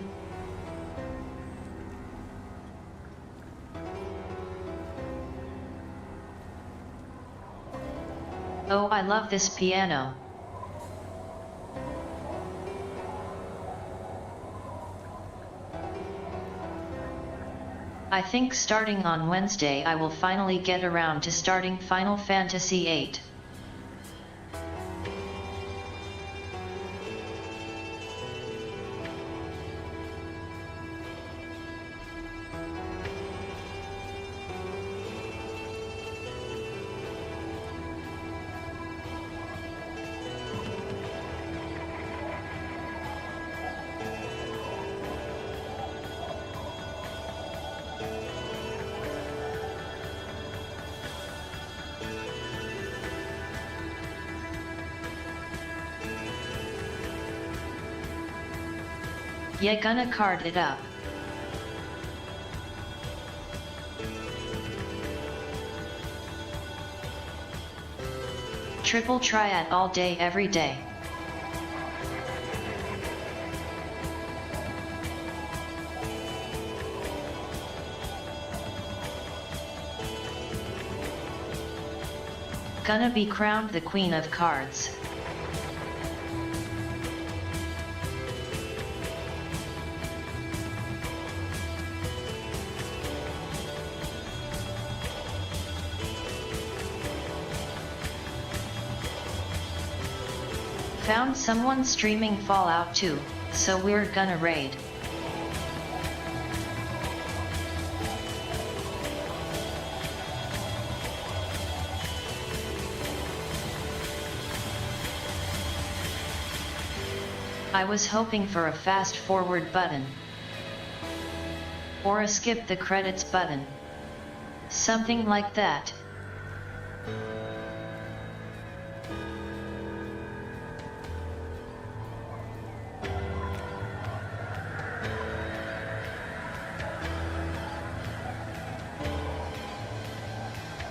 Oh, I love this piano. I think starting on Wednesday I will finally get around to starting Final Fantasy VIII. Ya gonna card it up. Triple triad all day every day. Gonna be crowned the Queen of Cards. Found someone streaming Fallout 2, so we're gonna raid. I was hoping for a fast forward button. Or a skip the credits button. Something like that.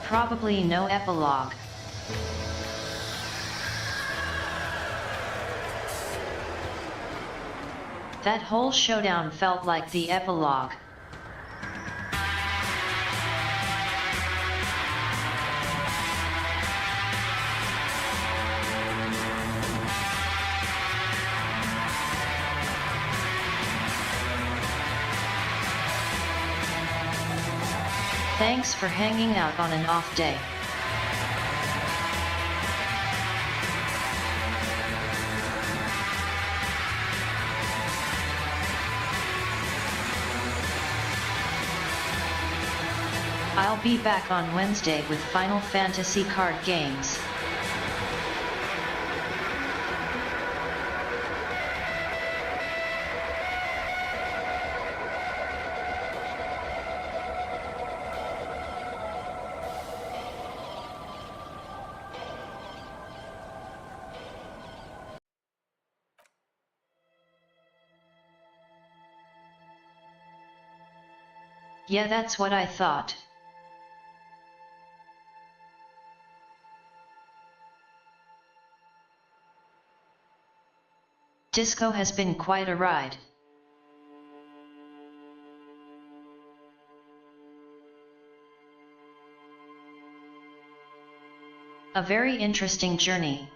Probably no epilogue. That whole showdown felt like the epilogue. Thanks for hanging out on an off day. I'll be back on Wednesday with Final Fantasy card games. Yeah, that's what I thought. Disco has been quite a ride. A very interesting journey.